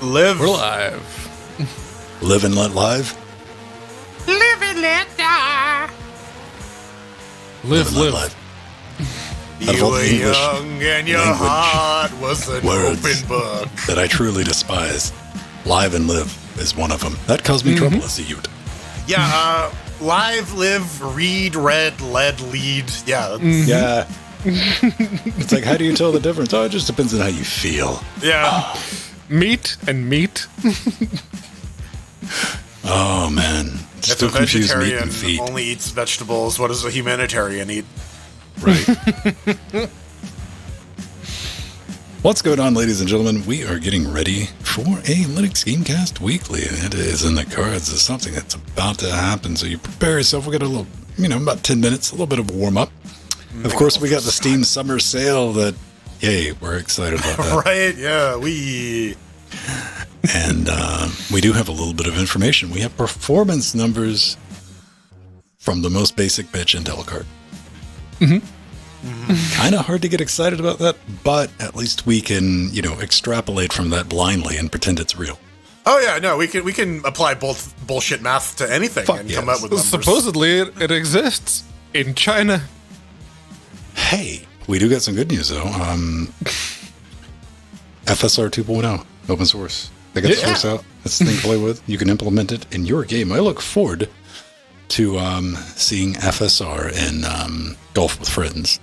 Live. We're live. Live and let live. Live and let die. Live, and live. let live. You were young and your heart was an open book. That I truly despise. Live and live is one of them. That caused me trouble as a youth. Yeah, live, live, read, read, led, lead. Yeah. Yeah. It's like, how do you tell the difference? Oh, it just depends on how you feel. Yeah. Meat and meat. Oh, man. If Still a confuse meat vegetarian and feet. only eats vegetables, what does a humanitarian eat? Right. What's going on, ladies and gentlemen? We are getting ready for a Linux Gamecast Weekly. It is in the cards. It's something that's about to happen, so you prepare yourself. We got a little, about 10 minutes, a little bit of a warm-up. Of course, we got the Steam Summer Sale that, yay, we're excited about that. Right, yeah, And we do have a little bit of information. We have performance numbers from the most basic bitch Intel card. Kind of hard to get excited about that, but at least we can, extrapolate from that blindly and pretend it's real. Oh yeah, no, we can apply both bullshit math to anything and come up with numbers. Supposedly, it exists in China. Hey, we do got some good news though. FSR 2.0, open source. They got the source out. That's the thing to play with. You can implement it in your game. I look forward to seeing FSR in Golf with Friends.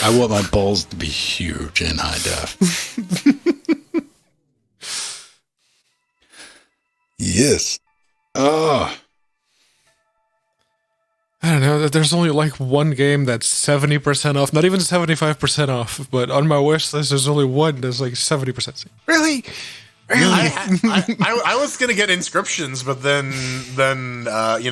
I want my balls to be huge in high def. Yes. Oh. I don't know. There's only like one game that's 70% off. Not even 75% off. But on my wish list, there's only one that's like 70%. Really? I was gonna get inscriptions, but then got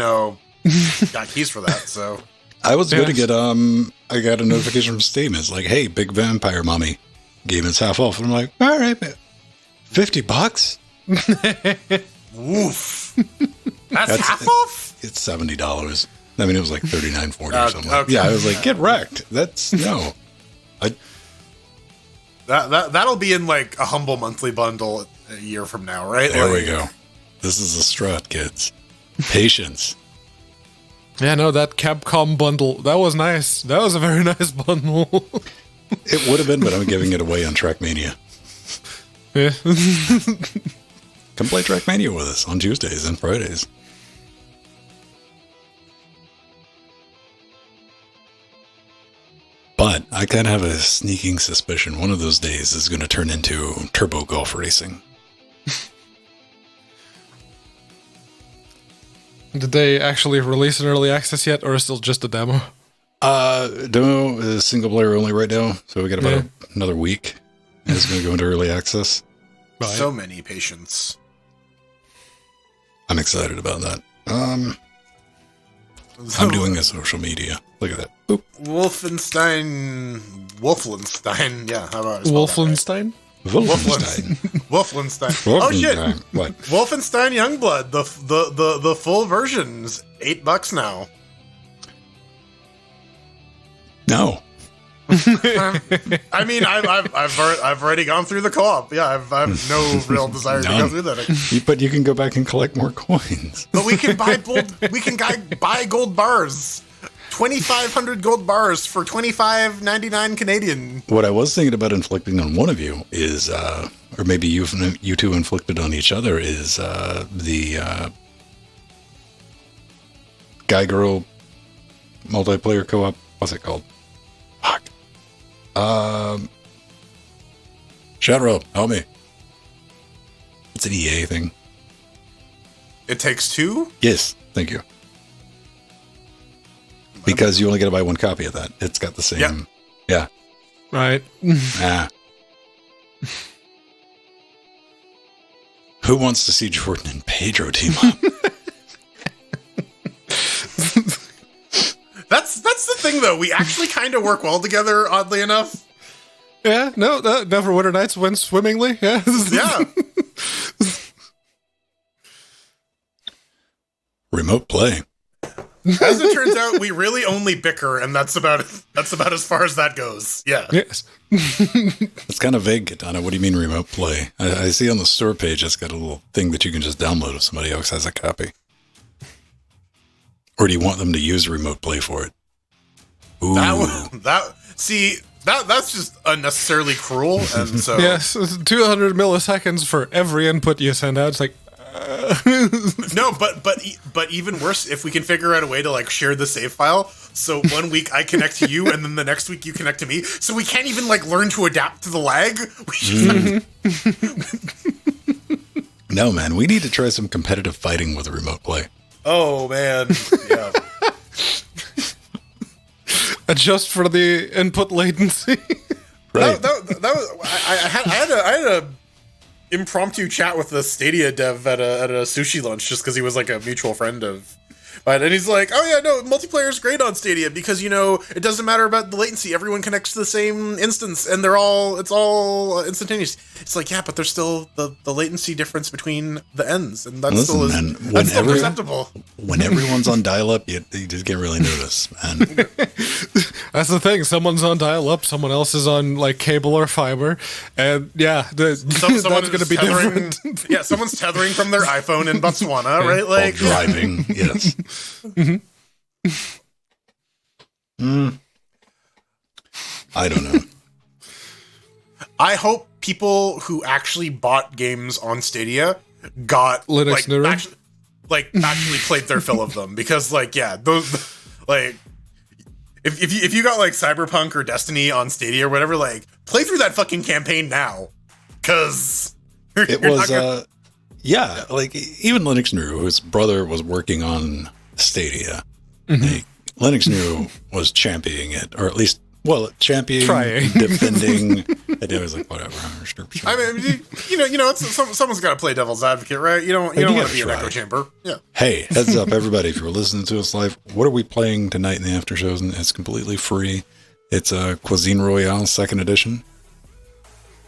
keys for that. So I was going to get I got a notification from Steam. It's like, hey, Big Vampire Mommy game is half off. And I'm like, all right, man. $50? Woof. That's half off? It's $70. I mean, it was like $39.40 or something. Okay. Yeah, I was like, get wrecked. That's no. That'll be in like a humble monthly bundle a year from now, right? There we go. This is a strat, kids. Patience. Yeah, no, that Capcom bundle, that was nice. That was a very nice bundle. It would have been, but I'm giving it away on Trackmania. Yeah. Come play Trackmania with us on Tuesdays and Fridays. But I kind of have a sneaking suspicion one of those days is going to turn into turbo golf racing. Did they actually release an early access yet, or is it still just a demo? Demo is single player only right now, so we got about another week. And it's going to go into early access. Right. So many patients. I'm excited about that. I'm doing a social media. Look at that. Boop. Wolfenstein. Yeah, how about Wolfenstein? Wolfenstein. Wolfenstein. Oh shit! What? Wolfenstein Youngblood, the full version's $8 now. No. I mean, I've already gone through the co-op. Yeah, I've no real desire to go through that. But you can go back and collect more coins. But we can buy buy gold bars. 2,500 gold bars for $25.99 Canadian. What I was thinking about inflicting on one of you is, or maybe you two inflicted on each other, is the guy-girl multiplayer co-op. What's it called? Fuck. Shadow, help me. It's an EA thing. It Takes Two? Yes, thank you. Because you only got to buy one copy of that. It's got the same. Yeah. Right. Who wants to see Jordan and Pedro team up? That's the thing, though. We actually kind of work well together, oddly enough. Yeah, no, Neverwinter Nights went swimmingly. Yeah. Yeah. Remote play. As it turns out, we really only bicker, and that's about as far as that goes. Yeah. Yes. It's kind of vague, Katana. What do you mean remote play? I see on the store page it's got a little thing that you can just download if somebody else has a copy. Or do you want them to use remote play for it? Ooh. That's just unnecessarily cruel, and so Yes, 200 milliseconds for every input you send out. It's like, no, but even worse, if we can figure out a way to like share the save file. So 1 week I connect to you, and then the next week you connect to me. So we can't even like learn to adapt to the lag. No, man, we need to try some competitive fighting with remote play. Oh man, yeah. adjust for the input latency. Right. That was I had a impromptu chat with the Stadia dev at a sushi lunch just because he was like a mutual friend of. And he's like, oh yeah, no, multiplayer is great on Stadia because, you know, it doesn't matter about the latency. Everyone connects to the same instance and it's all instantaneous. It's like, yeah, but there's still the latency difference between the ends. And that's still perceptible. When everyone's on dial-up, you just can't really notice, man. That's the thing. Someone's on dial-up, someone else is on like cable or fiber. And yeah, that's going to be different. Yeah, someone's tethering from their iPhone in Botswana, right? Like while driving, yes. I don't know. I hope people who actually bought games on Stadia got Linux Neuro? actually played their fill of them because like yeah those like if you got like Cyberpunk or Destiny on Stadia or whatever, like play through that fucking campaign now because it was yeah, like even Linux Neuro, whose brother was working on Stadia. Like, Linux Neuro was championing it, or at least, championing, defending. And it was like, whatever. I mean, you know, someone's got to play devil's advocate, right? You don't want to be an echo chamber. Yeah. Hey, heads up, everybody! If you're listening to us live, what are we playing tonight in the after shows? And it's completely free. It's a Cuisine Royale 2nd edition.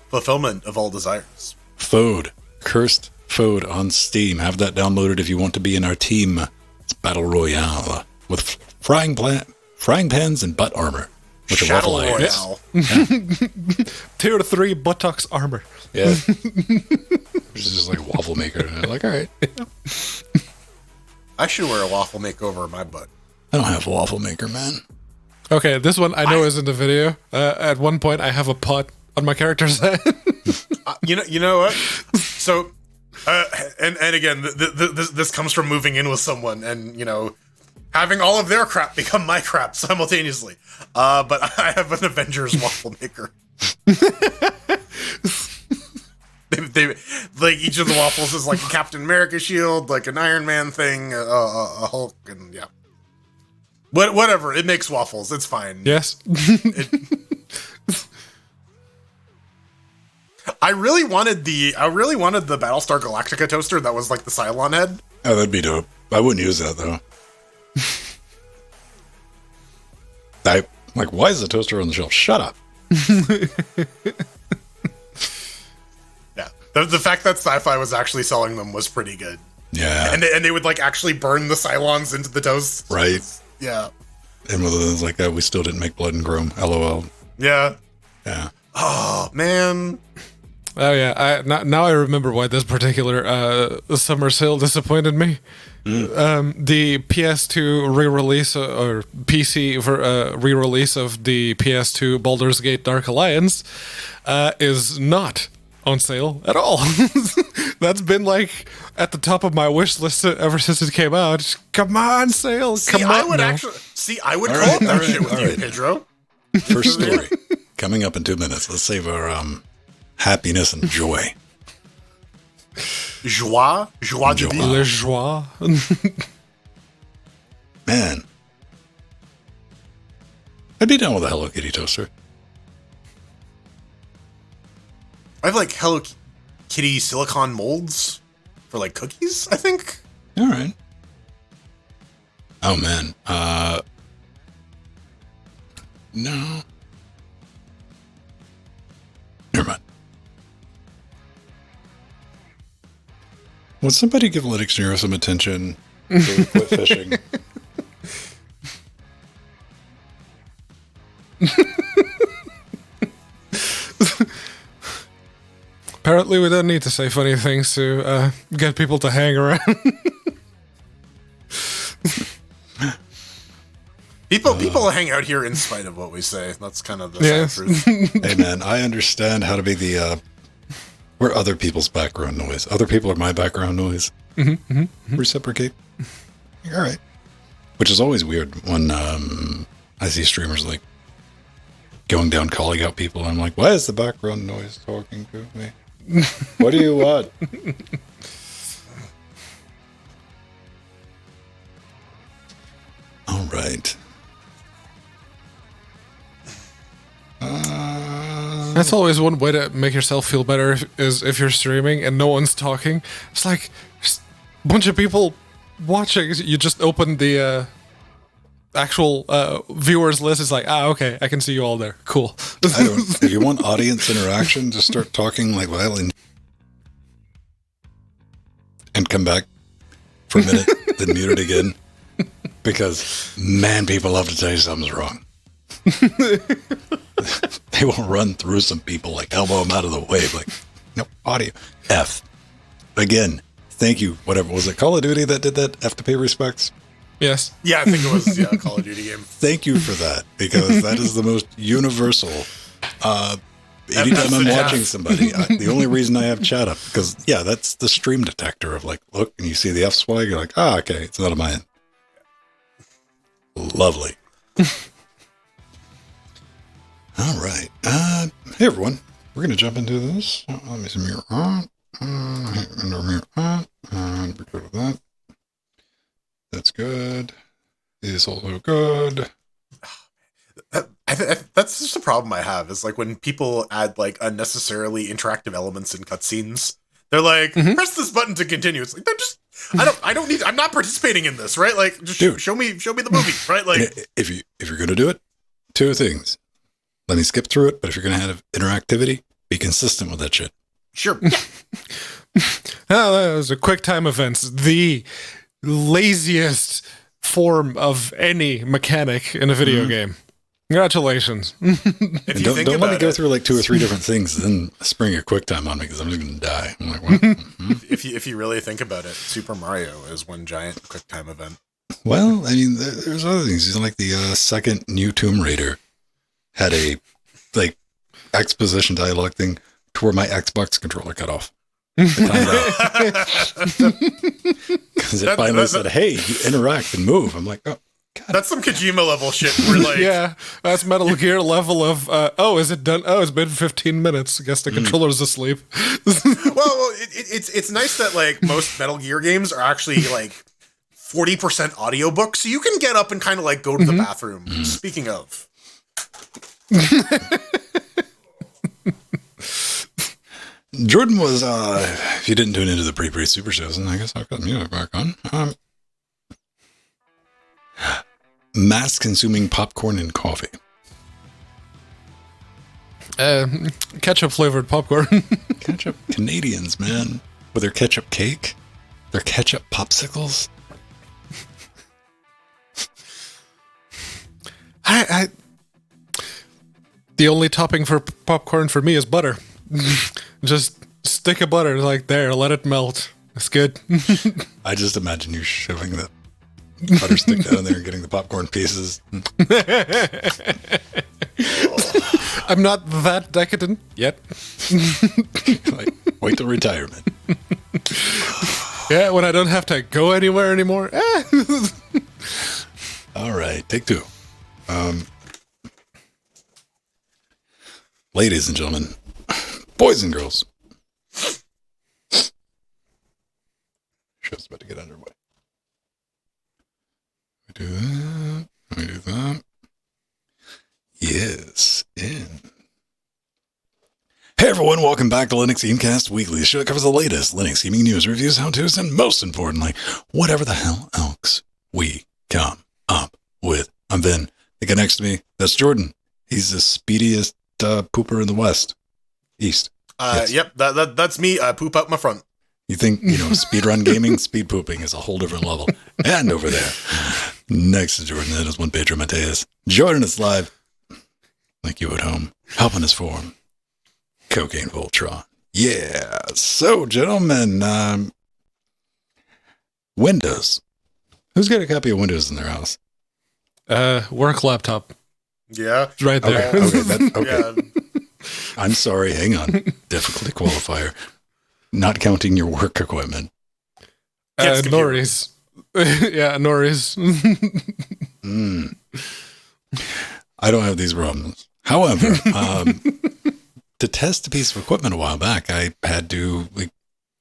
Fulfillment of all desires. Fode, Cursed Fode on Steam. Have that downloaded if you want to be in our team. It's Battle Royale with frying pans and butt armor. Which Shadow Royale. Yeah. Tier 3 buttocks armor. Yeah. Which is just like a waffle maker. And I'm like, all right. I should wear a waffle maker over my butt. I don't have a waffle maker, man. Okay, this one I know is in the video. At one point, I have a pot on my character's head. You know what? So, and again, this comes from moving in with someone, and you know, having all of their crap become my crap simultaneously. But I have an Avengers waffle maker. they like each of the waffles is like a Captain America shield, like an Iron Man thing, a Hulk, and yeah. Whatever, it makes waffles. It's fine. Yes. I really wanted the Battlestar Galactica toaster that was like the Cylon head. Oh, that'd be dope. I wouldn't use that though. Why is the toaster on the shelf? Shut up. Yeah, the fact that Sci-Fi was actually selling them was pretty good. Yeah, and they would like actually burn the Cylons into the toast. Right. Yeah. And with things like that, we still didn't make blood and chrome. LOL. Yeah. Yeah. Oh man. Oh yeah. Now I remember why this particular summer sale disappointed me. The PS2 re-release or PC re-release of the PS2 Baldur's Gate Dark Alliance is not on sale at all. That's been like at the top of my wish list ever since it came out. Just, come on, sale. Come on. I would call up that shit with you, Pedro. First story coming up in 2 minutes. Let's save our happiness and joy. Joie de vivre. Le joie. Man, I'd be down with a Hello Kitty toaster. I have like Hello Kitty silicone molds for like cookies, I think. All right. Oh man. No. Never mind. Would somebody give Linux Neuro some attention? So we quit fishing. Apparently, we don't need to say funny things to get people to hang around. People hang out here in spite of what we say. That's kind of the Yes. sad truth. Hey man, I understand how to be the we're other people's background noise. Other people are my background noise. Reciprocate. All right. Which is always weird when I see streamers like going down calling out people. I'm like, why is the background noise talking to me? What do you want? All right. That's always one way to make yourself feel better is if you're streaming and no one's talking. It's like just a bunch of people watching. You just open the actual viewers list. It's like, okay, I can see you all there. Cool. If you want audience interaction, just start talking like violin and come back for a minute, then mute it again. Because, man, people love to tell you something's wrong. They will run through some people, like elbow them out of the way. Like, no, audio. F. Again, thank you. Whatever. Was it Call of Duty that did that? F to pay respects? Yes. Yeah, I think it was a Call of Duty game. Thank you for that, because that is the most universal. Anytime I'm watching somebody, the only reason I have chat up, because, yeah, that's the stream detector of like, look, and you see the F swag, you're like, okay, it's not on my end. Lovely. All right. Hey, everyone. We're going to jump into this. Let me see mirror on. Mirror on. Be good with that. That's good. Is also good. That's just a problem I have, is like when people add like unnecessarily interactive elements in cutscenes. They're like, press this button to continue. It's like, I'm not participating in this, right? Like, just show me the movie, right? Like, if you're going to do it, two things. Let me skip through it, but if you're going to have interactivity, be consistent with that shit. Sure. Yeah. Those are QuickTime events. The laziest form of any mechanic in a video game. Congratulations. If you don't let me go through like 2 or 3 different things and then spring a QuickTime on me, because I'm just going to die. I'm like, what? If you really think about it, Super Mario is one giant QuickTime event. Well, I mean, there's other things. Like the second new Tomb Raider had a like exposition dialogue thing to where my Xbox controller cut off. Because it finally said, hey, you interact and move. I'm like, oh, God. That's some Kojima level shit. We're like, yeah, that's Metal Gear level of, is it done? Oh, it's been 15 minutes. I guess the controller's asleep. well, it's nice that like most Metal Gear games are actually like 40% audiobooks, so you can get up and kind of like go to the bathroom. Speaking of. Jordan was, if you didn't tune into the pre super shows, and I guess I've got music back on, mass consuming popcorn and coffee. Ketchup flavored popcorn. Ketchup Canadians, man, with their ketchup cake, their ketchup popsicles. The only topping for popcorn for me is butter. Just stick of butter like there, let it melt. It's good. I just imagine you shoving the butter stick down there and getting the popcorn pieces. I'm not that decadent yet. Like, wait till retirement. Yeah, when I don't have to go anywhere anymore. All right, take 2. Ladies and gentlemen, boys and girls, show's about to get underway. We do that. We do that. Yes, in. Hey everyone, welcome back to Linux Gamecast Weekly, the show that covers the latest Linux gaming news, reviews, how-tos, and most importantly, whatever the hell else we come up with. I'm Vin. The guy next to me, that's Jordan. He's the speediest pooper in the West. East. Yes. Yep, that's me. Poop out my front. You think, speedrun gaming, speed pooping is a whole different level. And over there, next to Jordan, that is one Pedro Mateus. Jordan is live. like you at home, helping us form Cocaine Voltron. Yeah. So, gentlemen, Windows. Who's got a copy of Windows in their house? Work laptop. Yeah. It's right there. Okay. Yeah. I'm sorry. Hang on. Difficulty qualifier. Not counting your work equipment. Norris. Yeah, Norris. I don't have these problems. However, to test a piece of equipment a while back, I had to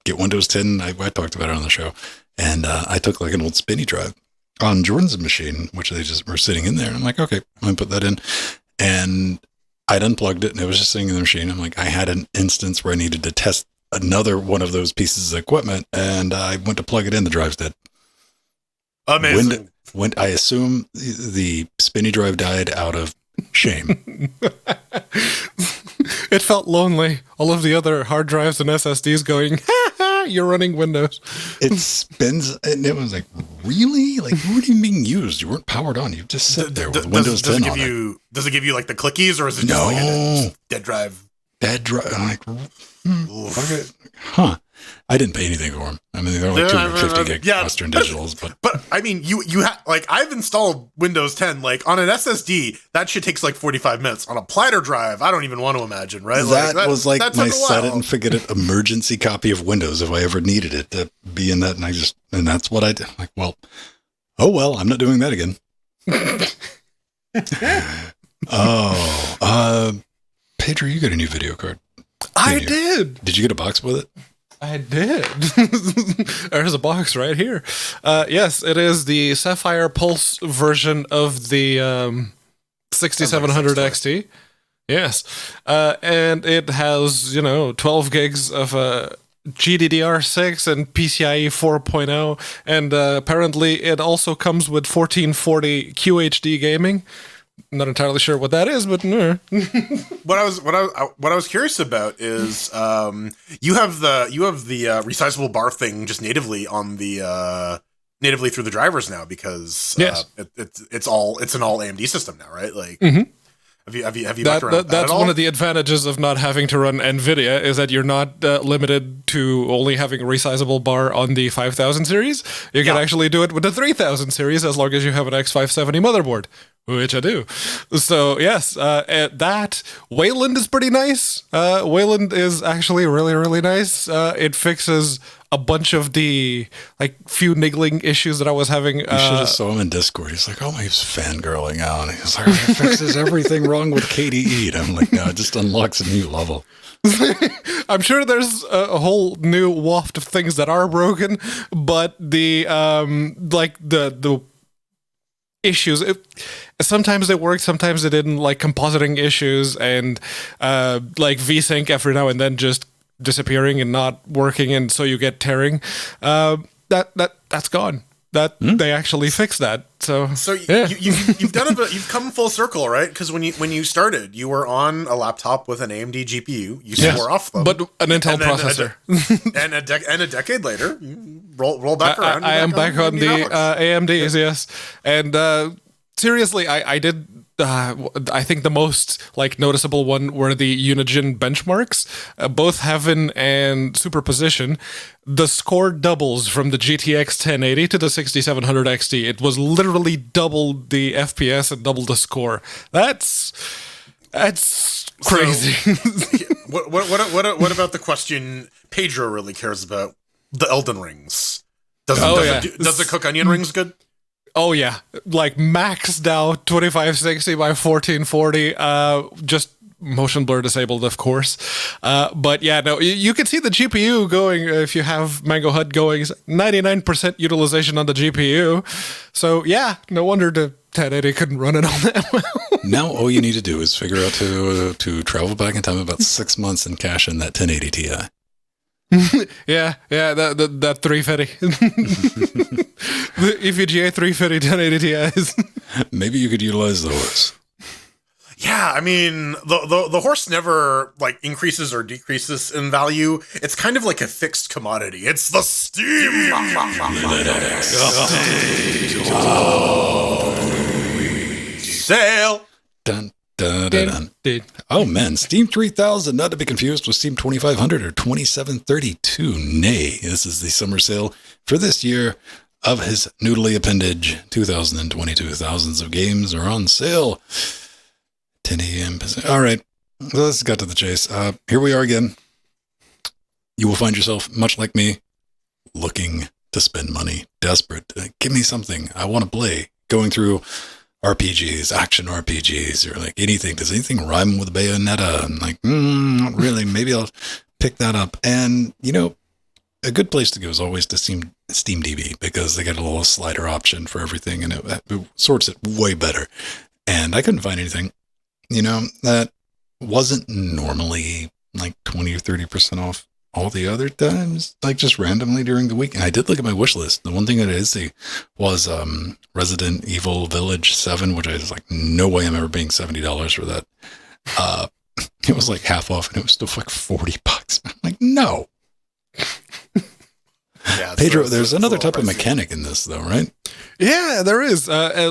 get Windows 10. I talked about it on the show. And I took like an old spinny drive on Jordan's machine, which they just were sitting in there. And I'm like, okay, I'm going to put that in. And I'd unplugged it and it was just sitting in the machine. I'm like, I had an instance where I needed to test another one of those pieces of equipment. And I went to plug it in. The drive's dead. Amazing. When I assume the spinny drive died out of shame. It felt lonely. All of the other hard drives and SSDs going, ha ha, you're running Windows. It spins, and it was like, really? Like, you weren't even being used. You weren't powered on. You just sit there with Windows 10 on it. Does it give you like the clickies, or is it just like a dead drive? Dead drive. I'm like, okay. Huh. I didn't pay anything for them. I mean, they're like 250 gig Western Digitals, but I mean, you like, I've installed Windows 10 like on an SSD. That shit takes like 45 minutes. On a platter drive, I don't even want to imagine. Right? That was like my set it and forget it emergency copy of Windows if I ever needed it to be in that, and that's what I did. Like, well, I'm not doing that again. Pedro, you got a new video card. I did. Did you get a box with it? I did. There's a box right here. Yes, it is the Sapphire Pulse version of the 6700 XT. Yes. And it has, 12 gigs of GDDR6 and PCIe 4.0. And apparently it also comes with 1440 QHD gaming. Not entirely sure what that is, but what I was curious about is you have the resizable bar thing just natively on the natively through the drivers now, because yes. It's an all AMD system now, right? Like, have you that's at all? One of the advantages of not having to run NVIDIA is that you're not limited to only having a resizable bar on the 5000 series. You can actually do it with the 3000 series as long as you have an X570 motherboard, which I do. So yes, that Wayland is pretty nice. Wayland is actually really, really nice. It fixes a bunch of the few niggling issues that I was having. You should have saw him in Discord. He's like, oh, he's fangirling out. He's like, it fixes everything wrong with KDE. And I'm like, no, it just unlocks a new level. I'm sure there's a whole new waft of things that are broken, but the the issues, sometimes they worked, sometimes they didn't, like compositing issues and like VSync every now and then just disappearing and not working, and so you get tearing. That's gone. They actually fixed that. So yeah. you've come full circle, right? Because when you started, you were on a laptop with an AMD GPU. You swore off them, but an Intel processor. And a decade later, you roll back around. I am back on the AMDs, yes. And seriously, I did. I think the most noticeable one were the Unigine benchmarks, both Heaven and Superposition. The score doubles from the GTX 1080 to the 6700 XT. It was literally double the FPS and double the score. That's crazy. So, what about the question Pedro really cares about? The Elden Rings. Does it cook onion rings good? Oh yeah, maxed out 2560 by 1440, just motion blur disabled, of course. But yeah, no, you can see the GPU going, if you have Mango HUD going, 99% utilization on the GPU. So yeah, no wonder the 1080 couldn't run it on that well. Now all you need to do is figure out to travel back in time about 6 months and cash in that 1080 Ti. yeah, that 350. The EVGA 350 1080 Ti's. Maybe you could utilize the horse. Yeah, I mean, the horse never increases or decreases in value. It's kind of like a fixed commodity. It's the Steam sale. Dun, Dun. Oh man, Steam 3000, not to be confused with Steam 2500 or 2732. Nay, this is the summer sale for this year of his noodly appendage. 2022 thousands of games are on sale. 10 a.m. All right, so let's get to the chase. Here we are again. You will find yourself, much like me, looking to spend money, desperate. Give me something I want to play. Going through RPGs, action RPGs, or like anything. Does anything rhyme with Bayonetta? I'm like, not really. Maybe I'll pick that up. And, you know, a good place to go is always to SteamDB because they got a little slider option for everything and it sorts it way better. And I couldn't find anything, you know, that wasn't normally like 20 or 30% off all the other times, like just randomly during the week. And I did look at my wish list. The one thing that I did see was Resident Evil Village 7, which I was like, no way I'm ever paying $70 for that. It was like half off and it was still like $40. I'm like, no. Yeah, Pedro, there's another type of mechanic in this though, right? Yeah, there is.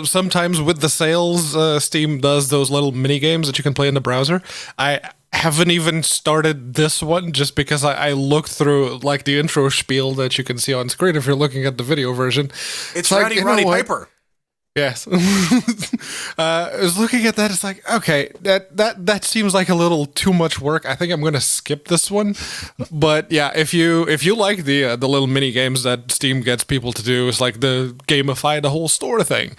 Sometimes with the sales, Steam does those little mini games that you can play in the browser. I haven't even started this one just because I looked through like the intro spiel that you can see on screen if you're looking at the video version. It's like, Roddy Piper. Yes. I was looking at that. It's like, okay, that seems like a little too much work. I think I'm going to skip this one. But yeah, if you like the little mini games that Steam gets people to do, it's like the gamify the whole store thing.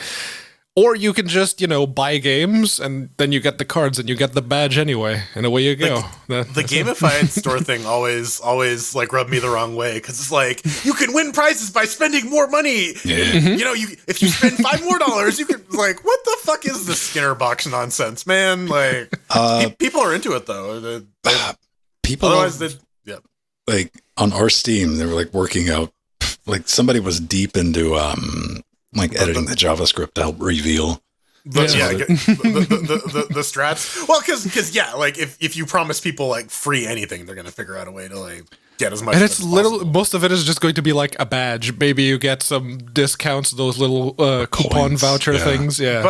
Or you can just, you know, buy games and then you get the cards and you get the badge anyway, and away you go. The gamified store thing always like rubbed me the wrong way because it's like you can win prizes by spending more money. Yeah. Mm-hmm. You know, if you spend $5 more, you can like what the fuck is this Skinner box nonsense, man? Like people are into it though. People otherwise, yeah. Like on our Steam, they were like working out. Like somebody was deep into like editing the JavaScript to help reveal. The strats. Well, because yeah, like if you promise people like free anything, they're gonna figure out a way to like get as much. And it's little. Most of it is just going to be like a badge. Maybe you get some discounts, those little coupon Coins, voucher things. Yeah.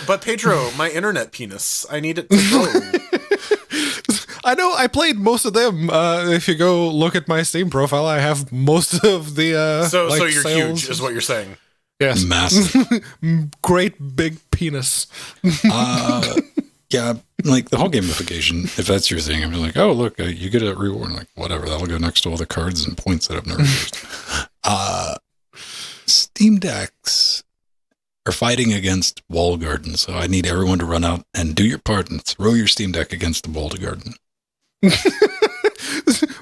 But Pedro, my internet penis, I need it to grow. I know. I played most of them. If you go look at my Steam profile, I have most of the. So like you're sales. huge, is what you're saying. Yes. Massive. Great big penis. Yeah, like the whole gamification, if that's your thing, I'm like, oh, look, you get a reward. Like, whatever, that'll go next to all the cards and points that I've never used. Steam Decks are fighting against walled gardens, so I need everyone to run out and do your part and throw your Steam Deck against the walled garden.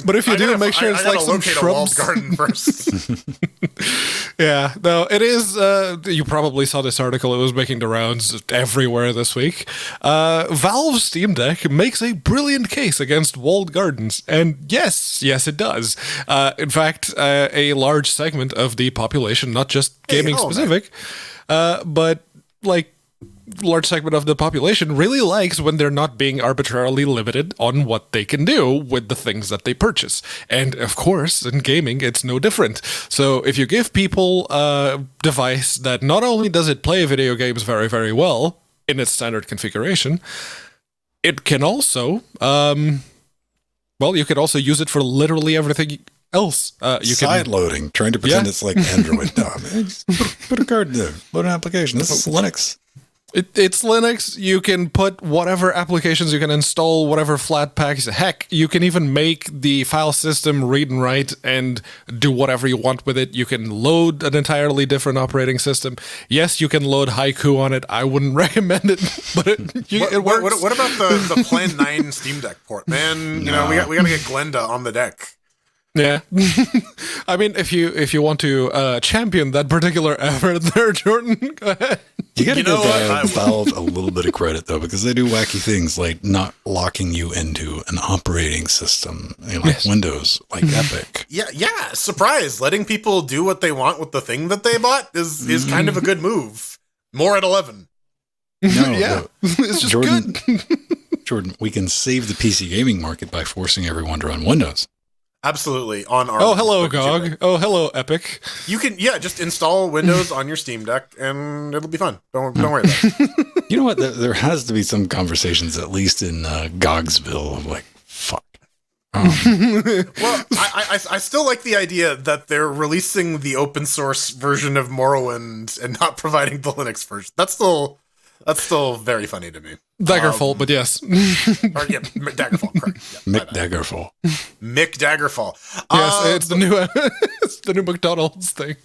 But if you do, make sure it's like some shrubs. A walled garden first. Yeah, no, it is. You probably saw this article. It was making the rounds everywhere this week. Valve's Steam Deck makes a brilliant case against walled gardens. And yes, it does. In fact, a large segment of the population, not just gaming specific, but like large segment of the population really likes when they're not being arbitrarily limited on what they can do with the things that they purchase. And of course, in gaming, it's no different. So if you give people a device that not only does it play video games very, very well in its standard configuration, it can also, you could also use it for literally everything else. You Side loading, trying to pretend it's like Android. No, man, just put a card there, load an application. This is Linux. It's Linux. You can put whatever applications, you can install whatever flat packs. Heck, you can even make the file system read and write and do whatever you want with it. You can load an entirely different operating system. Yes, you can load Haiku on it. I wouldn't recommend it, but it works. What about the Plan 9 Steam Deck port, man? You know, we got to get Glenda on the deck. Yeah. I mean, if you want to champion that particular effort there, Jordan, go ahead. You got to give Valve a little bit of credit, though, because they do wacky things like not locking you into an operating system, like Windows, like Epic. Yeah. Surprise. Letting people do what they want with the thing that they bought is kind of a good move. More at 11. No, it's just good. Jordan, we can save the PC gaming market by forcing everyone to run Windows. Absolutely. On our Oh, hello, GOG. Oh, hello, Epic. You can, just install Windows on your Steam Deck, and it'll be fun. Don't worry about it. You know what? There has to be some conversations, at least in Gogsville, of like, fuck. Well, I still like the idea that they're releasing the open source version of Morrowind and not providing the Linux version. That's still very funny to me. Daggerfall, but yes. Daggerfall, correct. Yeah, Mick Daggerfall. Mick Daggerfall. Yes, it's the new it's the new McDonald's thing.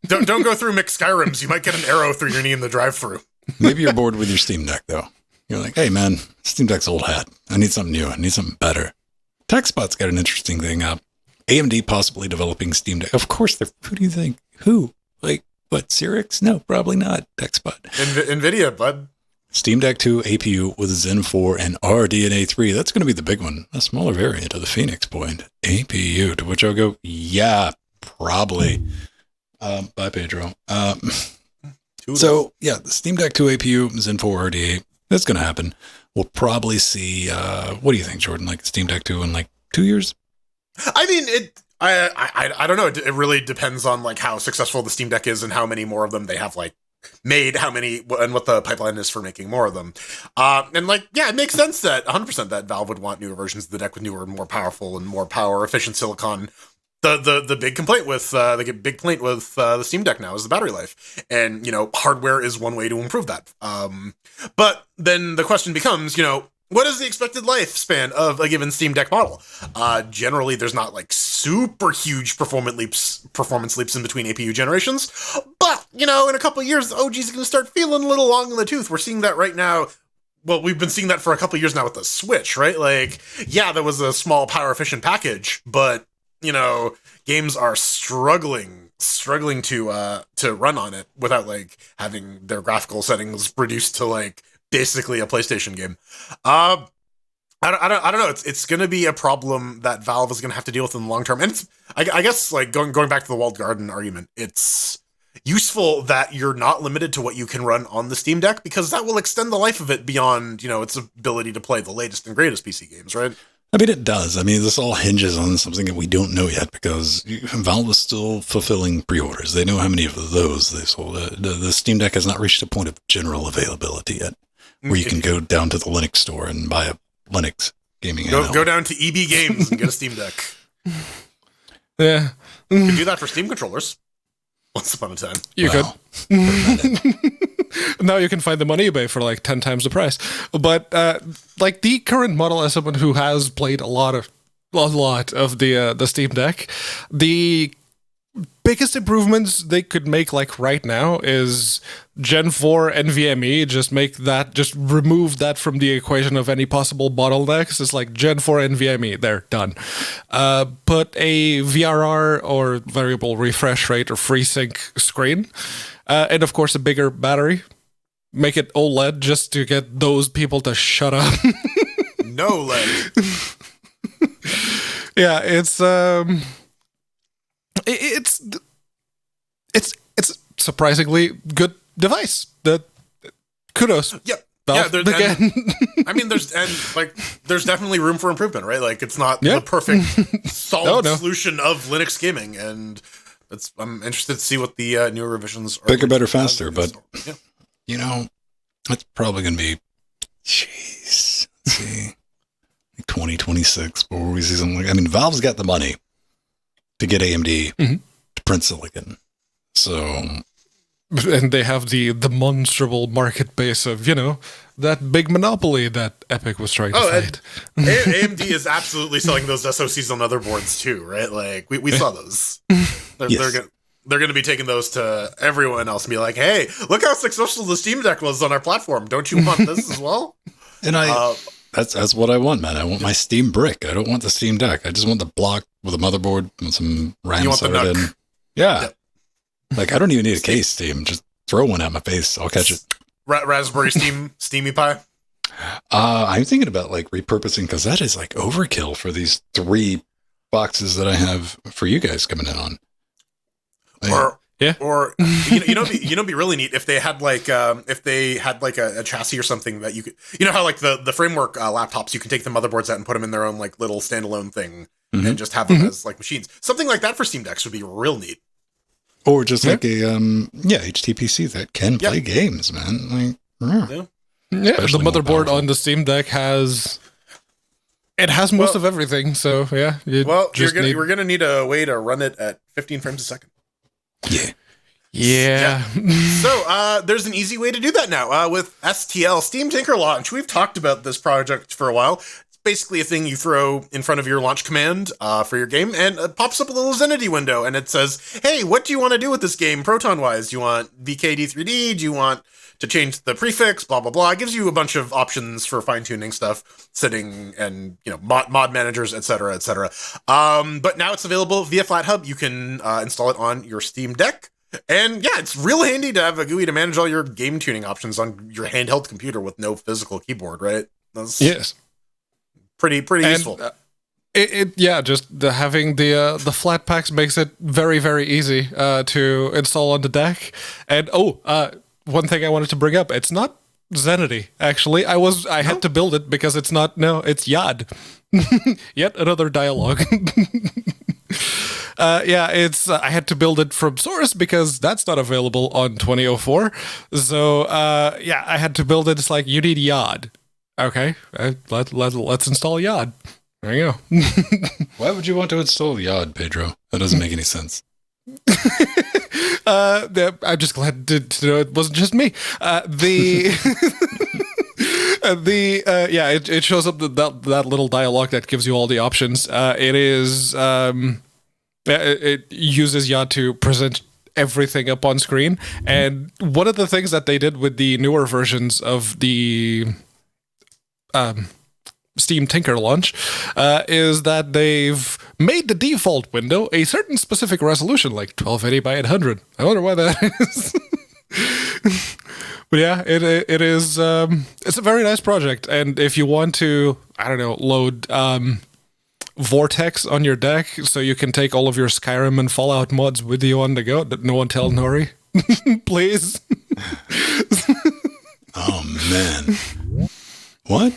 Don't go through Mick Skyrims. You might get an arrow through your knee in the drive-thru. Maybe you're bored with your Steam Deck, though. You're like, hey, man, Steam Deck's old hat. I need something new. I need something better. TechSpot's got an interesting thing up. AMD possibly developing Steam Deck. Of course, who do you think? Who? Like, what, Cyrix? No, probably not. TechSpot. NVIDIA, bud. Steam Deck 2 APU with Zen 4 and RDNA 3. That's going to be the big one. A smaller variant of the Phoenix Point APU, to which I'll go, yeah, probably. Bye, Pedro. So, yeah, the Steam Deck 2 APU, Zen 4 RDNA, that's going to happen. We'll probably see, what do you think, Jordan, like Steam Deck 2 in like 2 years? I mean, I don't know. It really depends on like how successful the Steam Deck is and how many more of them they have like made, how many, and what the pipeline is for making more of them. And like, yeah, it makes sense that 100% that Valve would want newer versions of the deck with newer and more powerful and more power efficient silicon. The big complaint with the Steam Deck now is the battery life, and hardware is one way to improve that. But then the question becomes, what is the expected lifespan of a given Steam Deck model? Generally, there's not like super huge performance leaps in between APU generations, but in a couple of years, the OG is going to start feeling a little long in the tooth. We're seeing that right now. Well, we've been seeing that for a couple of years now with the Switch, right? Like, yeah, there was a small power efficient package, but games are struggling to run on it without like having their graphical settings reduced to like basically a PlayStation game. I don't know. It's going to be a problem that Valve is going to have to deal with in the long term. And it's, I guess like going back to the walled garden argument, it's useful that you're not limited to what you can run on the Steam Deck, because that will extend the life of it beyond, its ability to play the latest and greatest PC games, right? I mean, it does. I mean, this all hinges on something that we don't know yet, because Valve is still fulfilling pre-orders. They know how many of those they sold. The Steam Deck has not reached a point of general availability yet, where you can go down to the Linux store and buy a Linux gaming. Go down to EB Games and get a Steam Deck. Yeah. You can do that for Steam controllers. Once upon a time. You could. Now you can find them on eBay for like 10 times the price. But like the current model, as someone who has played a lot of the Steam Deck, the biggest improvements they could make like right now is Gen 4 NVMe. Just remove that from the equation of any possible bottlenecks. It's like Gen 4 NVMe, they're done. Put a VRR or variable refresh rate or FreeSync screen, and of course a bigger battery. Make it OLED just to get those people to shut up. No LED. Yeah, it's surprisingly good device. Kudos. Yep. Valve, yeah, again. I mean, there's definitely room for improvement, right? Like, it's not the perfect solid solution of Linux gaming, and I'm interested to see what the newer revisions are. Bigger, better, faster, but yeah. That's probably going to be, let's see, like 2026 before we see something like. I mean, Valve's got the money to get AMD to print silicon, so. And they have the monstrable market base of, that big monopoly that Epic was trying to fight. AMD is absolutely selling those SoCs on other boards too, right? Like, we saw those. They're going to be taking those to everyone else and be like, hey, look how successful the Steam Deck was on our platform. Don't you want this as well? And that's what I want, man. I want my Steam Brick. I don't want the Steam Deck. I just want the block with a motherboard and some RAM sorted in. Yeah. Yep. Like, I don't even need a case, Steam. Just throw one at my face. I'll catch it. Raspberry Steamy Pie? I'm thinking about, like, repurposing, because that is, like, overkill for these 3 boxes that I have for you guys coming in on. Or it'd be really neat if they had like a chassis or something that you could, how like the framework laptops, you can take the motherboards out and put them in their own like little standalone thing. and just have them as like machines. Something like that for Steam Decks would be real neat. Or just like a HTPC that can play games, man. Like, the motherboard on the Steam Deck has most of everything. So yeah, we're gonna need a way to run it at 15 frames a second. Yeah. So there's an easy way to do that now with STL Steam Tinker Launch. We've talked about this project for a while. It's basically a thing you throw in front of your launch command for your game, and it pops up a little Zenity window, and it says, "Hey, what do you want to do with this game, Proton-wise? Do you want VKD3D? Do you want to change the prefix? Blah blah blah." It gives you a bunch of options for fine-tuning stuff, setting and mod managers, etc., etc. But now it's available via FlatHub. You can install it on your Steam Deck. And yeah, it's real handy to have a GUI to manage all your game tuning options on your handheld computer with no physical keyboard, right? Yes. Pretty useful. Just having the flat packs makes it very, very easy to install on the deck. And one thing I wanted to bring up, it's not Zenity, actually. I had to build it because it's YAD. Yet another dialogue. I had to build it from source because that's not available on 2004. So, I had to build it. It's like, you need YAD. Okay, let's install YAD. There you go. Why would you want to install YAD, Pedro? That doesn't make any sense. I'm just glad to know it wasn't just me. It shows up that little dialogue that gives you all the options. It uses YAD to present everything up on screen. And one of the things that they did with the newer versions of the Steam Tinker launch is that they've made the default window a certain specific resolution, like 1280 by 800. I wonder why that is. But yeah, it is. It's a very nice project, and if you want to, load Vortex on your deck, so you can take all of your Skyrim and Fallout mods with you on the go. No one tell Nori, please. Oh man, what?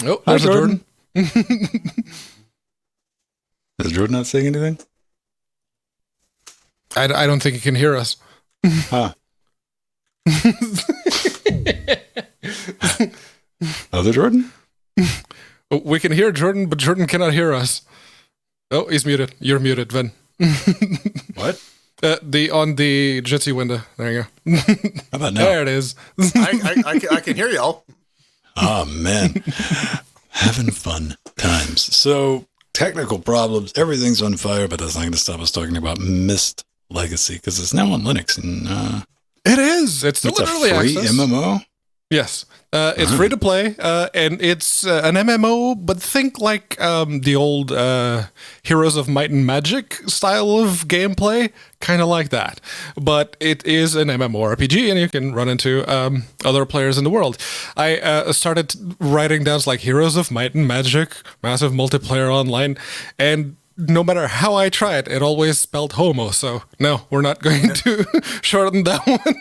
Oh, there's a Jordan. Is Jordan not saying anything? I don't think he can hear us. Huh. Other Jordan? We can hear Jordan, but Jordan cannot hear us. Oh, he's muted. You're muted, Ven. What? On the Jitsi window. There you go. How about now? There it is. I can hear y'all. Oh man, having fun times. So technical problems. Everything's on fire, but that's not going to stop us talking about Myst Legacy because it's now on Linux and it is. It's still it's in a early free access. MMO. Yes, it's free to play, and it's an MMO, but think like the old Heroes of Might and Magic style of gameplay, kind of like that. But it is an MMORPG, and you can run into other players in the world. I started writing down like Heroes of Might and Magic, massive multiplayer online, and no matter how I try it, it always spelled homo. So no, we're not going to shorten that one.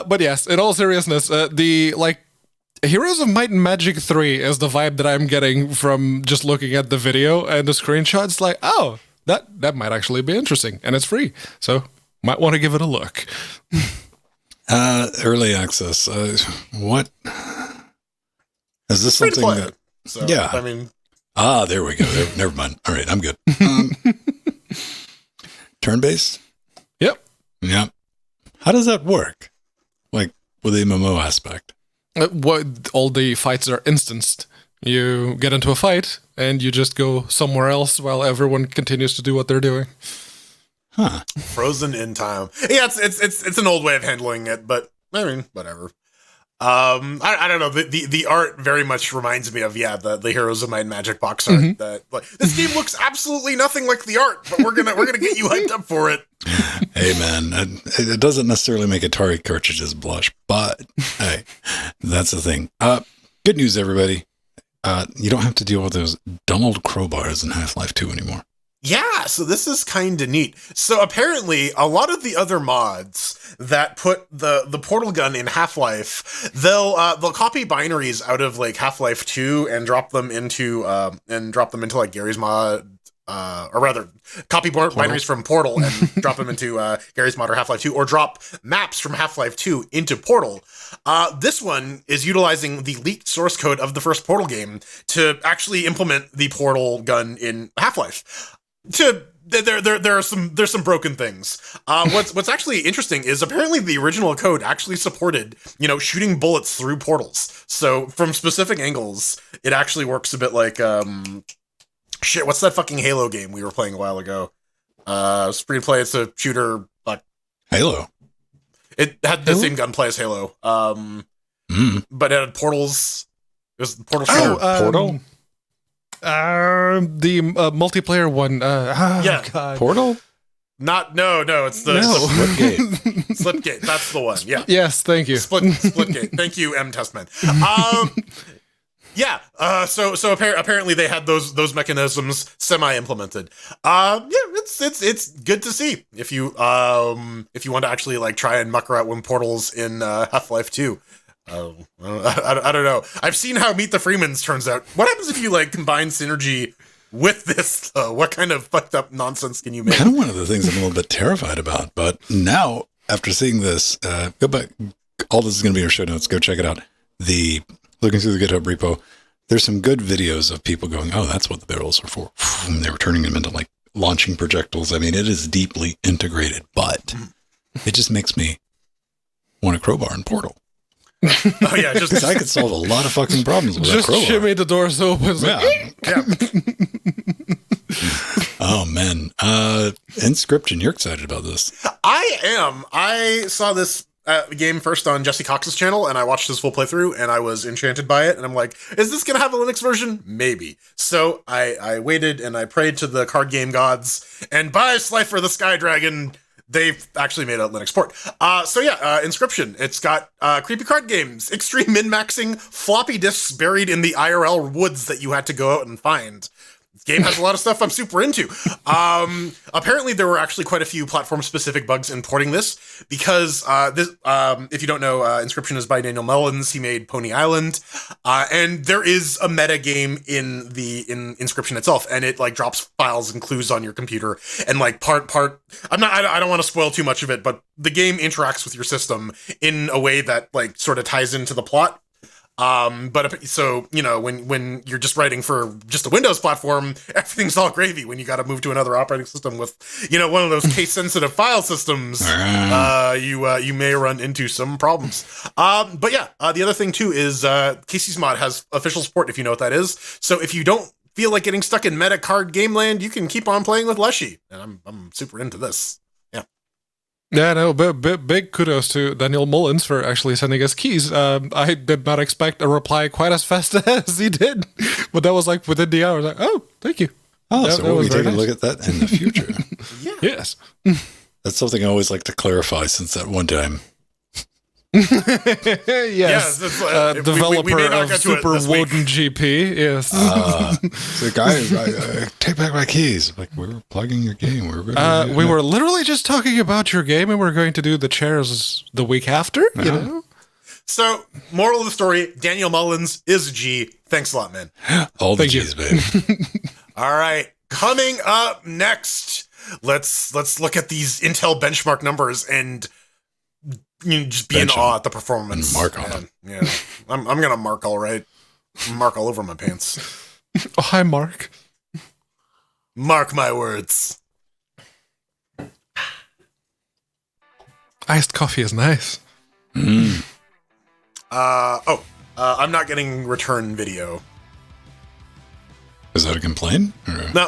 But yes, in all seriousness, the Heroes of Might and Magic 3 is the vibe that I'm getting from just looking at the video and the screenshots. Like, oh, that might actually be interesting, and it's free, so might want to give it a look. Early access. What is this? Free something to play. that? So, Yeah. I mean. There we go. Never mind. All right, I'm good. Turn-based? Yep. Yeah. How does that work? Like with the MMO aspect? All the fights are instanced. You get into a fight and you just go somewhere else while everyone continues to do what they're doing. Huh. Frozen in time. Yeah, it's an old way of handling it, but I mean, whatever. I don't know. The art very much reminds me of the Heroes of Might and Magic box art. Mm-hmm. That this game looks absolutely nothing like the art, but we're gonna get you hyped up for it. Hey man, it doesn't necessarily make Atari cartridges blush, but hey, that's the thing. Good news, everybody. You don't have to deal with those dumb old crowbars in Half-Life 2 anymore. Yeah, so this is kind of neat. So apparently, a lot of the other mods that put the portal gun in Half-Life, they'll copy binaries out of like Half-Life 2 and drop them into like Gary's mod or rather, copy binaries from Portal and drop them into Gary's Mod or Half-Life 2, or drop maps from Half-Life 2 into Portal. This one is utilizing the leaked source code of the first Portal game to actually implement the Portal gun in Half-Life. There's some broken things. What's actually interesting is apparently the original code actually supported, shooting bullets through portals. So from specific angles, it actually works a bit like shit. What's that fucking Halo game we were playing a while ago? It's free to play. It's a shooter. Halo. It had the same gunplay as Halo. But it had portals. It was the Portal shooter. Portal. The multiplayer one. Yeah. God. Portal? No, it's the Slipgate. Slipgate. That's the one. Yeah. Yes, thank you. Splitgate. Thank you, M. Testman. Yeah. So apparently they had those mechanisms semi-implemented. It's good to see if you want to actually like try and muck around with portals in Half-Life 2. I don't know. I've seen how Meet the Freemans turns out. What happens if you like combine synergy with this? What kind of fucked up nonsense can you make? Kind of one of the things I'm a little bit terrified about. But now, after seeing this, go back. All this is going to be in our show notes. Go check it out. Looking through the GitHub repo, there's some good videos of people going, "Oh, that's what the barrels are for." And they were turning them into like launching projectiles. I mean, it is deeply integrated, but it just makes me want a crowbar in Portal. Oh yeah, just I could solve a lot of fucking problems with that crowbar. Just shimmy the doors open. yeah. Oh man, Inscription, you're excited about this? I am. I saw this game first on Jesse Cox's channel, and I watched his full playthrough, and I was enchanted by it. And I'm like, is this gonna have a Linux version? Maybe. So I waited and I prayed to the card game gods, and by Slifer the Sky Dragon, they've actually made a Linux port. Inscription. It's got creepy card games, extreme min-maxing, floppy disks buried in the IRL woods that you had to go out and find. Game has a lot of stuff I'm super into. Apparently, there were actually quite a few platform-specific bugs in porting this, because if you don't know, Inscription is by Daniel Mullins. He made Pony Island, and there is a meta game in Inscription itself, and it like drops files and clues on your computer, and like part. I don't want to spoil too much of it, but the game interacts with your system in a way that like sort of ties into the plot. When you're just writing for just a Windows platform, everything's all gravy. When you got to move to another operating system with, one of those case sensitive file systems, you may run into some problems. The other thing too is, Casey's Mod has official support, if you know what that is. So if you don't feel like getting stuck in meta card game land, you can keep on playing with Leshy. And I'm super into this. Yeah, no, big kudos to Daniel Mullins for actually sending us keys. I did not expect a reply quite as fast as he did, but that was like within the hour. Like, oh, thank you. Oh, so we'll be taking a look at that in the future. Yeah. Yes. That's something I always like to clarify, since that one time. Yes. Developer of Super Woden GP. Yes. So guys, I take back my keys. Like, we were plugging your game. We were literally just talking about your game, and we're going to do the chairs the week after. You know. So, moral of the story: Daniel Mullins is a G. Thanks a lot, man. All the G's, baby. All right, coming up next, let's look at these Intel benchmark numbers and just be in awe at the performance. And mark on them. Yeah, I'm gonna mark all right. Mark all over my pants. Oh, hi, Mark. Mark my words. Iced coffee is nice. I'm not getting return video. Is that a complaint? No,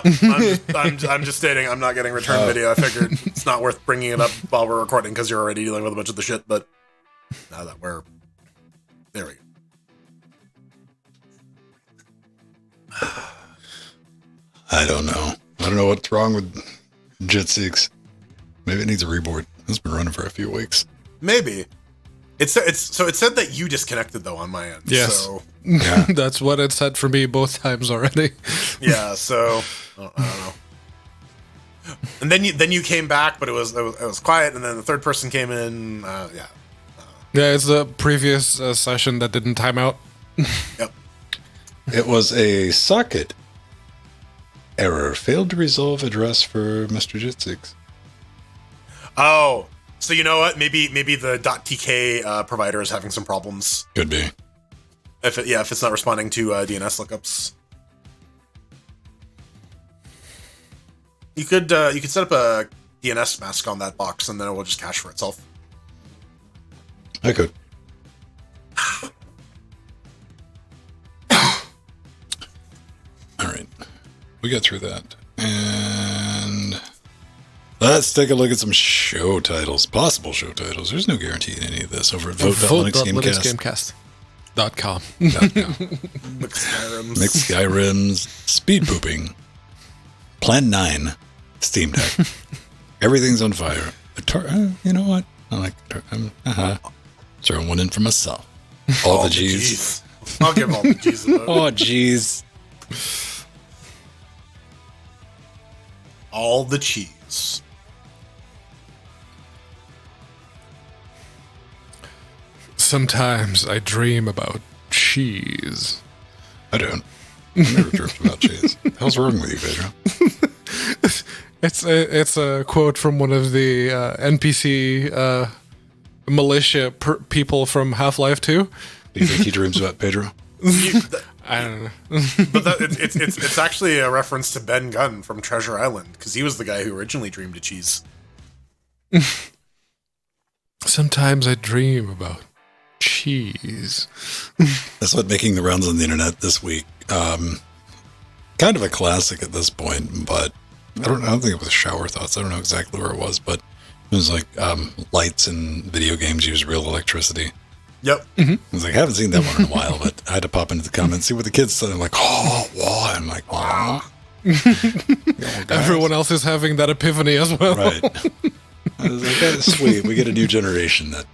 I'm just stating I'm not getting return video. I figured it's not worth bringing it up while we're recording because you're already dealing with a bunch of the shit. But now that there we go. I don't know. I don't know what's wrong with Jet 6. Maybe it needs a reboot. It's been running for a few weeks. Maybe. It said that you disconnected though on my end. Yes. So. Yeah. That's what it said for me both times already. Yeah. So I don't know. And then you came back, but it was quiet, and then the third person came in. Yeah. Yeah, it's the previous session that didn't time out. Yep. It was a socket. Error. Failed to resolve address for Mr. Jitsix. Oh, so you know what? Maybe the .tk provider is having some problems. Could be. If it's not responding to DNS lookups. You could set up a DNS mask on that box, and then it will just cache for itself. I could. All right, we got through that, and let's take a look at some show titles, possible show titles. There's no guarantee in any of this over at vote.linuxgamecast.com. Mixed Skyrims, speed pooping, Plan 9, Steam Deck. Everything's on fire. You know what? I like throwing one in for myself. All the G's. I'll give all the G's. Oh, G's. All the cheese. Sometimes I dream about cheese. I don't. I never dreamt about cheese. What the hell's wrong with you, Pedro? It's a quote from one of the NPC militia people from Half-Life 2. Do you think he dreams about Pedro? I don't know. But it's actually a reference to Ben Gunn from Treasure Island, because he was the guy who originally dreamed of cheese. Sometimes I dream about cheese. That's what making the rounds on the internet this week. Kind of a classic at this point, but I don't think it was Shower Thoughts. I don't know exactly where it was, but it was like lights in video games use real electricity. Yep. I was like, I haven't seen that one in a while, but I had to pop into the comments, see what the kids said. I'm like, oh, wow. I'm like, wow. Everyone else is having that epiphany as well. Right. I was like, that's sweet. We get a new generation that.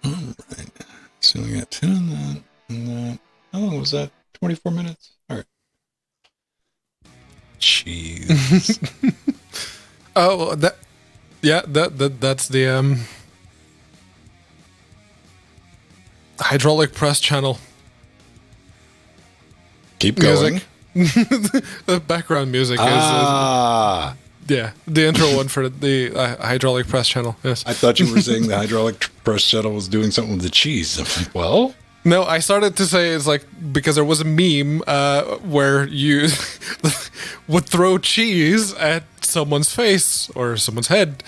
All right. So we got 10 on that and that. How long was that? 24 minutes? All right. Cheese. Oh, that's the hydraulic press channel. Keep going. The background music is the intro one for the hydraulic press channel. Yes. I thought you were saying the hydraulic press shuttle was doing something with the cheese. I'm like, well, no, I started to say it's like because there was a meme where you would throw cheese at someone's face or someone's head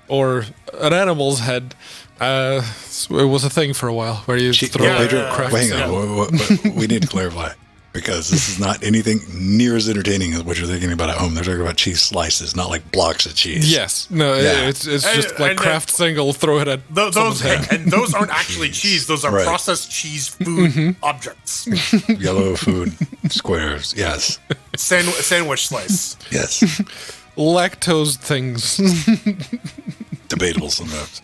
or an animal's head. So it was a thing for a while where you throw Pedro, crap. hang on, we need to clarify because this is not anything near as entertaining as what you're thinking about at home. They're talking about cheese slices, not like blocks of cheese. Yes, no, it's just like Kraft single, throw it at someone's head. And those aren't actually cheese; those are processed cheese food objects. Yellow food squares, yes. Sandwich slice, yes. Lactose things. Debatable sometimes.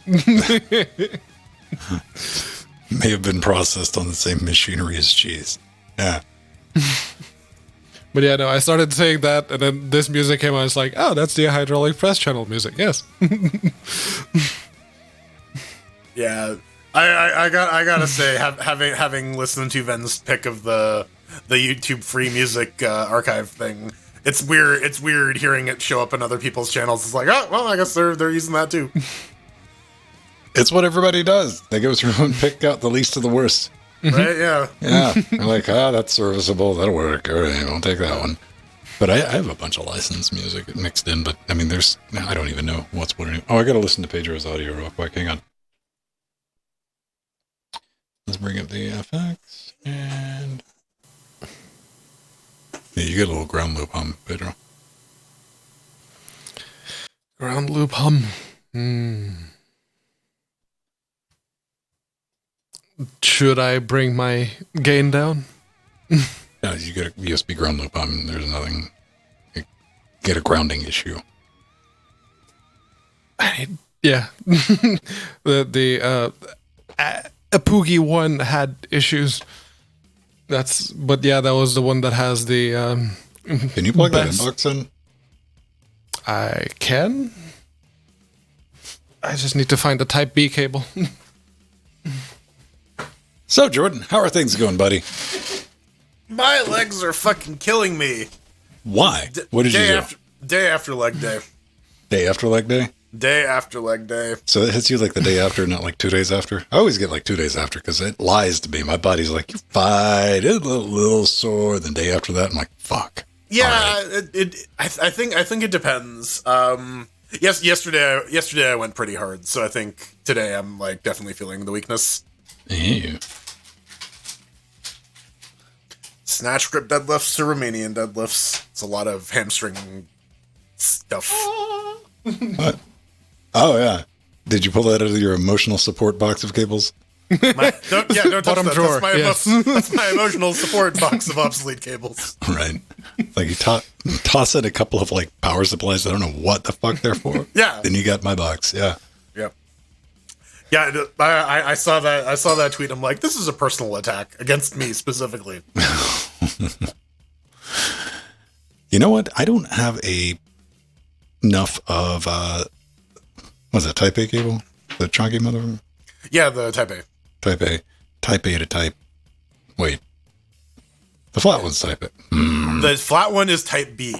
May have been processed on the same machinery as cheese. Yeah. But yeah, no, I started saying that, and then this music came on. It's like, oh, that's the hydraulic press channel music. Yes. Yeah, I gotta say, having listened to Ven's pick of the YouTube free music archive thing, it's weird. It's weird hearing it show up in other people's channels. It's like, oh, well, I guess they're using that too. It's what everybody does. They go through and pick out the least of the worst. Right? Yeah. Yeah. They're like, that's serviceable. That'll work. All right, I'll take that one. But I have a bunch of licensed music mixed in. But I mean, I don't even know what's what anymore. Oh, I got to listen to Pedro's audio real quick. Hang on. Let's bring up the FX and yeah, you get a little ground loop hum, Pedro. Ground loop hum. Should I bring my gain down? Yeah, you get a USB ground loop hum. There's nothing. You get a grounding issue. Yeah. the Apoogie one had issues. But yeah, that was the one that has the. Can you plug that inbox in? I can. I just need to find the Type B cable. So, Jordan, how are things going, buddy? My legs are fucking killing me. Why? What did you do? Day after leg day. Day after leg day? Day after leg day. So it hits you like the day after, not like 2 days after? I always get like 2 days after because it lies to me. My body's like, you're fine. It's a little sore. The day after that, I'm like, fuck. Yeah, Right. I think it depends. Yesterday I went pretty hard, so I think today I'm like definitely feeling the weakness. Ew. Snatch grip deadlifts to Romanian deadlifts. It's a lot of hamstring stuff. What? Oh, yeah. Did you pull that out of your emotional support box of cables? Don't touch Bottom that. drawer, That's my emotional support box of obsolete cables. Right. Like you toss in a couple of like power supplies. I don't know what the fuck they're for. Yeah. Then you got my box. Yeah. Yep. Yeah, I saw that. I saw that tweet. I'm like, this is a personal attack against me specifically. You know what? I don't have enough of what's that, Type A cable? The chunky mother? Yeah, the Type A. Type A. Type A to Type. Wait. The flat one's Type A. The flat one is Type B.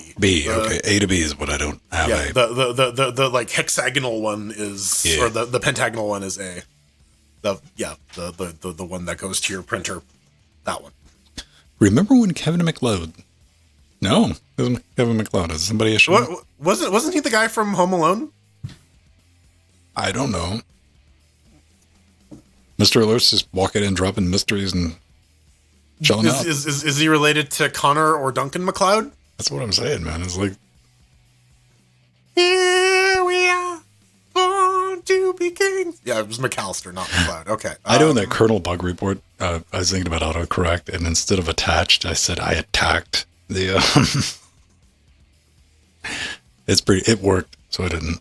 Okay. A to B is what I don't have. Yeah, the like hexagonal one is, or the pentagonal one is A. The one that goes to your printer. That one. Remember when Kevin McLeod? No, it wasn't Kevin McLeod. Is somebody issue? What, wasn't he the guy from Home Alone? I don't know. Mr. Alert's just walking in, dropping mysteries and chilling out. Is he related to Connor or Duncan McLeod? That's what I'm saying, man. It's like, here we are, born to be kings. Yeah, it was McAllister, not McLeod. Okay. I know in that Colonel Bug report, I was thinking about autocorrect, and instead of attached, I said I attacked the. It worked, so I didn't.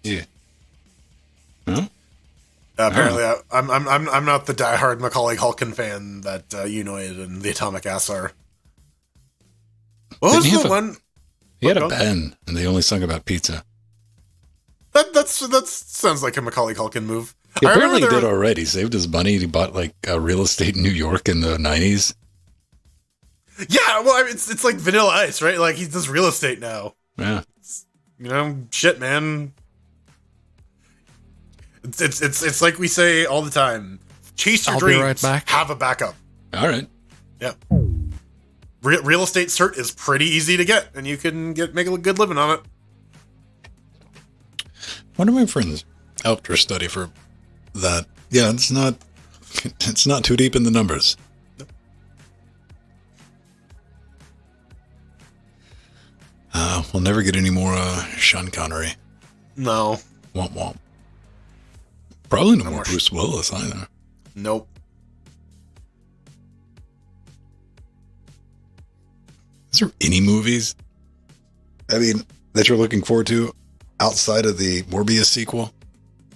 Yeah. Huh? Apparently, I'm not the diehard Macaulay Culkin fan that Unoid and the Atomic Ass are. What Didn't he was have the one? He had a pen, and they only sung about pizza. That sounds like a Macaulay Culkin move. He apparently did already. Saved his money. He bought like real estate in New York in the 90s. Yeah, well, I mean, it's like Vanilla Ice, right? Like he does real estate now. Yeah. Shit, man. It's like we say all the time. Chase your I'll dreams. be right back. Have a backup. All right. Yeah. Real estate cert is pretty easy to get, and you can make a good living on it. One of my friends helped her study for that. Yeah, it's not too deep in the numbers. We'll never get any more Sean Connery. No. Womp womp. Probably no more more Bruce Willis either. Nope. Is there any movies, I mean, that you're looking forward to outside of the Morbius sequel?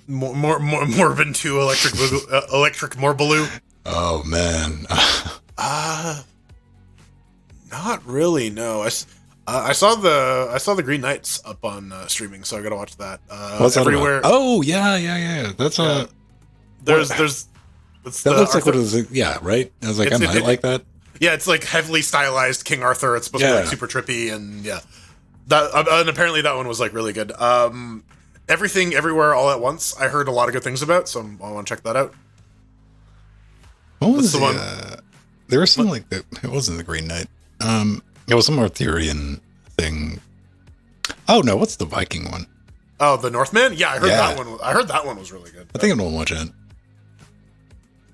Morbin 2 Electric Morbaloo. Oh man. Not really. No, I saw the Green Knights up on streaming, so I gotta watch that. What's that everywhere? about? Oh yeah. That's There's. That looks like what it is. Yeah, right. I was like, I might like that. Yeah, it's like heavily stylized King Arthur. It's supposed to be like super trippy, and yeah, that and apparently that one was like really good. Everything, Everywhere, All at Once. I heard a lot of good things about, so I want to check that out. What was the one? There was some like that. It wasn't the Green Knight. It was some Arthurian thing. Oh no, what's the Viking one? Oh, the Northman. Yeah, I heard that one. I heard that one was really good. I think I'm gonna watch it.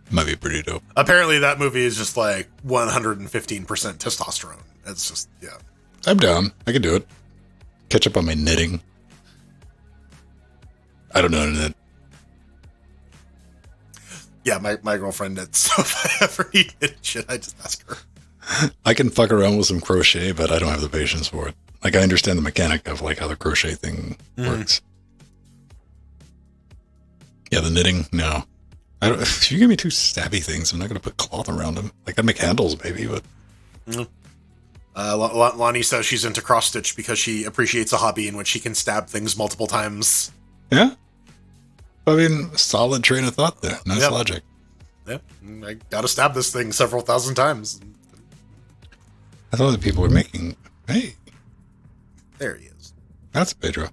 Might be pretty dope. Apparently, that movie is just like 115% testosterone. It's just I'm down. I can do it. Catch up on my knitting. I don't know how to knit. Yeah, my girlfriend knits, so if I ever need shit, I just ask her. I can fuck around with some crochet, but I don't have the patience for it. Like, I understand the mechanic of like how the crochet thing works. Yeah, the knitting, no. I don't. If you give me two stabby things, I'm not going to put cloth around them. Like, I'd make handles maybe, but Lonnie says she's into cross stitch because she appreciates a hobby in which she can stab things multiple times. Yeah. I mean, solid train of thought there. Nice logic. Yep. I gotta stab this thing several thousand times. I thought that people were making. Hey, there he is. that's Pedro.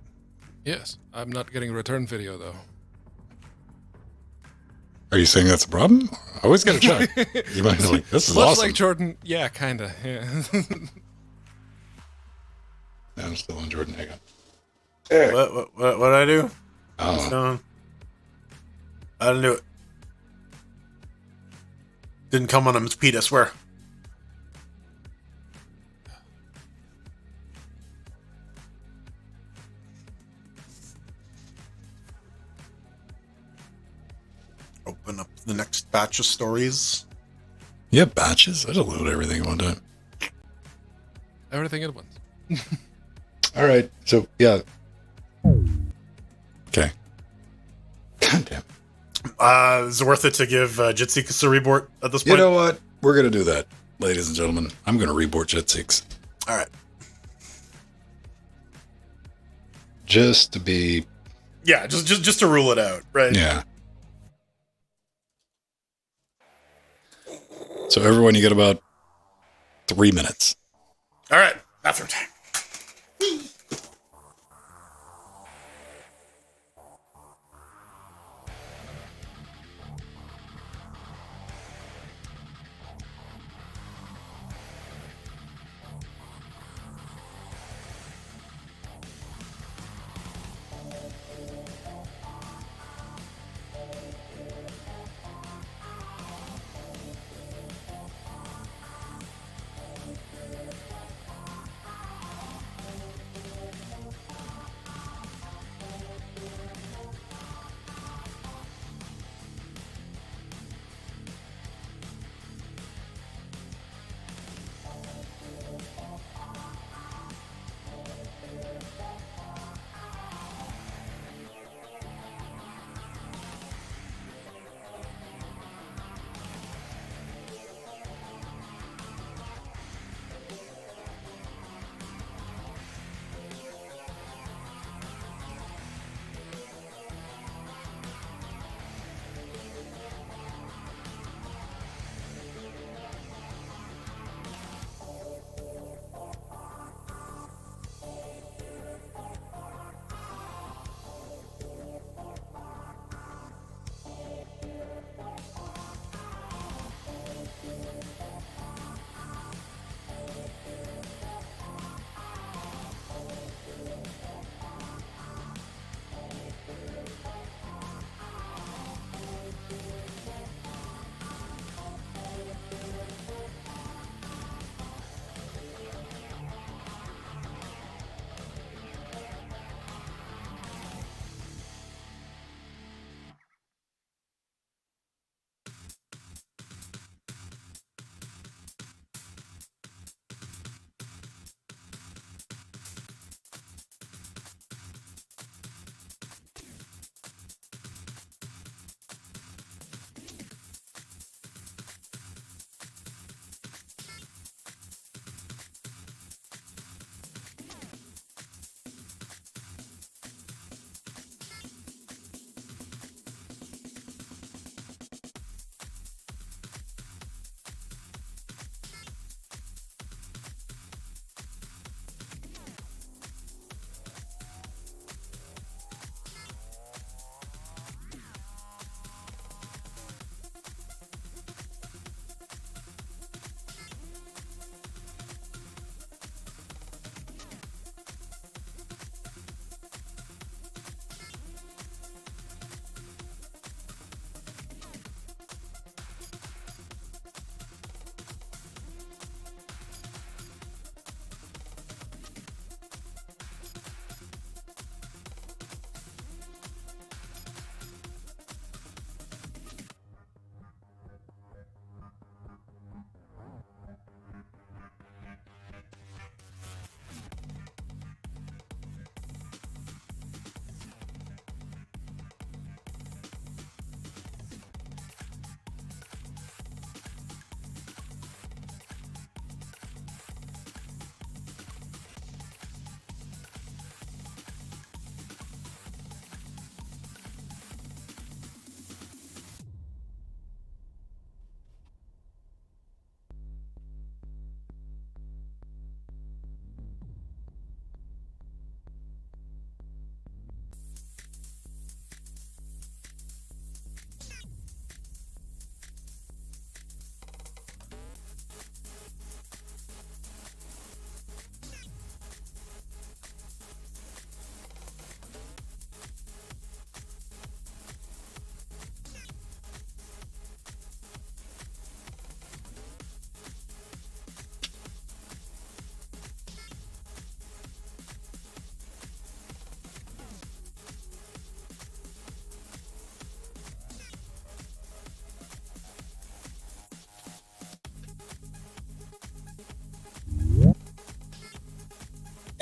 Yes, I'm not getting a return video though. Are you saying that's a problem? I always got to check. You might be like, this is Much awesome. like Jordan, yeah, kinda. Yeah. No, I'm still on Jordan. Hang on. What did I do? Oh, I didn't do it. Didn't come on him, it's Pete, I swear. Open up the next batch of stories. yeah, batches. I just load everything at one time. Everything at once. All right. So yeah. Okay. God damn. Is it worth it to give Jitseeks a reboot at this point? You know what? We're gonna do that, ladies and gentlemen. I'm gonna reboot Jet 6 All right. just to be. Yeah, just to rule it out, right? Yeah. So everyone, you get about 3 minutes. All right, bathroom time.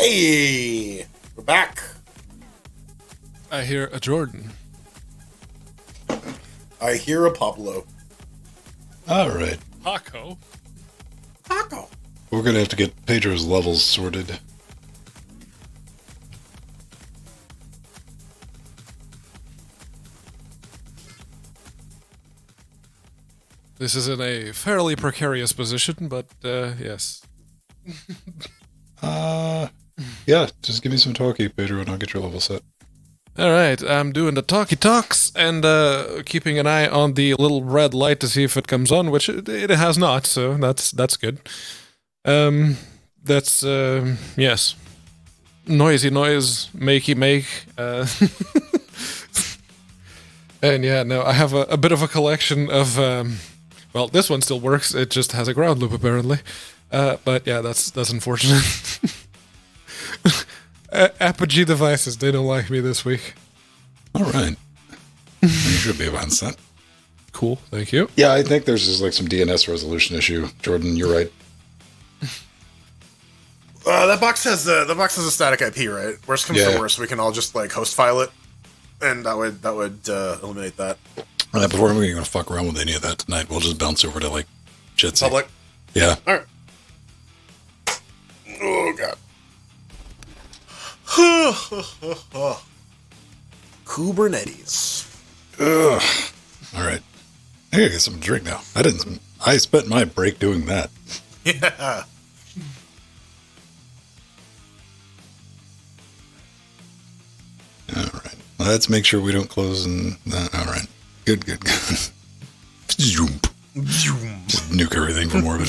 Hey, we're back. I hear a Jordan. I hear a Pablo. All right. Paco. Paco. We're going to have to get Pedro's levels sorted. This is in a fairly precarious position, but yes. Yeah, just give me some talkie, Pedro, and I'll get your level set. All right, I'm doing the talkie talks and keeping an eye on the little red light to see if it comes on, which it has not, so that's good. That's yes, noisy noise, makey make, and yeah, no, I have a bit of a collection of. Well, this one still works. It just has a ground loop apparently, but yeah, that's unfortunate. Apogee devices, they don't like me this week. All right. You should be able to set. Cool, thank you. Yeah, I think there's just like some DNS resolution issue. Jordan, you're right. That box has a static IP, right? Worst comes to worst, we can all just like host file it, and that would eliminate that. Before we're gonna fuck around with any of that tonight, we'll just bounce over to like Jitsi. Public. Yeah. All right. Oh god. Kubernetes. Ugh. All right. I gotta get some drink now. I spent my break doing that. Yeah. All right. Let's make sure we don't close and. All right. Good. Zoom. Just nuke everything from orbit.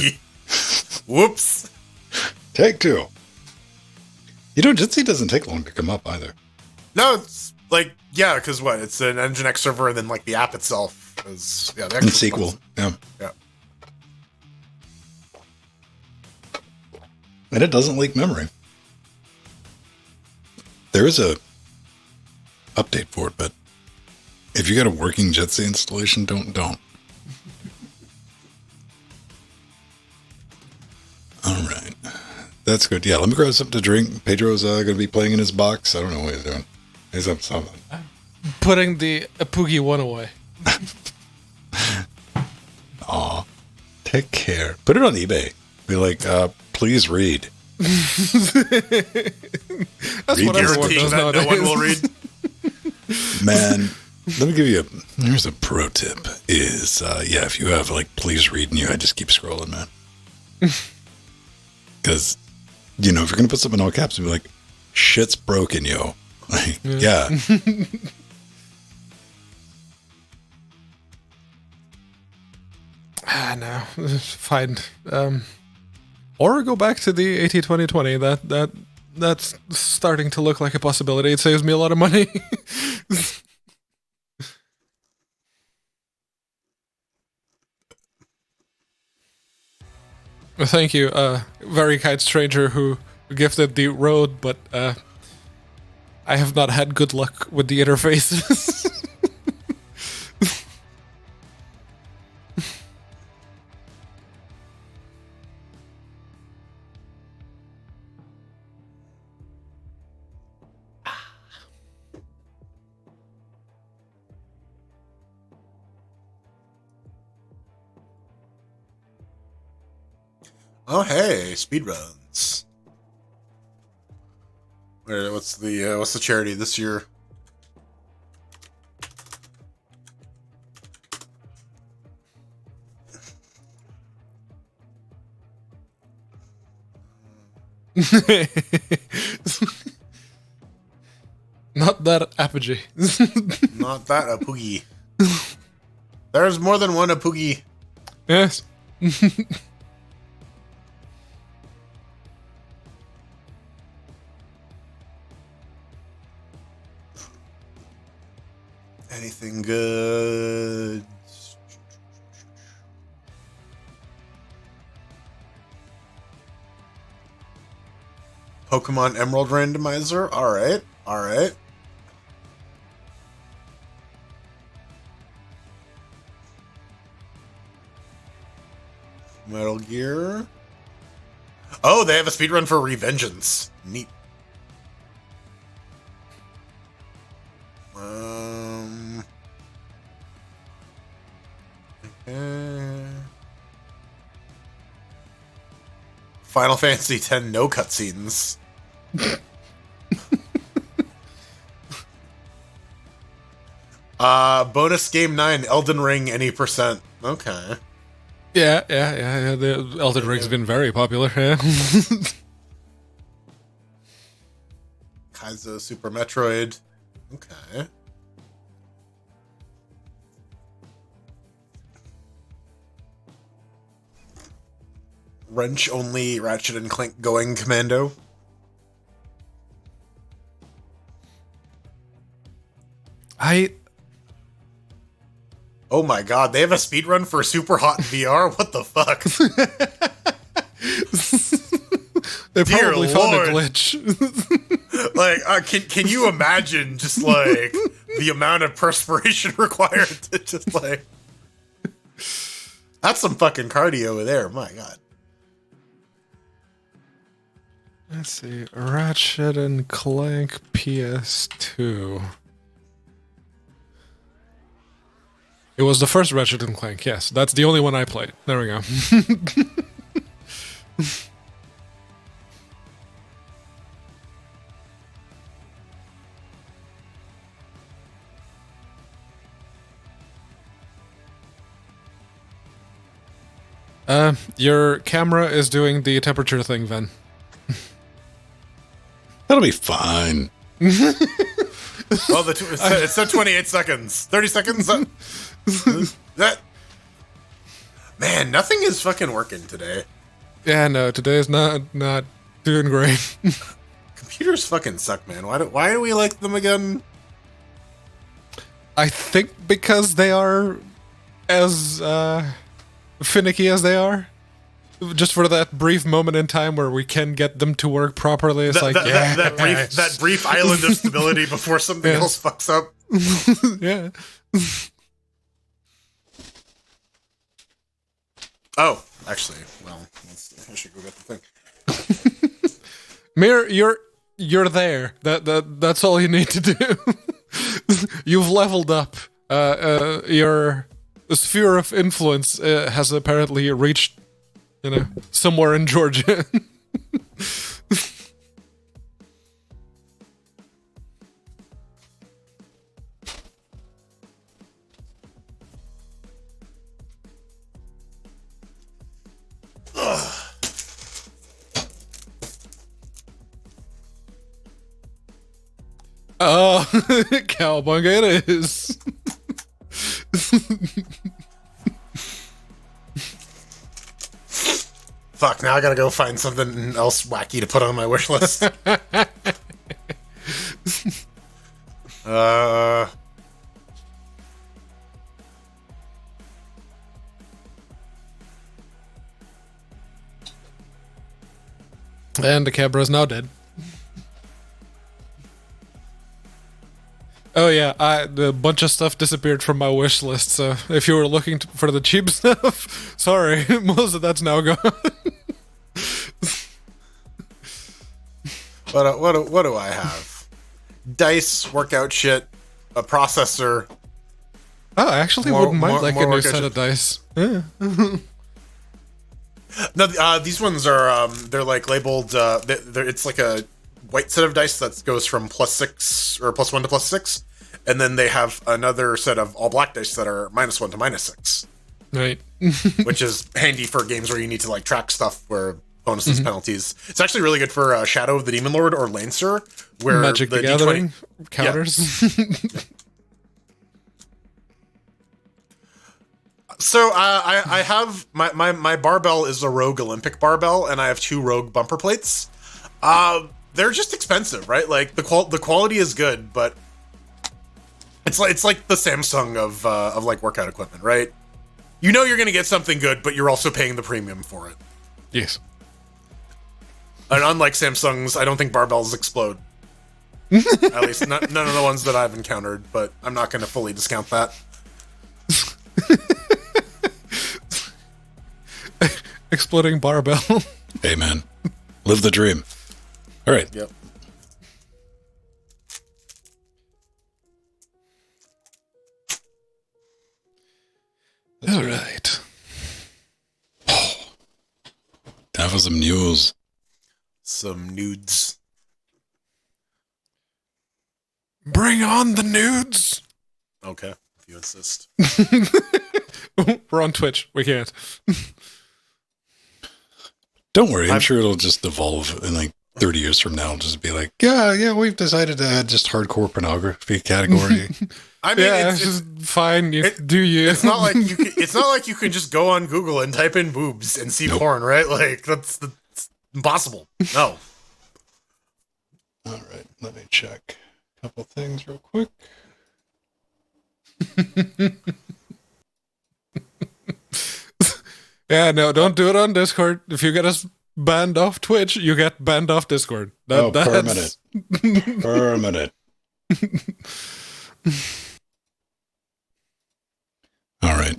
Whoops. Take two. You know, Jitsi doesn't take long to come up either. No, it's like, yeah, because what? It's an Nginx server, and then like the app itself is the And SQL. Yeah. Yeah. And it doesn't leak memory. There is a update for it, but if you got a working Jitsi installation, don't. All right. That's good. Yeah, let me grab something to drink. Pedro's going to be playing in his box. I don't know what he's doing. He's up something. Putting the Apoogie one away. Aw. Take care. Put it on eBay. Be like, please read. That's Read what everyone Guaranteeing does that nowadays. no one will read. Man, let me give you here's a pro tip is, if you have like, please read in you, I just keep scrolling, man. Because, if you're going to put something in all caps, you'll be like, shit's broken, yo. Like, yeah. No, fine. Or go back to the AT2020. That's starting to look like a possibility. It saves me a lot of money. Thank you, very kind stranger who gifted the road, but I have not had good luck with the interfaces. Oh hey, speedruns. What's the charity this year? Not that apogee. Not that Apoogie. There's more than one Apoogie. Yes. Anything good? Pokemon Emerald Randomizer? Alright. Metal Gear. Oh, they have a speedrun for Revengeance. Neat. Final Fantasy X, no cutscenes. Bonus game 9, Elden Ring, any %. Okay. Yeah. The Elden Ring's been very popular. Yeah. Kaizo Super Metroid. Okay. Wrench only Ratchet and Clank Going Commando. Oh my god, they have a speedrun for Super Hot in VR? What the fuck? They Dear probably found Lord. a glitch. Like, can you imagine just like the amount of perspiration required to just like. That's some fucking cardio over there, my god. Let's see. Ratchet and Clank PS2. It was the first Ratchet and Clank, yes. That's the only one I played. There we go. Your camera is doing the temperature thing, Ven. That'll be fine. Well, it said 28 seconds. 30 seconds? That. Man, nothing is fucking working today. Yeah, no, today's not doing great. Computers fucking suck, man. Why do we like them again? I think because they are as finicky as they are. Just for that brief moment in time where we can get them to work properly, it's that brief island of stability before something else fucks up. Yeah. Oh, actually, well, I should go get the thing. Mir, you're there. That's all you need to do. You've leveled up. Your sphere of influence has apparently reached, somewhere in Georgia. Oh, cowabunga it is. Fuck, now I gotta go find something else wacky to put on my wish list. And the Cabra is now dead. Oh yeah, a bunch of stuff disappeared from my wish list, so if you were looking for the cheap stuff, sorry, most of that's now gone. What do I have? Dice, workout shit, a processor. Oh, I actually wouldn't mind like a new set of dice. Yeah. No, these ones are they're like labeled. It's like a white set of dice that goes from +6 or +1 to +6, and then they have another set of all black dice that are -1 to -6. Right. Which is handy for games where you need to like track stuff where bonuses, penalties. It's actually really good for Shadow of the Demon Lord or Lancer, where Magic the Gathering D20 counters. Yeah. So I have my barbell is a Rogue Olympic barbell, and I have 2 Rogue bumper plates. They're just expensive, right? Like the quality is good, but it's like the Samsung of like workout equipment, right? You know you're gonna get something good, but you're also paying the premium for it. Yes. And unlike Samsungs, I don't think barbells explode. At least none of the ones that I've encountered, but I'm not gonna fully discount that. Exploding barbell. Hey man, live the dream. All right. Yep. All right. Time for some news. Some nudes. Bring on the nudes. Okay, if you insist. We're on Twitch. We can't. Don't worry, I'm sure it'll just evolve in like 30 years from now. It'll just be like, yeah, we've decided to add just hardcore pornography category. I mean, Yeah, it's fine. It's not like you can, it's not like you can just go on Google and type in boobs and see porn, right? Like that's impossible. No. All right, let me check a couple things real quick. Yeah, no, don't do it on Discord. If you get us banned off Twitch, you get banned off Discord. Permanent. Permanent. All right.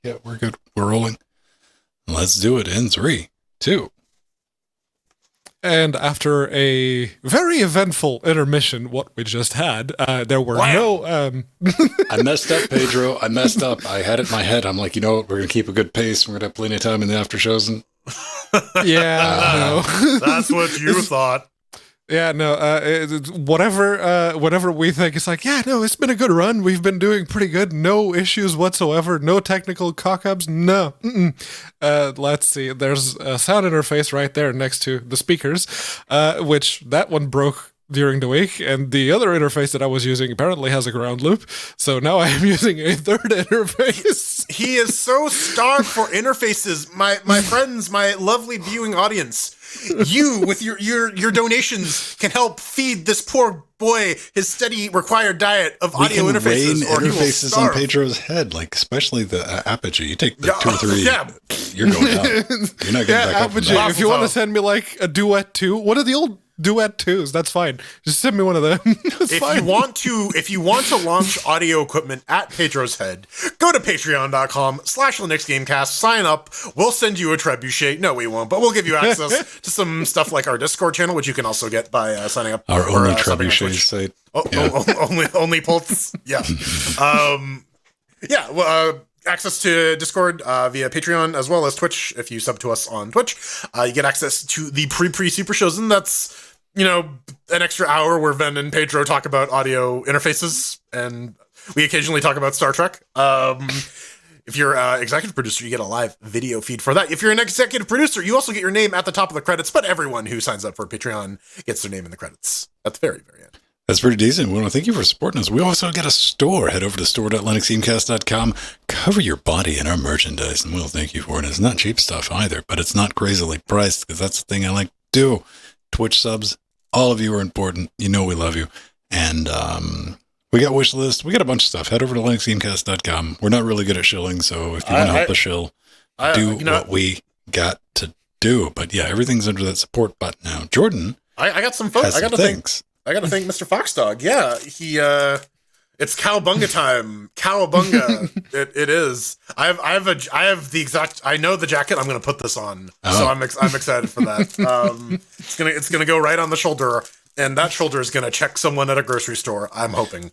Yeah, we're good. We're rolling. Let's do it in 3, 2. And after a very eventful intermission, what we just had, there were no... I messed up, Pedro. I messed up. I had it in my head. I'm like, you know what? We're going to keep a good pace. We're going to have plenty of time in the after shows. And Yeah, no. That's what you thought. Yeah, no, whatever we think, it's like, yeah, no, it's been a good run. We've been doing pretty good. No issues whatsoever. No technical cock-ups. No. Let's see. There's a sound interface right there next to the speakers, which that one broke during the week, and the other interface that I was using apparently has a ground loop, so now I am using a third interface. He is so starved for interfaces. My friends, my lovely viewing audience, you with your donations can help feed this poor boy his steady required diet of audio interfaces, or he will interfaces starve. on Pedro's head, like especially the apogee. You take the 2 or 3, you're going down. You're not getting back up from Apogee, that. if you want to send me like a Duet 2, what are the old Duet 2s? That's fine. Just send me one of them. If you want to launch audio equipment at Pedro's head, go to patreon.com/LinuxGamecast, sign up. We'll send you a trebuchet. No, we won't, but we'll give you access to some stuff like our Discord channel, which you can also get by signing up. Our or, only subbing on trebuchet Twitch. site. Only Pulse. Yeah. Access to Discord via Patreon as well as Twitch. If you sub to us on Twitch, you get access to the pre super shows, and that's an extra hour where Ven and Pedro talk about audio interfaces, and we occasionally talk about Star Trek. If you're an executive producer, you get a live video feed for that. If you're an executive producer, you also get your name at the top of the credits, but everyone who signs up for Patreon gets their name in the credits at the very, very end. That's pretty decent. We want to thank you for supporting us. We also got a store. Head over to store.linuxgamecast.com. Cover your body in our merchandise, and we'll thank you for it. It's not cheap stuff either, but it's not crazily priced, because that's the thing I like to do. Twitch subs, all of you are important. You know we love you. And we got wish list. We got a bunch of stuff. Head over to linuxgamecast.com. We're not really good at shilling, so if you want to help the shill, do what we got to do. But yeah, everything's under that support button now. Jordan, I got some folks. I got to thank Mr. Foxdog. Yeah, it's cowabunga time. Cowabunga. it is. I have the exact. I know the jacket I'm going to put this on, so I'm excited for that. It's gonna go right on the shoulder, and that shoulder is going to check someone at a grocery store. I'm hoping.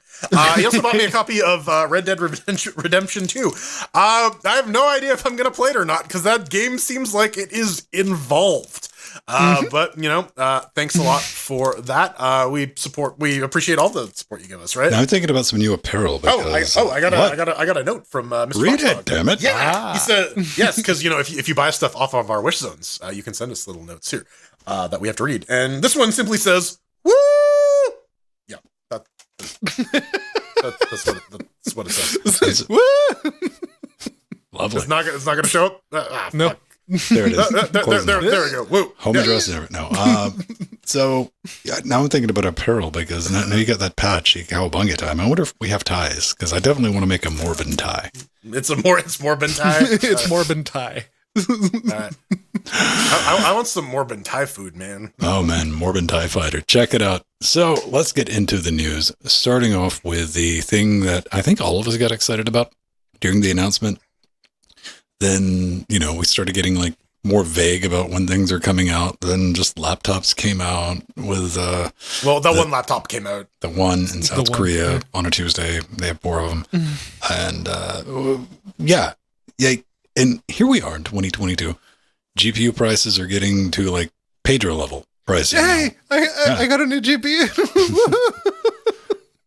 He also bought me a copy of Red Dead Redemption 2. I have no idea if I'm going to play it or not, because that game seems like it is involved. But thanks a lot for that. We appreciate all the support you give us, right? Now I'm thinking about some new apparel. Because, I got a note from Mr. Read Foxdog. it, damn it! Yeah, he said yes, because if you buy stuff off of our wish zones, you can send us little notes here that we have to read, and this one simply says, "Woo!" Yeah, that's what it says. Woo! Lovely. It's not going to show up. No. Fuck. There it is. There we go. Woo. Home address and everything. No. So now I'm thinking about apparel, because now you got that patch, cowabunga time. I wonder if we have ties, because I definitely want to make a Morbin tie. It's Morbin tie. It's Morbin tie. I want some Morbin Thai food, man. Oh man, Morbin TIE Fighter. Check it out. So let's get into the news, starting off with the thing that I think all of us got excited about during the announcement. Then, we started getting like more vague about when things are coming out. Then just laptops came out with one laptop came out. The one in South Korea on a Tuesday. They have 4 of them, and yeah. And here we are in 2022. GPU prices are getting to like Pedro level pricing. Hey, I got a new GPU.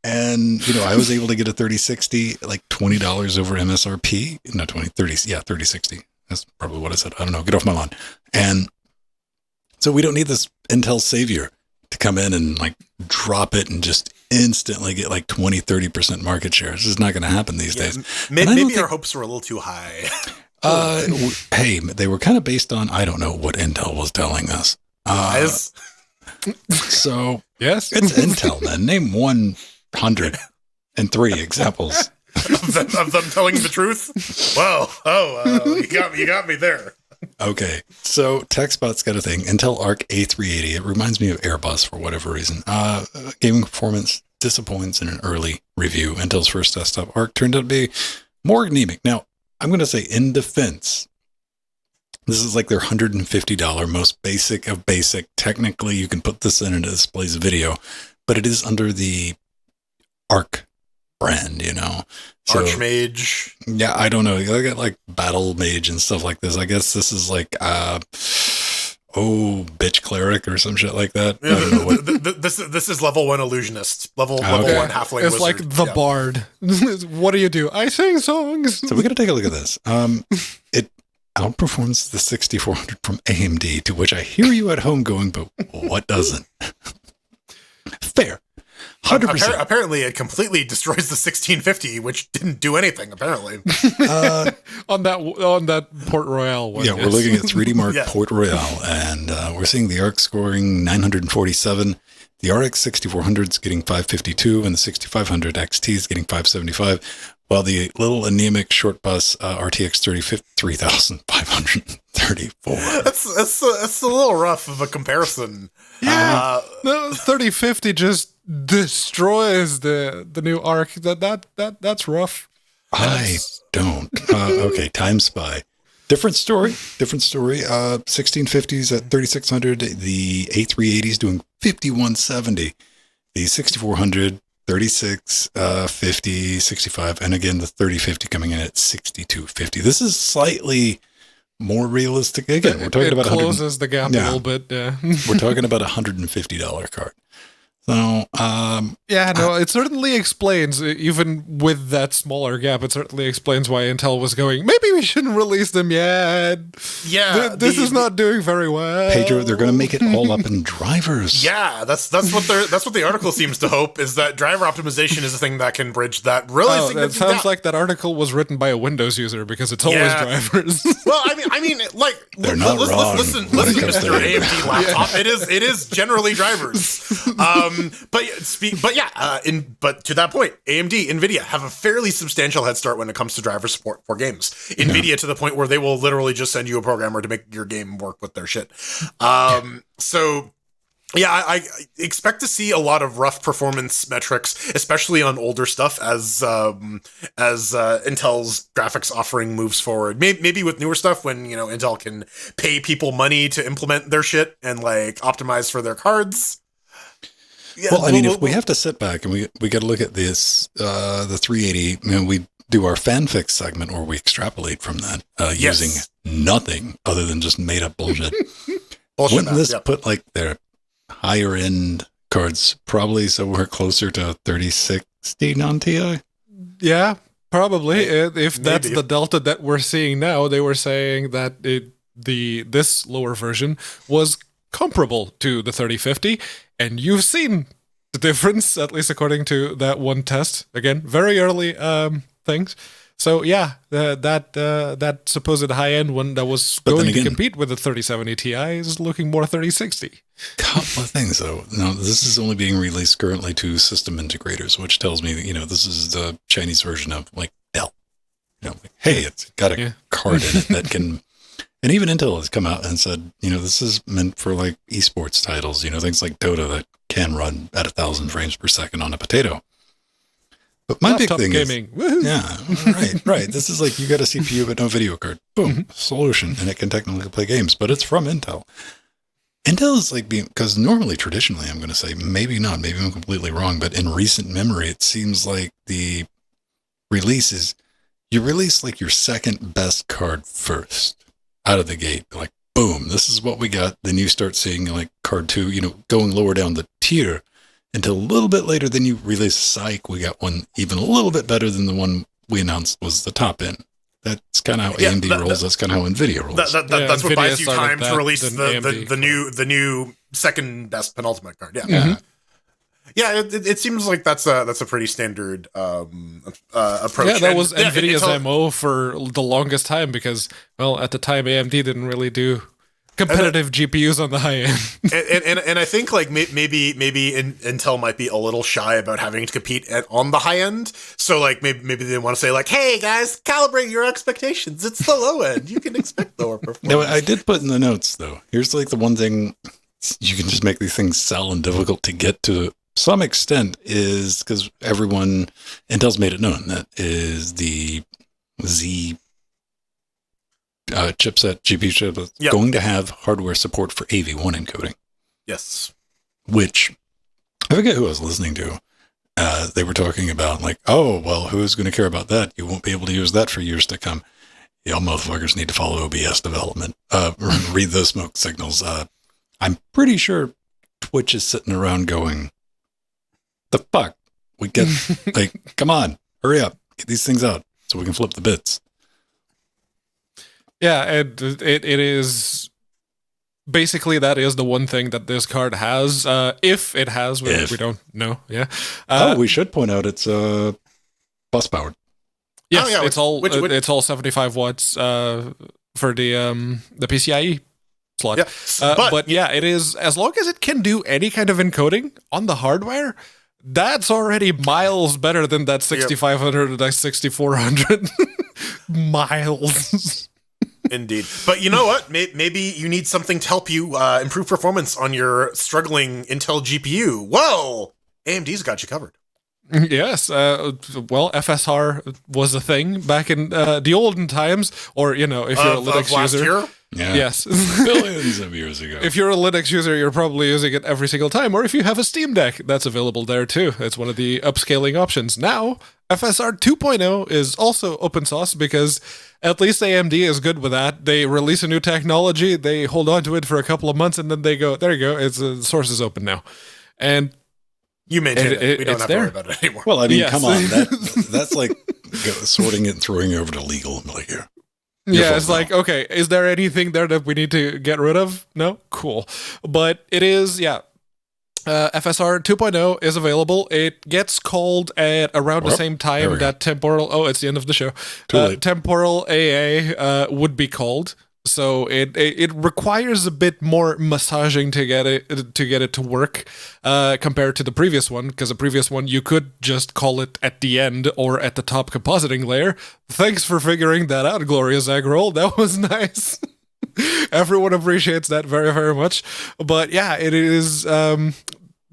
And, I was able to get a 3060, like $20 over MSRP. No, 3060. That's probably what I said. I don't know. Get off my lawn. And so we don't need this Intel savior to come in and like drop it and just instantly get like 20, 30% market share. It's just not going to happen these days. Maybe our hopes were a little too high. Hey, they were kind of based on, I don't know what Intel was telling us. So yes, it's Intel, man. Name 103 examples of them telling the truth. Whoa! You got me there. Okay, so TechSpot's got a thing. Intel Arc A380. It reminds me of Airbus for whatever reason. Gaming performance disappoints in an early review. Intel's first desktop Arc turned out to be more anemic. Now, I'm going to say in defense, this is like their $150 most basic of basic. Technically, you can put this in and it displays video, but it is under the Arc brand, So, Archmage. Yeah, I don't know. I got like Battle Mage and stuff like this. I guess this is like, bitch cleric or some shit like that. I don't know what. This is level 1 illusionist. Level 1 halfling It's wizard. like the bard. What do? I sing songs. So we got to take a look at this. It outperforms the 6400 from AMD, to which I hear you at home going, but what doesn't? Fair. 100%. Apparently, it completely destroys the 1650, which didn't do anything. Apparently, on that Port Royale one. Yeah, we're looking at 3D Mark Port Royale, and we're seeing the Arc scoring 947. The RX 6400 is getting 552, and the 6500 XT is getting 575. While the little anemic short bus RTX 3534. That's a little rough of a comparison. Yeah, no, 3050 just destroys the new Arc. That's rough. I don't. Okay, Time Spy. Different story. 1650s at 3600. The A380 is doing 5170. The 6400. 36, 50, 65, and again the 3050 coming in at 6250. This is slightly more realistic. Again, we're talking about closes the gap a little bit. Yeah. We're talking about $150 card. So, it certainly explains, even with that smaller gap, it certainly explains why Intel was going, maybe we shouldn't release them yet. Yeah. This is not doing very well. Pedro, they're going to make it all up in drivers. Yeah, that's what the article seems to hope, is that driver optimization is a thing that can bridge that really significant It sounds gap. like that article was written by a Windows user, because it's always drivers. Well, I mean, like, they're not wrong. Listen, Mr. AMD laptop. It is generally drivers. But to that point, AMD, Nvidia have a fairly substantial head start when it comes to driver support for games. Nvidia to the point where they will literally just send you a programmer to make your game work with their shit. So yeah, I expect to see a lot of rough performance metrics, especially on older stuff, as Intel's graphics offering moves forward. Maybe with newer stuff, when Intel can pay people money to implement their shit and like optimize for their cards. Yeah, well, I mean, if we have to sit back and we got to look at this, the 380, we do our fanfic segment where we extrapolate from that using nothing other than just made up bullshit. Wouldn't this put like their higher end cards probably somewhere closer to 3060 non-TI? Yeah, probably. If that's the delta that we're seeing now, they were saying that this lower version was comparable to the 3050, and you've seen the difference, at least according to that one test. Again, very early things. So yeah, that supposed high-end one that was going to compete with the 3070 Ti is looking more 3060. Couple of things though. Now, this is only being released currently to system integrators, which tells me that, this is the Chinese version of like Dell. Hey, it's got a card in it that can. And even Intel has come out and said, this is meant for like esports titles, things like Dota that can run at 1,000 frames per second on a potato. But my Laptop big thing gaming. Woohoo. yeah, right. This is like you got a CPU but no video card. Boom, solution, and it can technically play games, but it's from Intel. Intel is like being, because normally, traditionally, I'm going to say, maybe not, maybe I'm completely wrong, but in recent memory, it seems like the release is, you release like your second best card first out of the gate. Like, boom, this is what we got. Then you start seeing like card 2, going lower down the tier until a little bit later. Then you release Psych. We got one even a little bit better than the one we announced was the top end. That's kind of how AMD rolls. That's kind of how NVIDIA rolls. That's what NVIDIA buys you started time to that release than the AMD. new second best penultimate card. Yeah, Yeah. yeah. It seems like that's a pretty standard approach. Yeah, that was And, NVIDIA's Intel- MO for the longest time because, well, at the time AMD didn't really do competitive GPUs on the high end. and I think like maybe Intel might be a little shy about having to compete on the high end. So like maybe they want to say like, hey guys, calibrate your expectations. It's the low end. You can expect lower performance. No, I did put in the notes though. Here's like the one thing you can just make these things sell and difficult to get to some extent is because Intel's made it known that is the Z chipset, GPU chipset, going to have hardware support for AV1 encoding. Yes. Which, I forget who I was listening to. They were talking about like, oh, well, who's going to care about that? You won't be able to use that for years to come. Y'all motherfuckers need to follow OBS development. Read those smoke signals. I'm pretty sure Twitch is sitting around going, the fuck? We get, like, come on, hurry up. Get these things out so we can flip the bits. Yeah, and it is basically that is the one thing that this card has. If it has, we don't know. Yeah. We should point out it's bus powered. Yes, it's all 75 watts for the PCIe slot. Yeah, but yeah, it is, as long as it can do any kind of encoding on the hardware, that's already miles better than that 6500 and that 6400 miles. Indeed. But you know what? Maybe you need something to help you improve performance on your struggling Intel GPU. Well, AMD's got you covered. Yes. Well, FSR was a thing back in the olden times, or, if you're a Linux user. Year? Yeah. Yes. Billions of years ago. If you're a Linux user, you're probably using it every single time. Or if you have a Steam Deck, that's available there too. It's one of the upscaling options. Now, FSR 2.0 is also open source because at least AMD is good with that. They release a new technology, they hold on to it for a couple of months, and then they go, there you go, the source is open now. And you maintain it. We don't have to worry about it anymore. Well, I mean, come on. That's like sorting it and throwing it over to legal. I'm like, here. Yeah, it's like, okay, is there anything there that we need to get rid of? No? Cool. But it is, FSR 2.0 is available. It gets called at around the same time that Temporal... Oh, it's the end of the show. Temporal AA would be called. So it requires a bit more massaging to get it to work compared to the previous one, because the previous one you could just call it at the end or at the top compositing layer. Thanks for figuring that out, Glorious Eggroll. That was nice. Everyone appreciates that very, very much. But yeah, it is.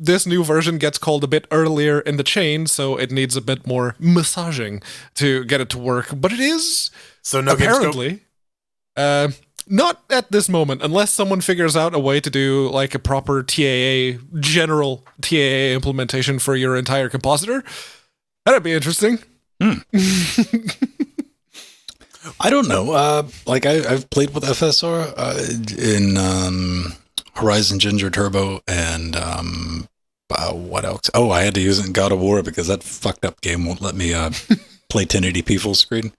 This new version gets called a bit earlier in the chain, so it needs a bit more massaging to get it to work. But it is apparently. Not at this moment, unless someone figures out a way to do like a proper general TAA implementation for your entire compositor. That'd be interesting. I don't know. I've played with FSR in Horizon Ginger Turbo and what else? Oh, I had to use it in God of War because that fucked up game won't let me play 1080p full screen.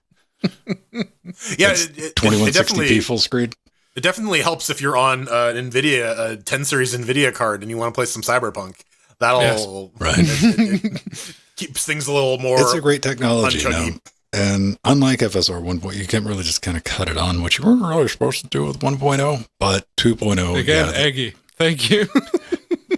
Yeah, 2160p full screen. It definitely helps if you're on a 10 series NVIDIA card and you want to play some Cyberpunk. That'll it keeps things a little more. It's a great technology now. And unlike FSR 1.0, you can't really just kind of cut it on, which you weren't really supposed to do with 1.0, but 2.0. Again, Eggy. Thank you.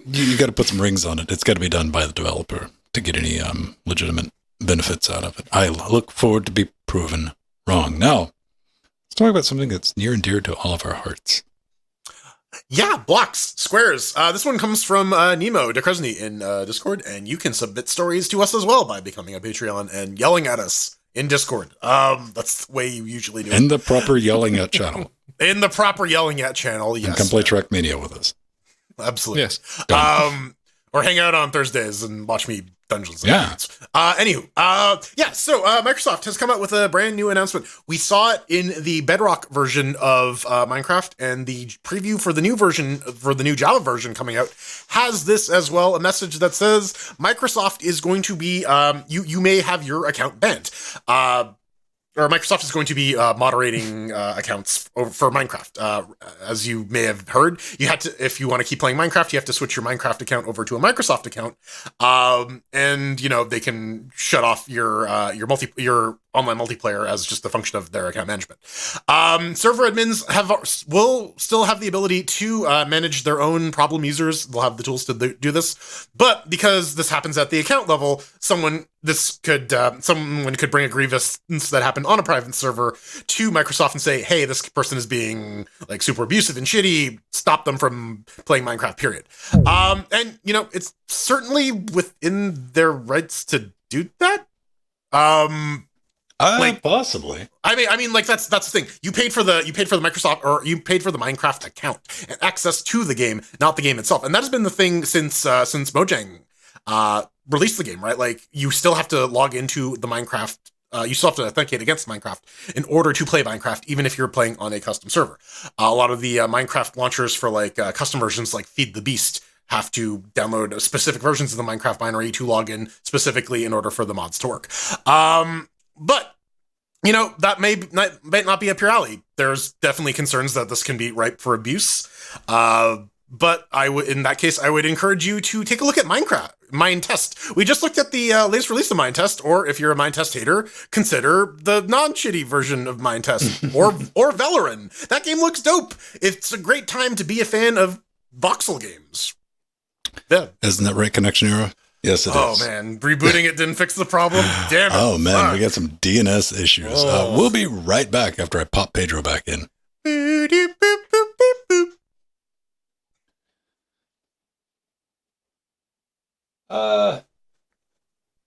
You got to put some rings on it. It's got to be done by the developer to get any legitimate benefits out of it. I look forward to be proven wrong. Now, let's talk about something that's near and dear to all of our hearts. Yeah, blocks, squares. This one comes from Nemo DeCresney in Discord, and you can submit stories to us as well by becoming a Patreon and yelling at us in Discord. That's the way you usually do it. In the proper yelling at channel. In the proper yelling at channel, yes. And come play Trackmania with us. Absolutely. Yes. Or hang out on Thursdays and watch me Dungeons and Yeah. Dragons. So Microsoft has come out with a brand new announcement. We saw it in the Bedrock version of Minecraft, and the preview for the new version, for the new Java version coming out, has this as well, a message that says Microsoft is going to be, you may have your account banned. Or Microsoft is going to be moderating accounts for Minecraft. As you may have heard, you had to, if you want to keep playing Minecraft, you have to switch your Minecraft account over to a Microsoft account, and they can shut off your online multiplayer as just a function of their account management. Server admins will still have the ability to manage their own problem users. They'll have the tools to do this, but because this happens at the account level, someone could bring a grievance that happened on a private server to Microsoft and say, hey, this person is being like super abusive and shitty, stop them from playing Minecraft, period. And it's certainly within their rights to do that. Possibly. I mean, like that's the thing. You paid for the Microsoft, or you paid for the Minecraft account and access to the game, not the game itself. And that has been the thing since Mojang released the game, right? Like, you still have to log into the Minecraft. You still have to authenticate against Minecraft in order to play Minecraft, even if you're playing on a custom server. A lot of the Minecraft launchers for like custom versions, like Feed the Beast, have to download specific versions of the Minecraft binary to log in specifically in order for the mods to work. But that might not be up your alley. There's definitely concerns that this can be ripe for abuse. But in that case, I would encourage you to take a look at Minetest. We just looked at the latest release of Minetest, or if you're a Minetest hater, consider the non-shitty version of Minetest, or Valoran. That game looks dope. It's a great time to be a fan of voxel games. Yeah. Isn't that right, Connection Era? Yes, it is. Oh, man. Rebooting it didn't fix the problem? Damn it. Oh, man. Fuck. We got some DNS issues. We'll be right back after I pop Pedro back in. Boop, boop, boop, boop, boop.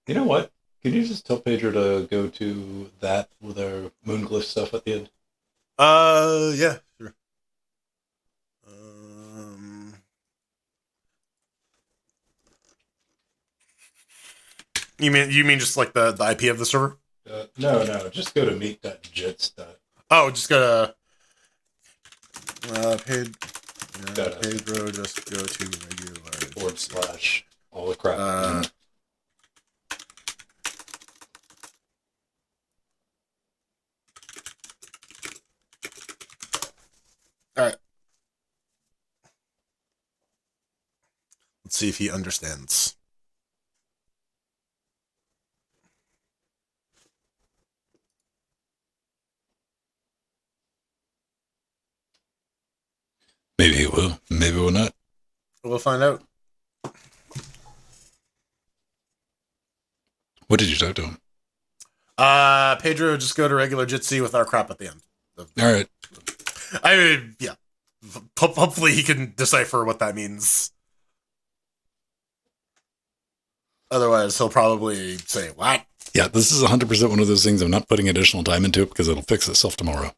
You know what? Can you just tell Pedro to go to that with our Moonglyph stuff at the end? Yeah, sure. You mean just like the IP of the server? No. Just go to meet.jits. Oh, just go to Pedro. Just go to regular / all the crap. All right. Let's see if he understands. Maybe he will. Maybe we'll not. We'll find out. What did you talk to him? Pedro, just go to regular Jitsi with our crap at the end. All right. I mean, yeah. Hopefully he can decipher what that means. Otherwise, he'll probably say, what? Yeah, this is 100% one of those things I'm not putting additional time into it because it'll fix itself tomorrow.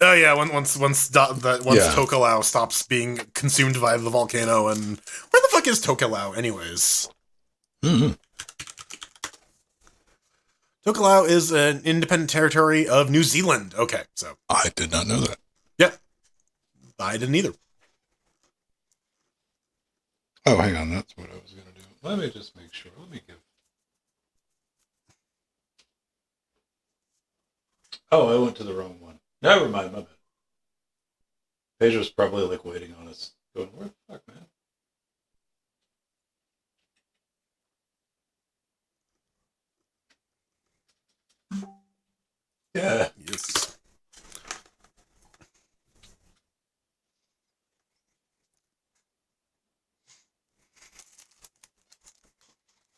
Oh yeah, once Tokelau stops being consumed by the volcano, and where the fuck is Tokelau anyways? Mm-hmm. Tokelau is an independent territory of New Zealand. Okay, so I did not know that. Yeah, I didn't either. Oh, hang on, that's what I was going to do. Let me just make sure. Let me give. Oh, I went to the wrong one. Never mind, my bad. Pedro's probably like waiting on us, going, where the fuck, man? Yeah. Yes.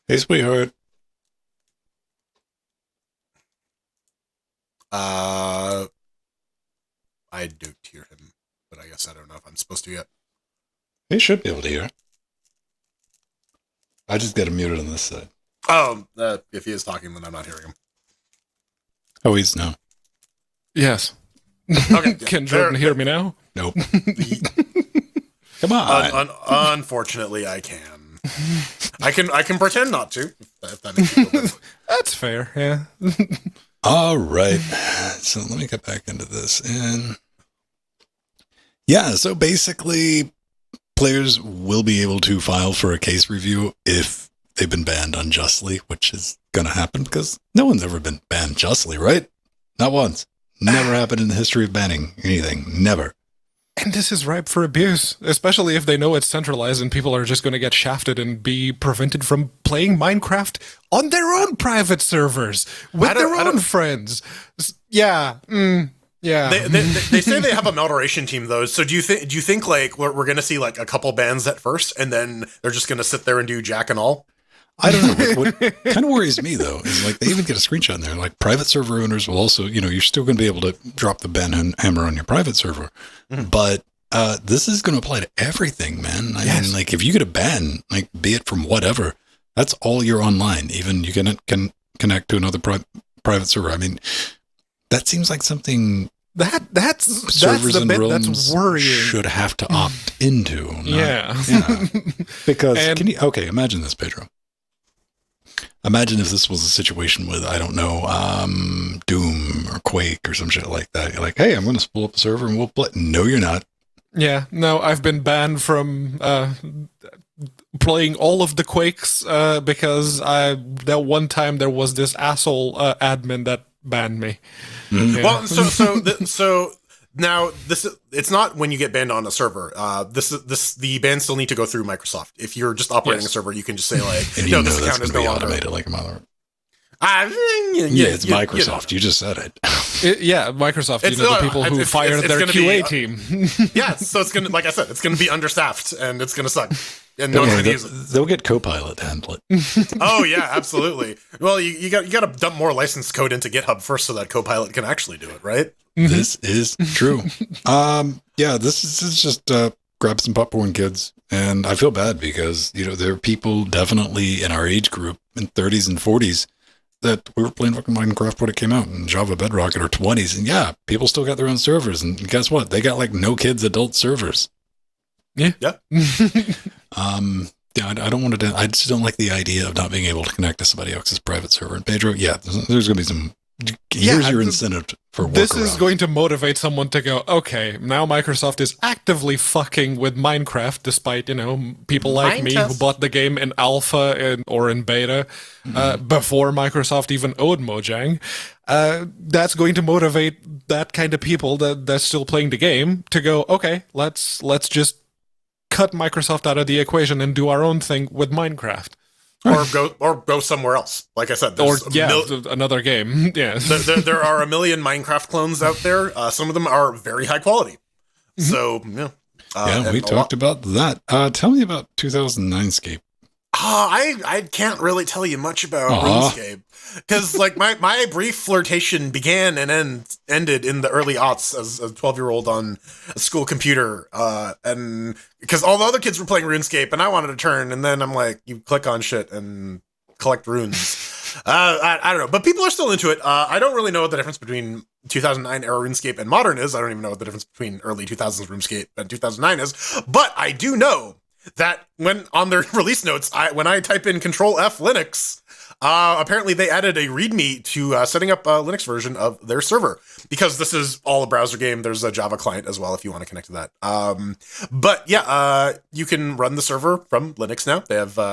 Hey, sweetheart. I don't hear him, but I guess I don't know if I'm I'm supposed to yet. He should be able to hear. I just got him muted on this side. Oh, if he is talking, then I'm not hearing him. Oh, he's no. Yes. Okay. Can Jordan hear me now? Nope. Come on. Unfortunately, I can. I can pretend not to. If that makes you feel better. That's fair. Yeah. All right. So let me get back into this. And yeah, so basically, players will be able to file for a case review if they've been banned unjustly, which is going to happen because no one's ever been banned justly, right? Not once. Never happened in the history of banning anything. Never. And this is ripe for abuse, especially if they know it's centralized and people are just going to get shafted and be prevented from playing Minecraft on their own private servers with their own friends. Yeah. Yeah. They say they have a moderation team though. So do you think like we're going to see like a couple bans at first and then they're just going to sit there and do jack and all? I don't know. What kind of worries me though is like they even get a screenshot in there. Like private server owners will also, you're still going to be able to drop the ban hammer on your private server, but this is going to apply to everything, man. I mean, like if you get a ban, like be it from whatever, that's all you're online. Even you can connect to another private server. I mean, that seems like something that's servers the and bit realms that's worrying. should have to opt into. Yeah. Because imagine this, Pedro. Imagine if this was a situation with, I don't know, Doom or Quake or some shit like that. You're like, hey, I'm going to spool up a server and we'll play. No, you're not. Yeah, no, I've been banned from playing all of the Quakes because that one time there was this asshole admin that banned me. Mm-hmm. Yeah. Well, so now it's not when you get banned on a server. The bans still need to go through Microsoft. If you're just operating a server, you can just say like, and no, this account is no longer automated like a mother. It's Microsoft. You just said it. Microsoft. The people who fired their QA team. Yeah, so it's gonna, like I said, it's gonna be understaffed and it's gonna suck. And no one's gonna use it. They'll get Copilot to handle it. Oh yeah, absolutely. Well, you got to dump more license code into GitHub first so that Copilot can actually do it, right? This is true. This is just grab some popcorn, kids. And I feel bad because there are people definitely in our age group in 30s and 40s that we were playing fucking Minecraft when it came out and Java Bedrock in our 20s. And yeah, people still got their own servers. And guess what? They got like no kids adult servers. Yeah. I don't want to. I just don't like the idea of not being able to connect to somebody else's private server. And Pedro, there's going to be some. Here's your incentive for workaround. This is going to motivate someone to go, okay, now Microsoft is actively fucking with Minecraft, despite, people like me who bought the game in alpha or in beta before Microsoft even owned Mojang. That's going to motivate that kind of people that's still playing the game to go, okay, let's just cut Microsoft out of the equation and do our own thing with Minecraft. Or go somewhere else. Like I said, another game. Yeah, there are a million Minecraft clones out there. Some of them are very high quality. So we talked about that. Tell me about 2009 Scape. I can't really tell you much about RuneScape because like my brief flirtation began and ended in the early aughts as a 12-year-old on a school computer, and because all the other kids were playing RuneScape and I wanted to turn, and then I'm like, you click on shit and collect runes. I don't know, but people are still into it. I don't really know what the difference between 2009 era RuneScape and modern is. I don't even know what the difference between early 2000s RuneScape and 2009 is, but I do know that when on their release notes, when I type in Control F Linux, apparently they added a README to setting up a Linux version of their server, because this is all a browser game. There's a Java client as well if you want to connect to that. You can run the server from Linux now.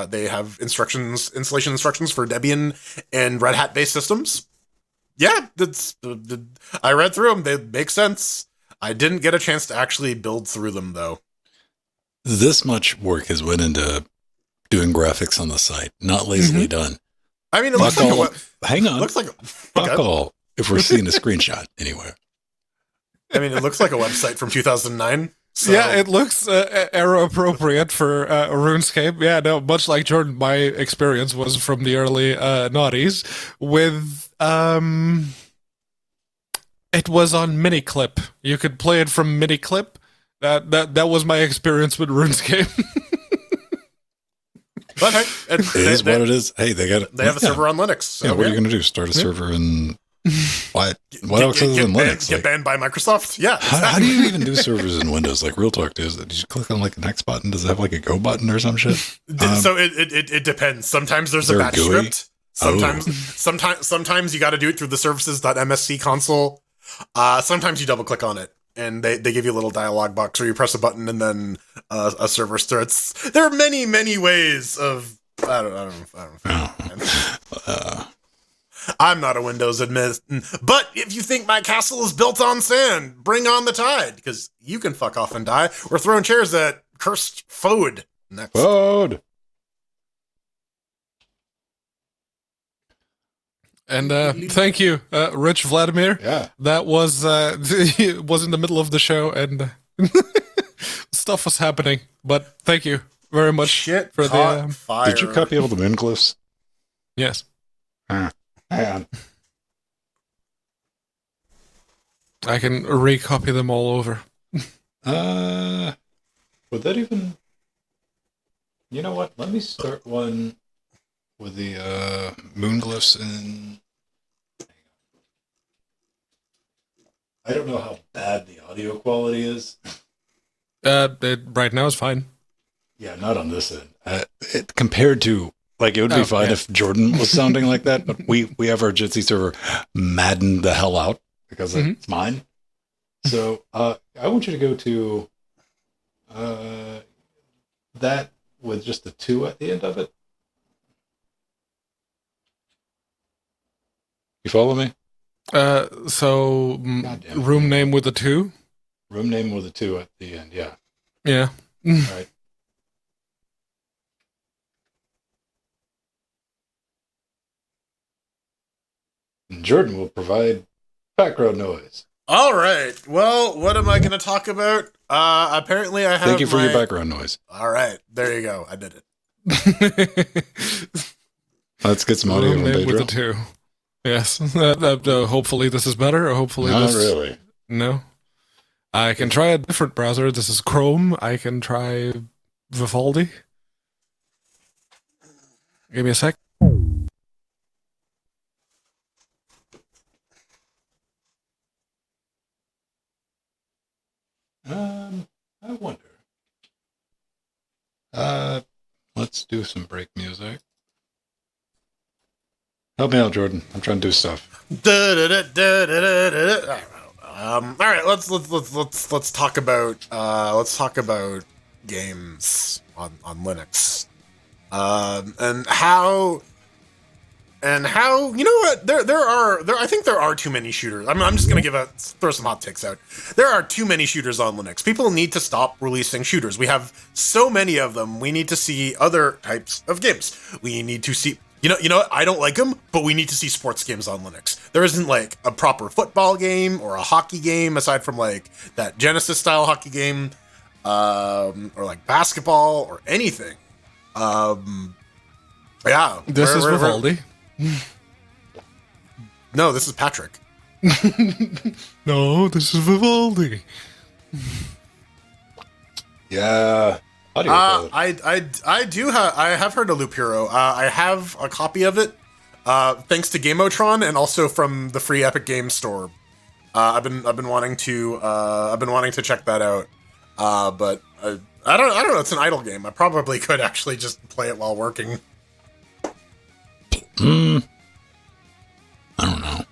They have installation instructions for Debian and Red Hat based systems. Yeah, I read through them. They make sense. I didn't get a chance to actually build through them though. This much work has went into doing graphics on the site, not lazily done. I mean, it looks like hang on. Looks like fuck all if we're seeing a screenshot anywhere. I mean, it looks like a website from 2009. So. Yeah, it looks era appropriate for RuneScape. Yeah, no, much like Jordan, my experience was from the early noughties with it was on Miniclip. You could play it from Miniclip. That was my experience with RuneScape. But hey, It is what it is. Hey, they got They have a server on Linux. So yeah, what are you going to do? Start a server and what else other than Linux? Get banned by Microsoft? Yeah. Exactly. How do you even do servers in Windows? Like, real talk, did you click on like an X button? Does it have like a go button or some shit? So it depends. Sometimes there's a batch script. Sometimes you got to do it through the services.msc console. Sometimes you double click on it and they give you a little dialog box where you press a button and then a server starts. There are many ways of I don't know. I'm not a Windows admin, but if you think my castle is built on sand, bring on the tide, because you can fuck off and die. We're throwing chairs at cursed Fode next. Fode. And thank you, Rich Vladimir. Yeah, that was was in the middle of the show and stuff was happening. But thank you very much Shit for the fire. Did you copy all the moon glyphs? Yes. Hang I can recopy them all over. Would that even? You know what? Let me start one with the moon glyphs in. I don't know how bad the audio quality is. Right now is fine. Yeah, not on this end. Compared to, like, it would be fine if Jordan was sounding like that, but we have our Jitsi server maddened the hell out because it's mine. So I want you to go to that with just the 2 at the end of it. You follow me? So room name with a 2? Room name with a 2 at the end, yeah. Yeah. All right. And Jordan will provide background noise. All right. Well, what am I going to talk about? Apparently I have Thank you for your background noise. All right. There you go. I did it. Let's get some audio Room from name Pedro. with a 2. Yes. Hopefully this is better. Or hopefully Not this... really. No. I can try a different browser. This is Chrome. I can try Vivaldi. Give me a sec. I wonder. Let's do some break music. Help me out, Jordan. I'm trying to do stuff. All right, let's talk about games on Linux, and how you know what there are I think there are too many shooters. I'm just gonna throw some hot takes out. There are too many shooters on Linux. People need to stop releasing shooters. We have so many of them. We need to see other types of games. We need to see. You know what? I don't like them, but we need to see sports games on Linux. There isn't like a proper football game or a hockey game aside from like that Genesis style hockey game, or like basketball or anything. Yeah. This is Vivaldi. No, this is Patrick. No, this is Vivaldi. Yeah. I have heard of Loop Hero. I have a copy of it, thanks to Gameotron and also from the free Epic Games Store. I've been wanting to check that out. But I don't know. It's an idle game. I probably could actually just play it while working. I don't know.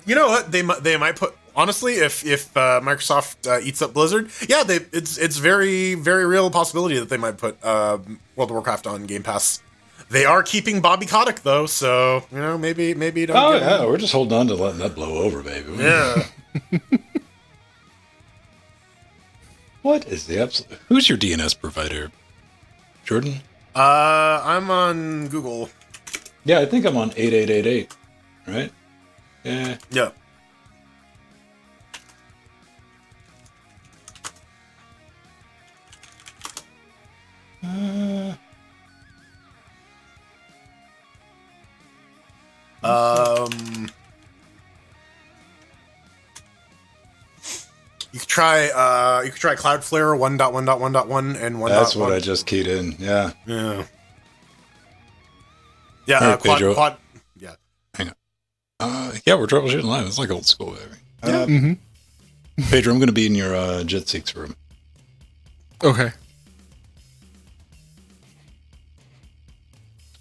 You know what? They might put. Honestly, if Microsoft eats up Blizzard, yeah, it's very real possibility that they might put World of Warcraft on Game Pass. They are keeping Bobby Kotick though, so you know maybe don't. Oh yeah, we're just holding on to letting that blow over, baby. Yeah. What is the absolute? Who's your DNS provider, Jordan? I'm on Google. Yeah, I think I'm on 8888. Right? Yeah. Yeah. try Cloudflare 1.1.1.1 and 1. That's what I just keyed in. Yeah. Yeah. All Yeah. right, Pedro. Yeah. Hang on. Yeah, we're troubleshooting live. It's like old school, baby. Mm-hmm. Pedro, I'm going to be in your Jet 6 room. Okay.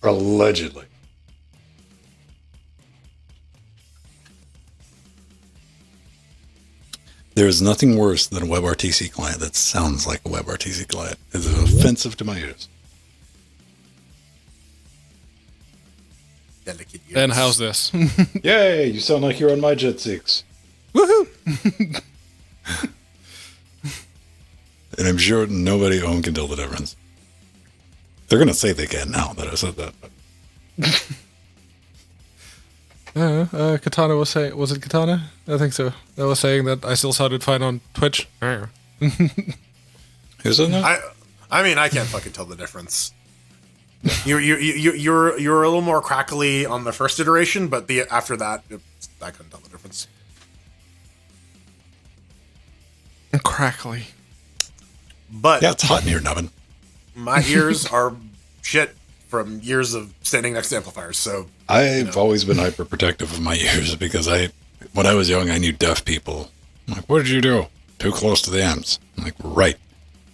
Allegedly. There is nothing worse than a WebRTC client that sounds like a WebRTC client. It's offensive to my ears. Delicate ears. And how's this? Yay, you sound like you're on my Jet 6. Woohoo! And I'm sure nobody at home can tell the difference. They're going to say they can now that I said that. Katana was saying, was it Katana? I think so. That was saying that I still sounded fine on Twitch. Who's in there? I mean, I can't fucking tell the difference. You're a little more crackly on the first iteration, but after that, I couldn't tell the difference. Crackly. But Yeah, it's hot in here, Nubbin. my ears are shit from years of standing next to amplifiers. So I've always been hyper protective of my ears because when I was young, I knew deaf people. I'm like, what did you do? Too close to the amps. I'm like, right.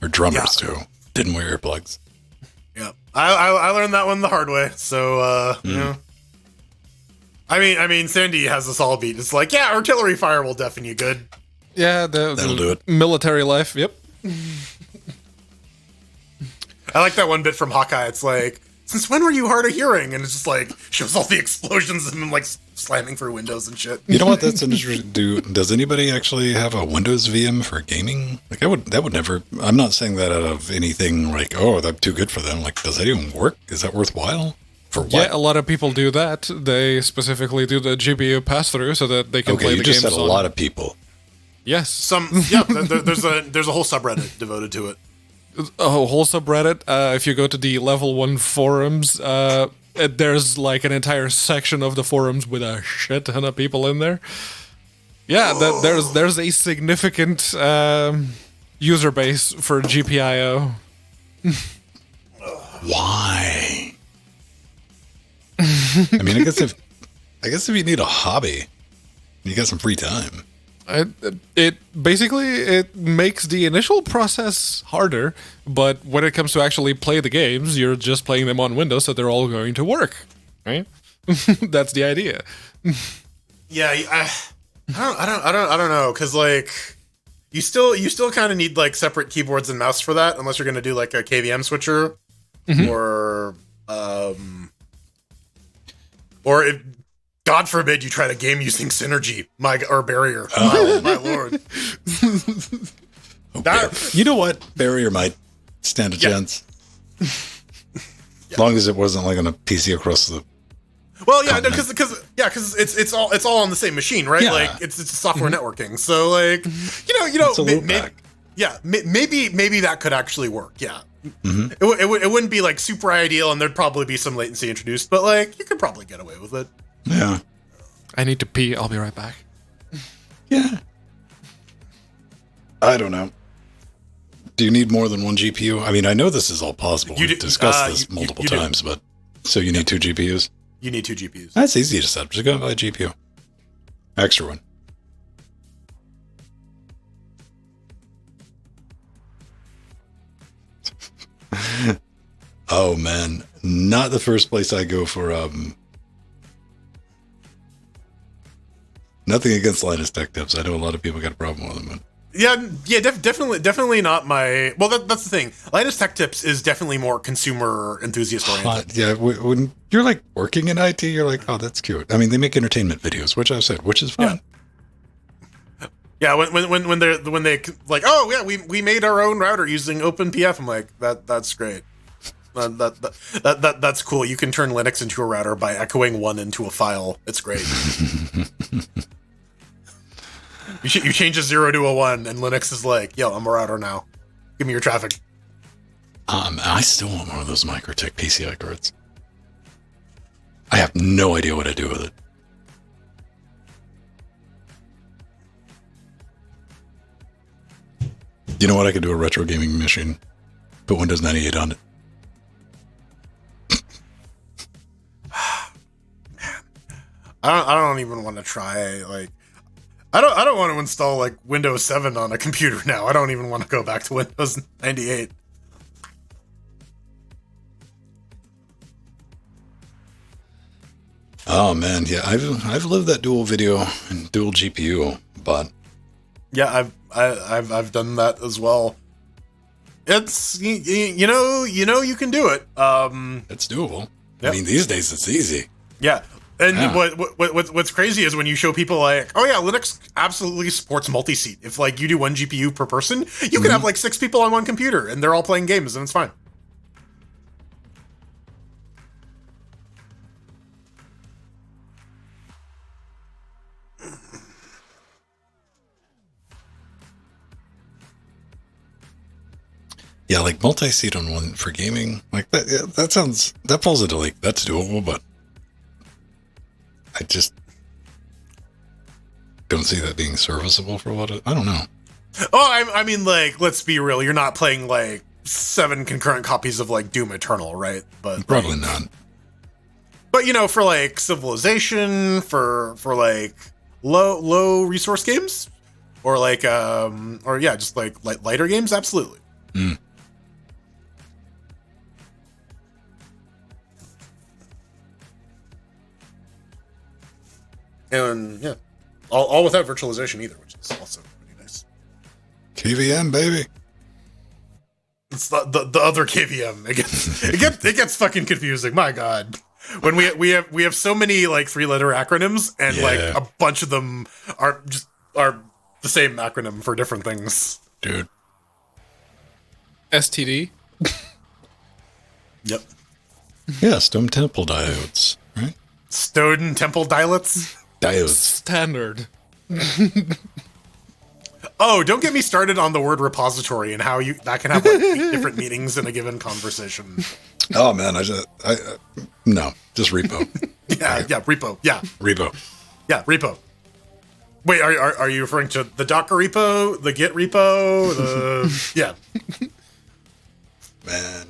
Or drummers too. Didn't wear earplugs. yeah, I learned that one the hard way. So you know, I mean, Sandy has this all beat. It's like, yeah, artillery fire will deafen you good. Yeah, That'll do it. Military life. Yep. I like that one bit from Hawkeye. It's like, since when were you hard of hearing? And it's just like shows all the explosions and them like slamming through windows and shit. You know what? That's interesting. Does anybody actually have a Windows VM for gaming? Like, that would never. I'm not saying that out of anything like, oh, that's too good for them. Like, does that even work? Is that worthwhile? For what? Yeah, a lot of people do that. They specifically do the GPU pass through so that they can play Okay, the you just games said a lot of people. Yes. There's a whole subreddit devoted to it. A whole subreddit. If you go to the level 1 forums, there's like an entire section of the forums with a shit ton of people in there. Yeah, there's a significant user base for GPIO. Why? I mean, I guess if you need a hobby, you got some free time. It makes the initial process harder, but when it comes to actually play the games, you're just playing them on Windows, so they're all going to work, right? That's the idea. Yeah, I don't know, because like you still kind of need like separate keyboards and mouse for that, unless you're gonna do like a KVM switcher, or if, God forbid you try to game using Synergy, or Barrier. My lord. You know what? Barrier might stand a chance. As long as it wasn't like on a PC across the. Well, yeah, because it's all on the same machine, right? Yeah. Like it's software networking. So like It's a loop back. maybe that could actually work. Yeah. It wouldn't be like super ideal, and there'd probably be some latency introduced, but like you could probably get away with it. Yeah. I need to pee. I'll be right back. Yeah. I don't know. Do you need more than one GPU? I mean, I know this is all possible. We've discussed this multiple times, but so you need two GPUs? You need two GPUs. That's easy to set up. Just go buy a GPU. Extra one. Oh man, not the first place I go for nothing against Linus Tech Tips. I know a lot of people got a problem with them, but definitely not my. Well, that's the thing. Linus Tech Tips is definitely more consumer enthusiast oriented. yeah, when you're like working in IT, you're like, oh, that's cute. I mean, they make entertainment videos, which I've said, which is fun. Yeah, when they like, oh yeah, we made our own router using OpenPF. I'm like, that's great. That's cool. You can turn Linux into a router by echoing one into a file. It's great. You change a 0 to a 1, and Linux is like, yo, I'm a router now. Give me your traffic. I still want one of those Microtech PCI cards. I have no idea what I do with it. You know what? I could do a retro gaming machine. Put Windows 98 on it. I don't even want to try, like, I don't want to install, like, Windows 7 on a computer now. I don't even want to go back to Windows 98. Oh man, yeah, I've lived that dual video and dual GPU, but Yeah, I've done that as well. It's you know you can do it. it's doable. Yep. I mean, these days it's easy. Yeah. And Yeah. what's crazy is when you show people like, oh yeah, Linux absolutely supports multi-seat. If like you do one GPU per person, you can have like 6 people on one computer and they're all playing games and it's fine. Yeah, like multi-seat on one for gaming, like that. Yeah, that falls into like that's doable, but I just don't see that being serviceable for what I don't know. Oh, I mean, like, let's be real. You're not playing like 7 concurrent copies of like Doom Eternal, right? But Probably like, not. But you know, for like Civilization, for like low resource games, or like or yeah, just like lighter games, absolutely. Mm. And yeah, all without virtualization either, which is also pretty nice. KVM, baby. It's the other KVM. It gets fucking confusing. My God, when we have so many like 3-letter acronyms, and like a bunch of them are the same acronym for different things. Dude. STD. Yep. Yeah, Stone Temple diodes, right? Stone Temple Dilets. Diodes. Standard. Oh, don't get me started on the word repository and how that can have like 8 different meanings in a given conversation. Oh man, no, just repo. Yeah, repo. Yeah, Repo. yeah, repo. Wait, are you referring to the Docker repo, the Git repo, the yeah? Man.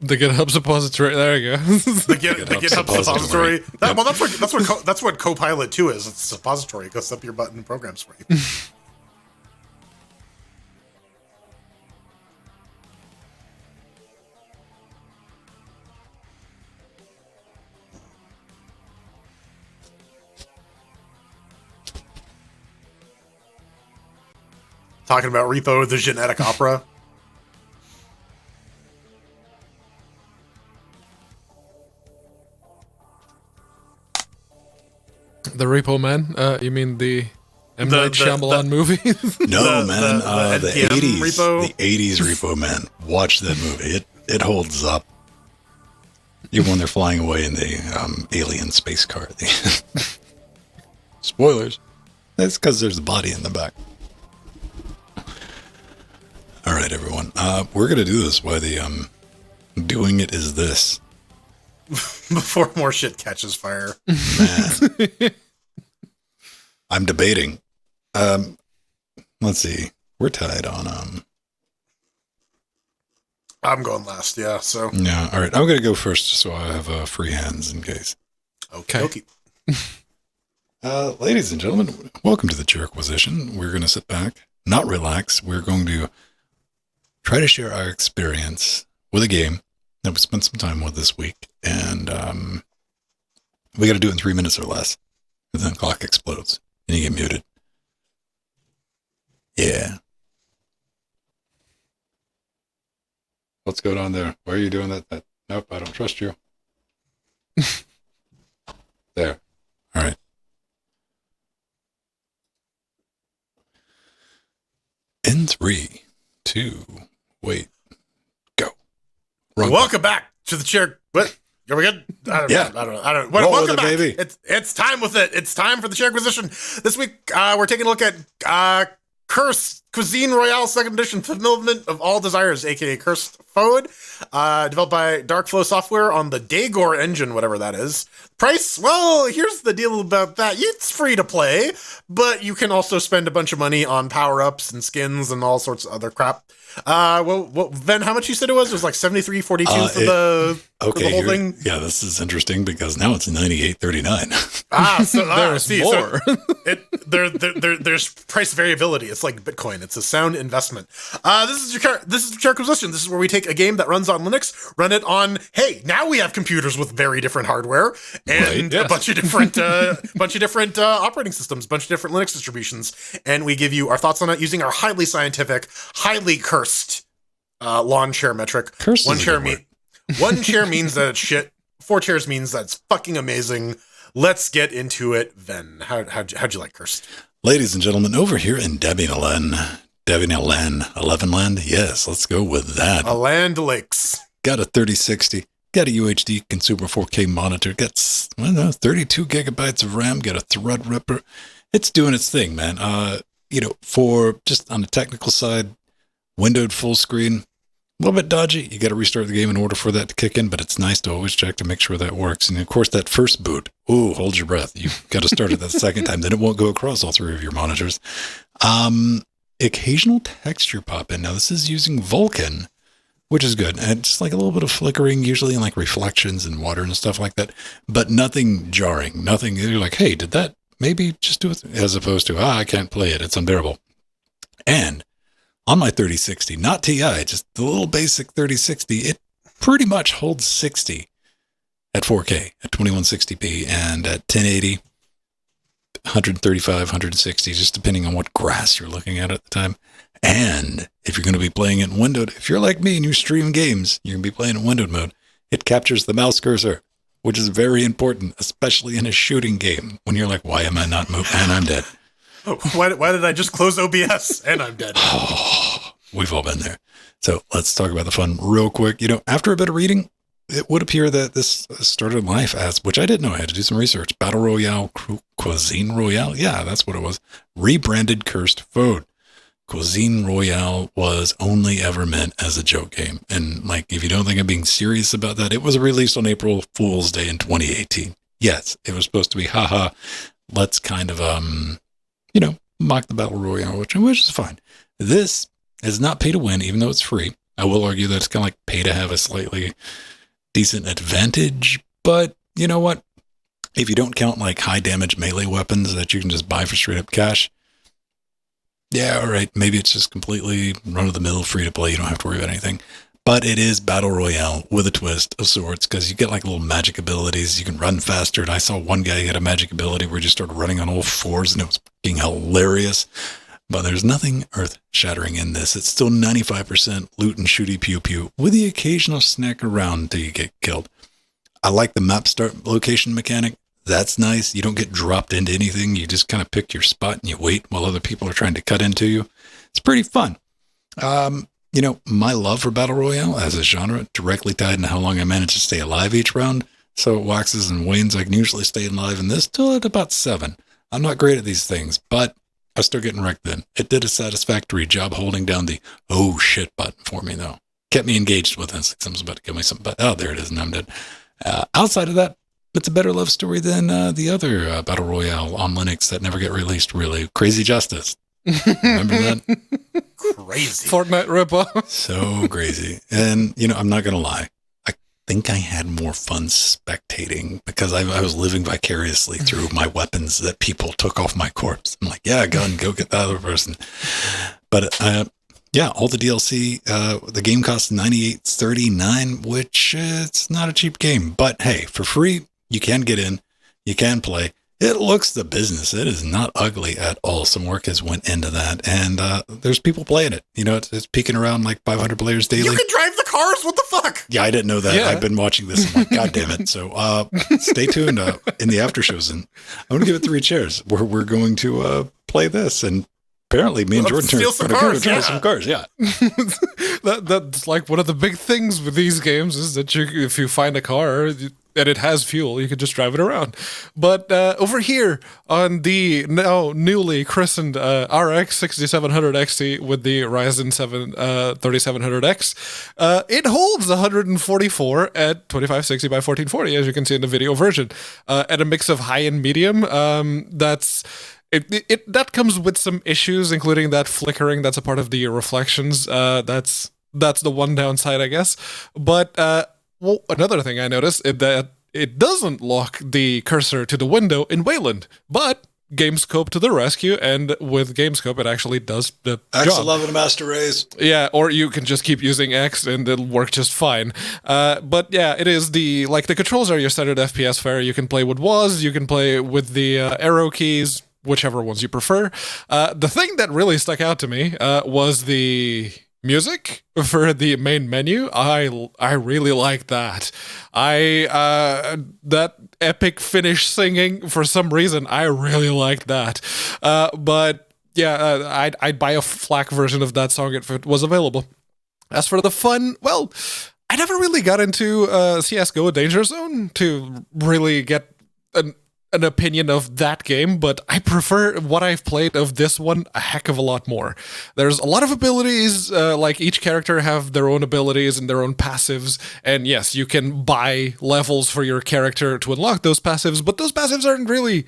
The GitHub suppository. There you go. The GitHub suppository. Yep. Well, that's what Copilot 2 is. It's a suppository. It goes up your butt and programs for you. Talking about repo, the genetic opera. The Repo Man? You mean the M. Night Shyamalan movie? No, man. The NPM 80s. repo? The 80s repo, man. Watch that movie. It holds up. Even when they're flying away in the alien space car. Spoilers. That's because there's a body in the back. All right, everyone. We're going to do this while the doing it is this. Before more shit catches fire. Man. I'm debating. Let's see. We're tied on I'm going last, yeah, so. yeah, all right. I'm going to go first just so I have free hands in case. Okay. Ladies and gentlemen, welcome to the Jerkwisition. We're going to sit back, not relax. We're going to try to share our experience with a game that we spent some time with this week. And we got to do it in 3 minutes or less. And then the clock explodes and you get muted. Yeah. What's going on there? Why are you doing that? Nope, I don't trust you. There. All right. In 3, 2, wait, go. Welcome back to the chair. What? Are we good? I don't know. Roll Welcome with it, back. baby. It's time with it. It's time for the chair acquisition. This week, we're taking a look at Cursed Cuisine Royale Second Edition Fulfillment of All Desires, aka Cursed Food, developed by Darkflow Software on the Daygor engine, whatever that is. Price? Well, here's the deal about that. It's free to play, but you can also spend a bunch of money on power-ups and skins and all sorts of other crap. Ben, how much you said it was? It was like 73.42 for the whole thing? Yeah, this is interesting because now it's 98.39. So there's more. So there's price variability. It's like Bitcoin. It's a sound investment. This is your acquisition. This is where we take a game that runs on Linux, run it on. Hey, now we have computers with very different hardware and a bunch of different operating systems, bunch of different Linux distributions, and we give you our thoughts on it using our highly scientific, highly cursed lawn chair metric. One chair means that it's shit. 4 chairs means that it's fucking amazing. Let's get into it, then. How'd you like Cursed? Ladies and gentlemen, over here in Debian 11 land. Yes, let's go with that. A Land Lakes. Got a 3060. Got a UHD consumer 4K monitor. Got 32 gigabytes of RAM. Got a Threadripper. It's doing its thing, man. For just on the technical side, windowed full screen, a little bit dodgy. You got to restart the game in order for that to kick in, but it's nice to always check to make sure that works. And of course, that first boot, hold your breath. You've got to start it that second time. Then it won't go across all 3 of your monitors. Occasional texture pop in. Now, this is using Vulkan, which is good. And just like a little bit of flickering, usually in like reflections and water and stuff like that, but nothing jarring. Nothing, you're like, hey, did that maybe just do it? As opposed to, I can't play it. It's unbearable. And on my 3060, not TI, just the little basic 3060, it pretty much holds 60 at 4K, at 2160p, and at 1080, 135, 160, just depending on what grass you're looking at the time. And if you're going to be playing it in windowed, if you're like me and you stream games, you're going to be playing in windowed mode, it captures the mouse cursor, which is very important, especially in a shooting game, when you're like, why am I not moving? And I'm dead. Why did I just close OBS and I'm dead? We've all been there. So let's talk about the fun real quick. After a bit of reading, it would appear that this started life as, which I didn't know, I had to do some research, Battle Royale, Cuisine Royale. Yeah, that's what it was. Rebranded Cursed Food. Cuisine Royale was only ever meant as a joke game. And if you don't think I'm being serious about that, it was released on April Fool's Day in 2018. Yes, it was supposed to be, let's kind of, mock the Battle Royale, which is fine. This is not pay to win, even though it's free. I will argue that it's kind of like pay to have a slightly decent advantage. But you know what? If you don't count high damage melee weapons that you can just buy for straight up cash, yeah, all right. Maybe it's just completely run of the mill, free to play. You don't have to worry about anything. But it is Battle Royale with a twist of sorts, because you get little magic abilities. You can run faster. And I saw one guy had a magic ability where he just started running on all 4s, and it was fucking hilarious. But there's nothing earth-shattering in this. It's still 95% loot and shooty pew-pew, with the occasional snack around until you get killed. I like the map start location mechanic. That's nice. You don't get dropped into anything. You just kind of pick your spot and you wait while other people are trying to cut into you. It's pretty fun. My love for Battle Royale as a genre directly tied into how long I manage to stay alive each round. So it waxes and wanes. I can usually stay alive in this till at about 7. I'm not great at these things, but I was still getting wrecked then. It did a satisfactory job holding down the oh shit button for me, though. Kept me engaged with this. Someone's about to give me something, but there it is, and I'm dead. Outside of that, it's a better love story than the other Battle Royale on Linux that never get released, really. Crazy Justice. Remember that? Crazy. Fortnite ripoff. So crazy. And, I'm not going to lie. I think I had more fun spectating because I was living vicariously through my weapons that people took off my corpse. I'm like, yeah, gun, go get that other person. But, all the DLC, the game costs $98.39, which it's not a cheap game. But hey, for free, you can get in, you can play. It looks the business. It is not ugly at all. Some work has went into that, and there's people playing it. It's peaking around 500 players daily. You can drive the cars. What the fuck? Yeah, I didn't know that. Yeah. I've been watching this. I'm like, God damn it. So stay tuned in the after shows, and I'm going to give it 3 chairs. We're going to play this, and apparently me and Jordan are going to try some cars. Yeah. That's one of the big things with these games is that if you find a car, and it has fuel. You could just drive it around. But over here on the now newly christened RX 6700 XT with the Ryzen 7 3700X, it holds 144 at 2560 by 1440, as you can see in the video version, at a mix of high and medium. That comes with some issues, including that flickering that's a part of the reflections. That's the one downside, I guess. But well, another thing I noticed is that it doesn't lock the cursor to the window in Wayland, but Gamescope to the rescue, and with Gamescope, it actually does the X job. 11 Master Race. Yeah, or you can just keep using X and it'll work just fine. But yeah, it is the controls are your standard FPS fare. You can play with WASD, you can play with the arrow keys, whichever ones you prefer. The thing that really stuck out to me was the music for the main menu. I really like that. That epic Finnish singing, for some reason, I really like that. But yeah, I'd buy a FLAC version of that song if it was available. As for the fun, well, I never really got into CSGO Danger Zone to really get an opinion of that game, but I prefer what I've played of this one a heck of a lot more. There's a lot of abilities, like each character have their own abilities and their own passives, and yes, you can buy levels for your character to unlock those passives, but those passives aren't really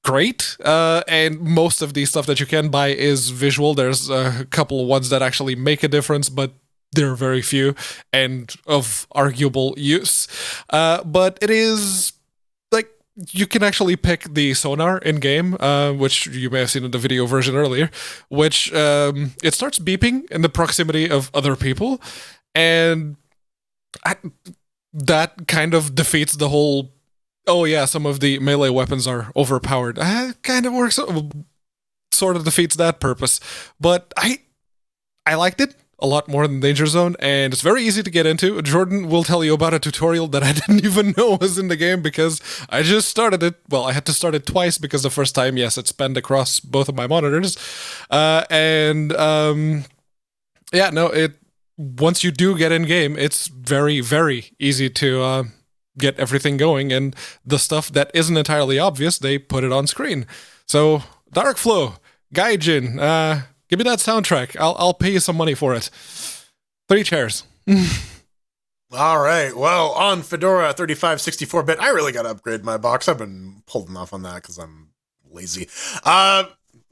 great, and most of the stuff that you can buy is visual. There's a couple of ones that actually make a difference, but there are very few and of arguable use. But it is you can actually pick the sonar in game, which you may have seen in the video version earlier, which it starts beeping in the proximity of other people, and that kind of defeats the whole, oh yeah, some of the melee weapons are overpowered. Kind of works, sort of defeats that purpose. But I liked it a lot more than Danger Zone, and it's very easy to get into. Jordan will tell you about a tutorial that I didn't even know was in the game because I just started it. Well, I had to start it twice because the first time, yes, it spanned across both of my monitors. Once you do get in game, it's very, very easy to get everything going, and the stuff that isn't entirely obvious, they put it on screen. So, Darkflow, Gaijin, give me that soundtrack. I'll pay you some money for it. 3 chairs. All right. Well, on Fedora 3564-bit, I really got to upgrade my box. I've been holding off on that because I'm lazy.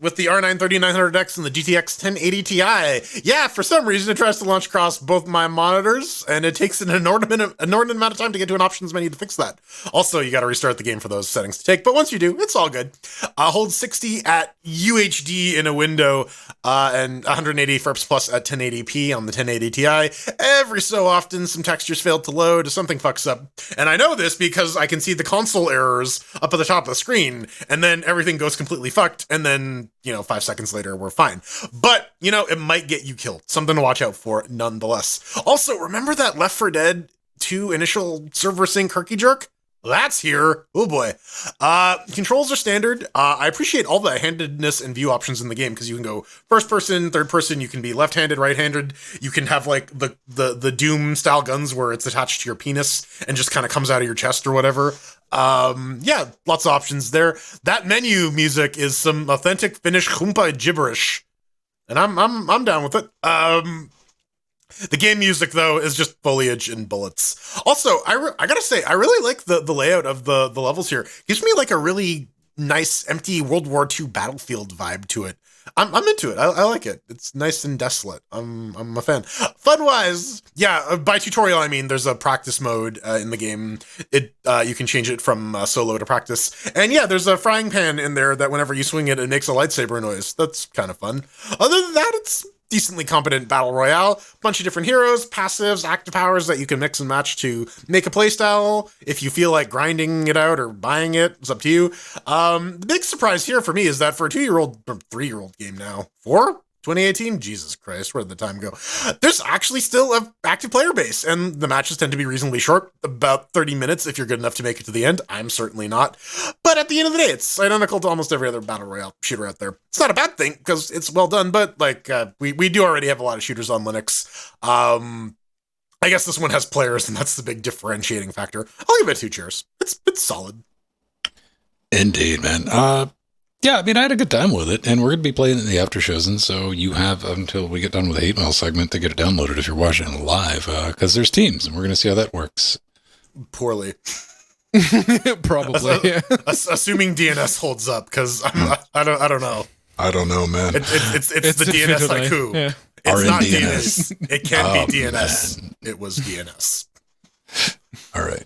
With the R9 3900X and the GTX 1080 Ti, yeah, for some reason it tries to launch across both my monitors, and it takes an inordinate amount of time to get to an options menu to fix that. Also, you got to restart the game for those settings to take, but once you do, it's all good. Hold 60 at UHD in a window, and 180 FRPs plus at 1080p on the 1080 Ti. Every so often, some textures failed to load, something fucks up. And I know this because I can see the console errors up at the top of the screen, and then everything goes completely fucked, and then 5 seconds later, we're fine. But, it might get you killed. Something to watch out for, nonetheless. Also, remember that Left 4 Dead 2 initial server sync herky jerk? That's here. Oh boy. Controls are standard. I appreciate all the handedness and view options in the game because you can go first person, third person, you can be left-handed, right-handed. You can have like the Doom style guns where it's attached to your penis and just kind of comes out of your chest or whatever. Yeah, lots of options there. That menu music is some authentic Finnish humppa gibberish, and I'm down with it. The game music though is just foliage and bullets. Also, I gotta say, I really like the layout of the levels here. Gives me like a really nice empty World War II battlefield vibe to it. I'm into it. I like it. It's nice and desolate. I'm a fan. Fun-wise, yeah, by tutorial I mean there's a practice mode in the game. You can change it from solo to practice. And yeah, there's a frying pan in there that whenever you swing it, it makes a lightsaber noise. That's kind of fun. Other than that, it's decently competent battle royale. Bunch of different heroes, passives, active powers that you can mix and match to make a playstyle. If you feel like grinding it out or buying it, it's up to you. The big surprise here for me is that for a 2-year-old or 3-year-old game now, 2018? Jesus Christ, where did the time go? There's actually still an active player base, and the matches tend to be reasonably short, about 30 minutes if you're good enough to make it to the end. I'm certainly not. But at the end of the day, it's identical to almost every other battle royale shooter out there. It's not a bad thing, because it's well done, but we do already have a lot of shooters on Linux. I guess this one has players, and that's the big differentiating factor. I'll give it 2 cheers. It's solid. Indeed, man. Yeah, I mean, I had a good time with it, and we're going to be playing it in the after shows, and so you have until we get done with the 8 Mail segment to get it downloaded if you're watching it live, because there's teams, and we're going to see how that works. Poorly. Probably, yeah. Assuming DNS holds up, because I don't know. I don't know, man. It's the DNS haiku. Yeah. It's not DNS. DNS. It can't be DNS. Man. It was DNS. All right.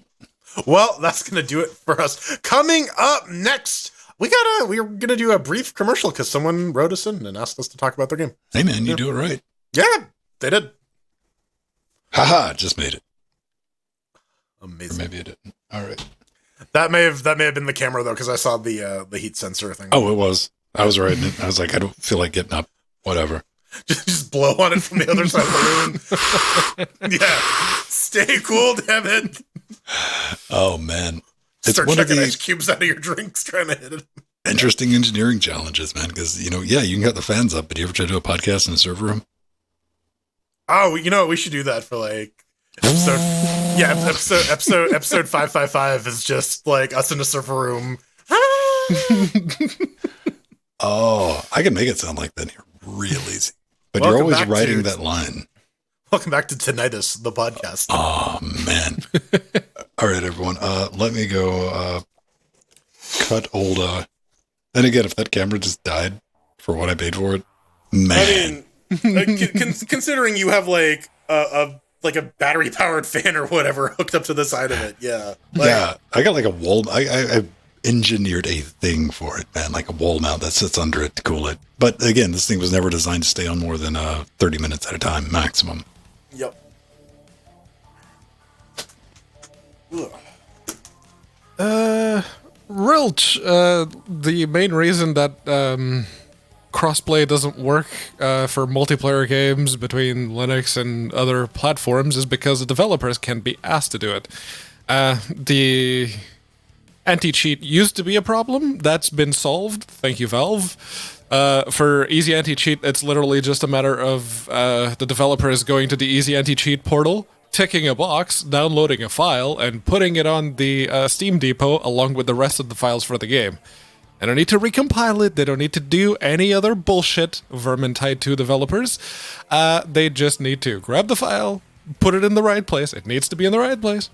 Well, that's gonna do it for us. Coming up next, we're gonna do a brief commercial because someone wrote us in and asked us to talk about their game. Hey man, you do it right. Yeah, they did. Haha, just made it. Amazing. Or maybe it didn't. All right. That may have been the camera though, because I saw the heat sensor thing. Oh, it was. I was writing it. I was like, I don't feel like getting up. Whatever. Just blow on it from the other side of the room. Yeah. Stay cool, damn it. Oh, man. Start checking ice cubes out of your drinks, trying to hit it. Interesting engineering challenges, man. Because, you can get the fans up, but do you ever try to do a podcast in a server room? Oh, we should do that for like episode 555 is just like us in a server room. Oh, I can make it sound like that here real easy. But Welcome you're always back writing to- that line. Welcome back to Tinnitus, the podcast. Oh, man. All right, everyone. Let me go cut old... And again, if that camera just died for what I paid for it, man. I mean, considering you have like a battery powered fan or whatever hooked up to the side of it, yeah. Yeah, I got like a wall... I engineered a thing for it, man, like a wall mount that sits under it to cool it. But again, this thing was never designed to stay on more than 30 minutes at a time, maximum. Yep. Rilch, the main reason that crossplay doesn't work for multiplayer games between Linux and other platforms is because the developers can't be asked to do it. The anti-cheat used to be a problem. That's been solved. Thank you, Valve. For easy anti-cheat, it's literally just a matter of the developers going to the easy anti-cheat portal, ticking a box, downloading a file, and putting it on the Steam Depot along with the rest of the files for the game. They don't need to recompile it. They don't need to do any other bullshit Vermintide 2 developers. They just need to grab the file, put it in the right place. It needs to be in the right place.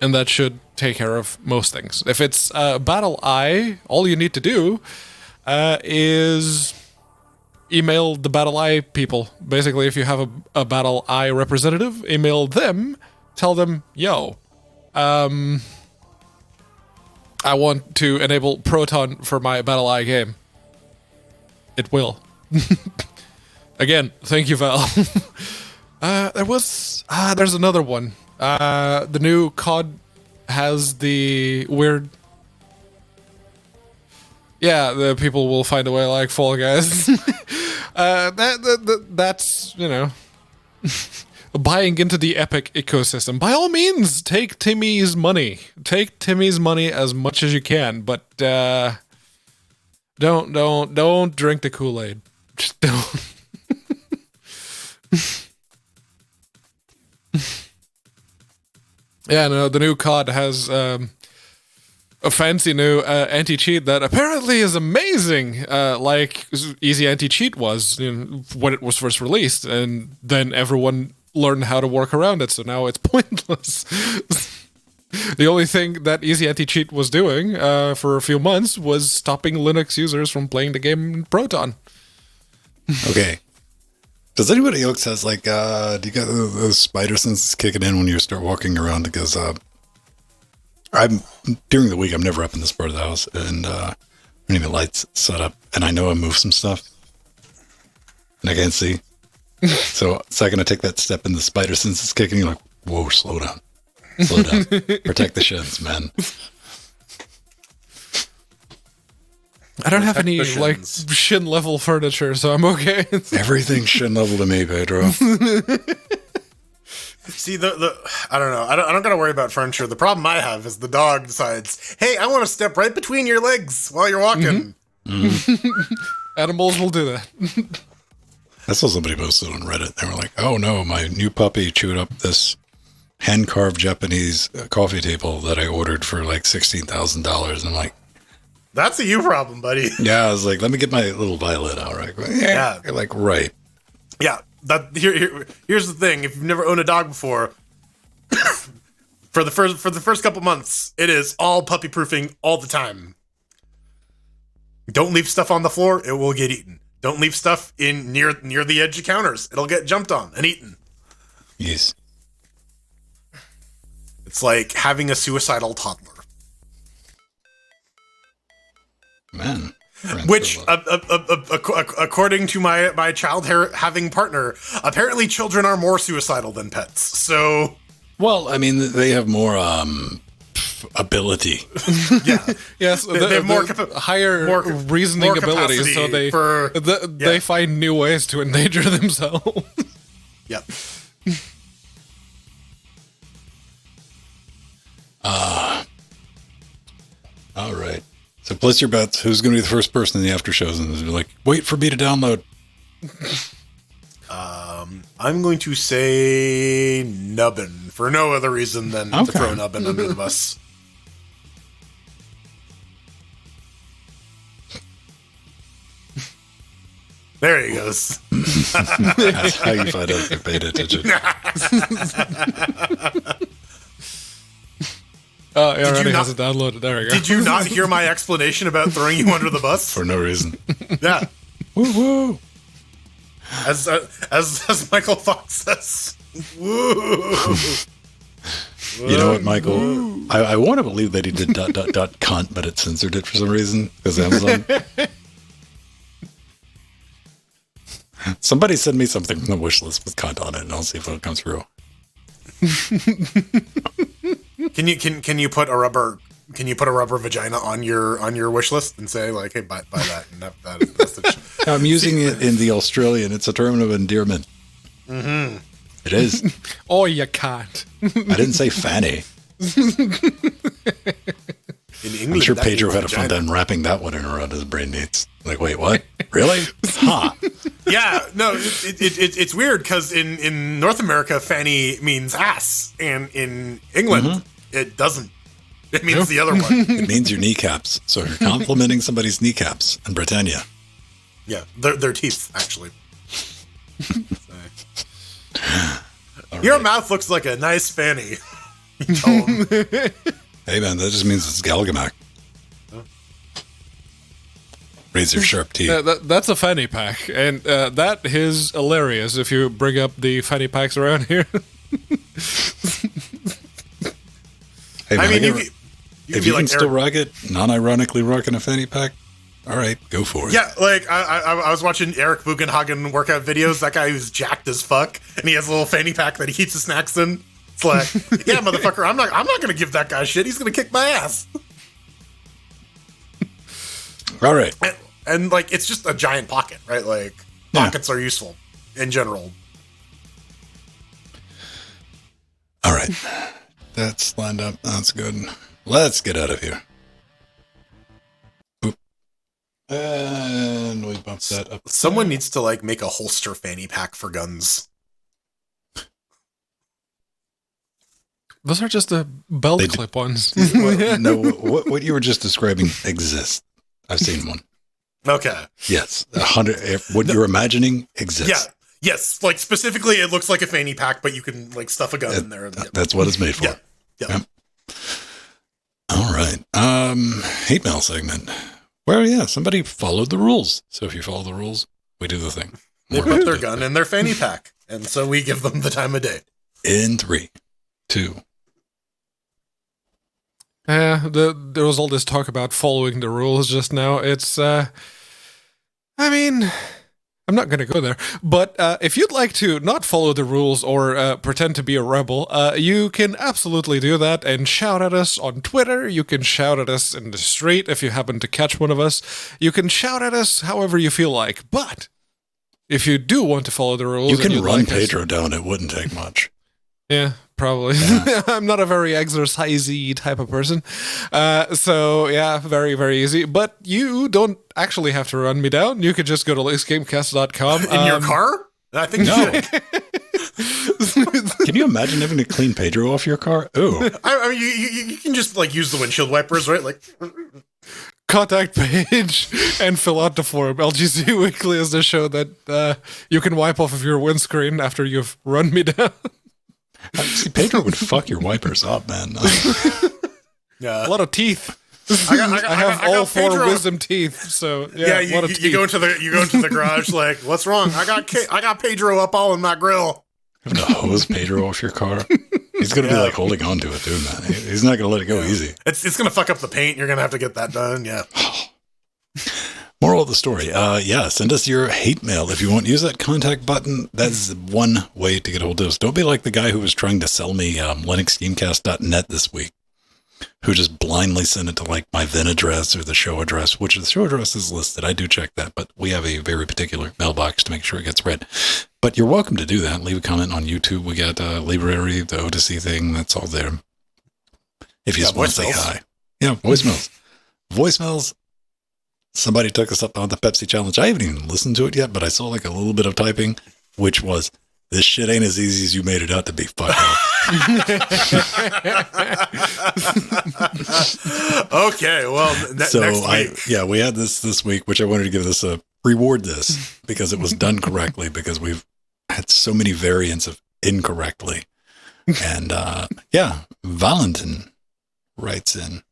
And that should take care of most things. If it's Battle Eye, all you need to do is email the Battle Eye people. Basically, if you have a Battle Eye representative, email them, tell them, yo, I want to enable Proton for my Battle Eye game. It will. Again, thank you, Val. There's another one. The new COD has the weird... Yeah, the people will find a way like Fall Guys. That's, buying into the Epic ecosystem. By all means, take Timmy's money. Take Timmy's money as much as you can, but don't drink the Kool-Aid. Just don't. Yeah, no, the new COD has a fancy new anti-cheat that apparently is amazing, like Easy Anti-Cheat was when it was first released, and then everyone learned how to work around it, so now it's pointless. The only thing that Easy Anti-Cheat was doing for a few months was stopping Linux users from playing the game in Proton. Okay. Does anybody else has like, do you got those spider senses kicking in when you start walking around? Because during the week, I'm never up in this part of the house, and I need the lights set up, and I know I moved some stuff, and I can't see. So it's like, I take that step, and the spider senses kicking. You're like, whoa, slow down, protect the shins, man. I don't have any like shin level furniture, so I'm okay. Everything's shin level to me, Pedro. See, I don't know. I don't gotta worry about furniture. The problem I have is the dog decides, hey, I want to step right between your legs while you're walking. Mm-hmm. Animals will do that. I saw somebody posted on Reddit. They were like, "Oh no, my new puppy chewed up this hand-carved Japanese coffee table that I ordered for like $16,000." I'm like, That's a you problem, buddy. yeah. I was like, let me get my little Violet out, right? Yeah. You're like, right. Yeah. Here's the thing. If you've never owned a dog before, for the first couple months, it is all puppy proofing all the time. Don't leave stuff on the floor; it will get eaten. Don't leave stuff in near the edge of counters; it'll get jumped on and eaten. Yes. It's like having a suicidal toddler. Man. Which, according to my child having partner, apparently children are more suicidal than pets. So, well, I mean, they have more ability. Yeah, yes, they have more higher reasoning abilities, so they find new ways to endanger themselves. Yep. All right. So place your bets. Who's going to be the first person in the after shows? And be like, wait for me to download. I'm going to say Nubbin for no other reason than to throw Nubbin under the bus. There he goes. That's how you find out if you paid attention. Oh, it already has it downloaded. There we go. Did you not hear my explanation about throwing you under the bus? For no reason. Yeah. Woo woo. As Michael Fox says. Woo. You know what, Michael? I want to believe that he did ... cunt, but it censored it for some reason because Amazon. Somebody send me something from the wish list with cunt on it, and I'll see if it'll come through. Can you put a rubber vagina on your wish list and say like, hey, buy that and that message? I'm using it in the Australian. It's a term of endearment. Mm-hmm. It is. Oh, you can't. I didn't say fanny. In England, I'm sure Pedro had a fun time wrapping that one in around his brain needs. Like, wait, what? Really? Huh. Yeah, no, it's weird because in North America, fanny means ass, and in England, it doesn't. It means the other one. It means your kneecaps. So you're complimenting somebody's kneecaps in Britannia. Yeah, their teeth, actually. Your mouth looks like a nice fanny. You tell 'em. Hey, man, that just means it's Galgamac. Raise your sharp teeth. That's a fanny pack, and that is hilarious if you bring up the fanny packs around here. Hey, man, I mean, if you can still rock it, non-ironically rocking a fanny pack, all right, go for it. Yeah, like I was watching Eric Bugenhagen workout videos. That guy who's jacked as fuck, and he has a little fanny pack that he keeps his snacks in. It's like, yeah, motherfucker, I'm not gonna give that guy shit. He's gonna kick my ass. All right. And like, it's just a giant pocket, right? Like, pockets are useful in general. All right. That's lined up. That's good. Let's get out of here. Boop. And we bump that up. Someone needs to like make a holster fanny pack for guns. Those are just the belt clip ones. No, what you were just describing exists. I've seen one. Okay. Yes. 100. What you're imagining exists. Yeah. Yes. Like specifically, it looks like a fanny pack, but you can like stuff a gun in there. That's what it's made for. Yeah. Yep. All right. Hate mail segment. Well, yeah, somebody followed the rules. So if you follow the rules, we do the thing. They put their gun in their fanny pack, and so we give them the time of day. In 3, 2. There was all this talk about following the rules just now. It's, I mean, I'm not going to go there. But if you'd like to not follow the rules or pretend to be a rebel, you can absolutely do that and shout at us on Twitter. You can shout at us in the street if you happen to catch one of us. You can shout at us however you feel like. But if you do want to follow the rules... You can run Pedro down. It wouldn't take much. Yeah. probably. I'm not a very exercisey type of person. So, yeah, very, very easy. But you don't actually have to run me down. You could just go to linuxgamecast.com. In your car? I think No. Can you imagine having to clean Pedro off your car? Ooh. I mean, you can just like use the windshield wipers, right? Like, Contact page and fill out the form. LGC Weekly is the show that you can wipe off of your windscreen after you've run me down. See, Pedro would fuck your wipers up, man. yeah. A lot of teeth. I have all got four Pedro. wisdom teeth. So Yeah, a lot of teeth. you go into the garage like, what's wrong? I got Pedro up all in my grill. Having to hose Pedro off your car. He's gonna be like holding on to it too, man. He's not gonna let it go easy. It's gonna fuck up the paint. You're gonna have to get that done. Yeah. Moral of the story, send us your hate mail if you want. Use that contact button. That's one way to get a hold of us. Don't be like the guy who was trying to sell me linuxgamecast.net this week, who just blindly sent it to like my Vin address or the show address, which the show address is listed. I do check that, but we have a very particular mailbox to make sure it gets read. But you're welcome to do that. Leave a comment on YouTube. We got Library, the Odyssey thing. That's all there. If you just want to say hi. Yeah, voicemails. Voicemails. Somebody took us up on the Pepsi challenge. I haven't even listened to it yet, but I saw like a little bit of typing, which was, this shit ain't as easy as you made it out to be. Fuck off. Okay, well, next week. We had this week, which I wanted to give this reward this because it was done correctly, because we've had so many variants of incorrectly. And Valentin writes in.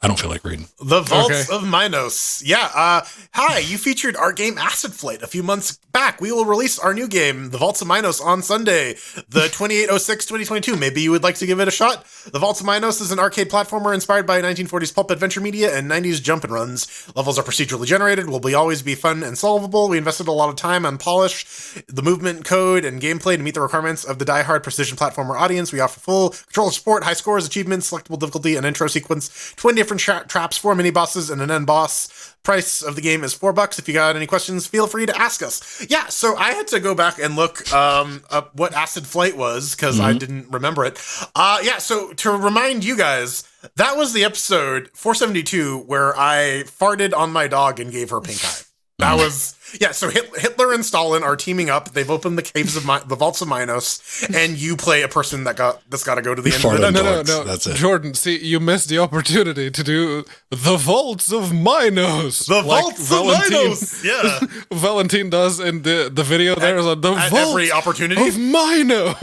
I don't feel like reading. The Vaults of Minos. Yeah. Hi, you featured our game Acid Flight a few months back. We will release our new game, The Vaults of Minos, on Sunday, the 28/06/2022. Maybe you would like to give it a shot. The Vaults of Minos is an arcade platformer inspired by 1940s pulp adventure media and 90s jump and runs. Levels are procedurally generated, will always be fun and solvable. We invested a lot of time on polish, the movement code, and gameplay to meet the requirements of the die-hard precision platformer audience. We offer full controller support, high scores, achievements, selectable difficulty, an intro sequence, 20 different traps, 4 mini bosses, and an end boss. Price of the game is $4. If you got any questions, feel free to ask us. Yeah, so I had to go back and look up what Acid Flight was, because I didn't remember it. So to remind you guys, that was the episode 472 where I farted on my dog and gave her pink eye. That was... Yeah, so Hitler and Stalin are teaming up. They've opened the caves of the Vaults of Minos, and you play a person that's got to go to the end of the dungeon. No. That's it. Jordan, see, you missed the opportunity to do the Vaults of Minos. The Vaults of Minos. Yeah, Valentin does in the video. There's the Vaults every opportunity of Minos.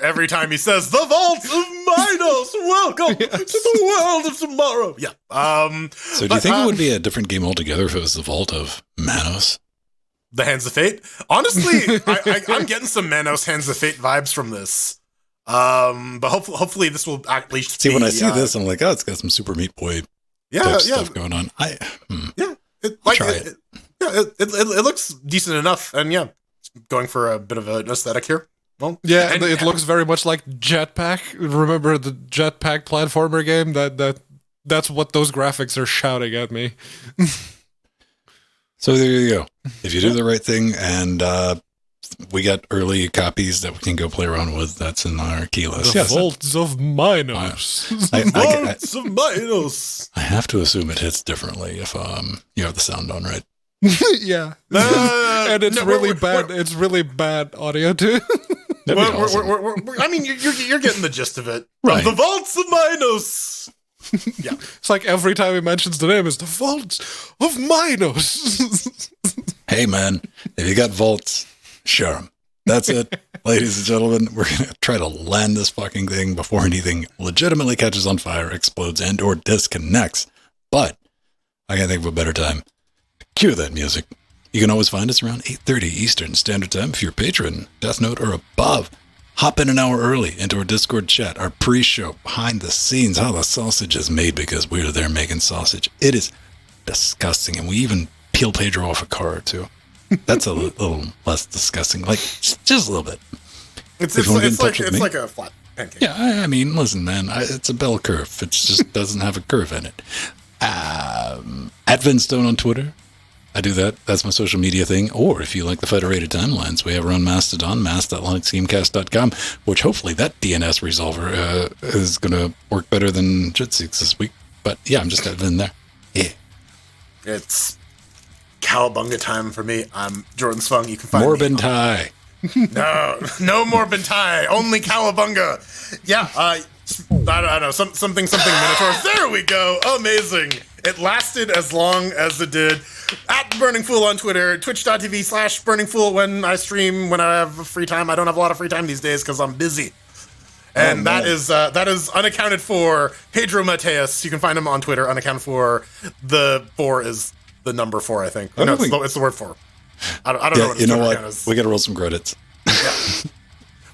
every time he says the Vaults of Minos, welcome to the world of tomorrow. Yeah. So do you think it would be a different game altogether if it was the Vault of Manos? The Hands of Fate? Honestly, I'm getting some Manos Hands of Fate vibes from this. But hopefully this will at least see, when I see this, I'm like, oh, it's got some Super Meat Boy stuff going on. It looks decent enough, and going for a bit of an aesthetic here. Well, it looks very much like Jetpack. Remember the Jetpack platformer game? That's what those graphics are shouting at me. So there you go. If you do the right thing, and we got early copies that we can go play around with, that's in our key list. The Vaults of Minos. Vaults of Minos. I have to assume it hits differently if you have the sound on, right? Yeah. And it's really bad. It's really bad audio too. I mean, you're getting the gist of it. Right. The Vaults of Minos. Yeah. It's like every time he mentions the name, it's the Vaults of Minos. Hey, man, if you got vaults, share them. That's it, ladies and gentlemen. We're going to try to land this fucking thing before anything legitimately catches on fire, explodes, and or disconnects. But I got to think of a better time. Cue that music. You can always find us around 8:30 Eastern Standard Time if you're a patron, Death Note, or above. Hop in an hour early into our Discord chat, our pre-show, behind the scenes, how the sausage is made, because we're there making sausage. It is disgusting, and we even peel Pedro off a car or two. That's a little less disgusting, like just a little bit. It's like a flat pancake. Yeah, I mean, listen, man, it's a bell curve. It just doesn't have a curve in it. At Vinstone on Twitter, I do that. That's my social media thing. Or if you like the federated timelines, we have our own Mastodon, mast.linuxgamecast.com, which hopefully that DNS resolver is going to work better than Jitsi this week. But yeah, I'm just in there. Yeah. It's cowabunga time for me. I'm Jordan Svung. You can find Morbin me. Tie. No more Bentai, only cowabunga. Yeah, I don't know, something Minotaur. There we go. Amazing. It lasted as long as it did. At Burning Fool on Twitter, twitch.tv/Burning Fool when I stream, when I have free time. I don't have a lot of free time these days because I'm busy. And that is unaccounted for. Pedro Mateus, you can find him on Twitter, unaccounted for. The 4 is the number 4, I think. No, it's the word 4. I don't know what his Twitter account is. We got to roll some credits. Yeah.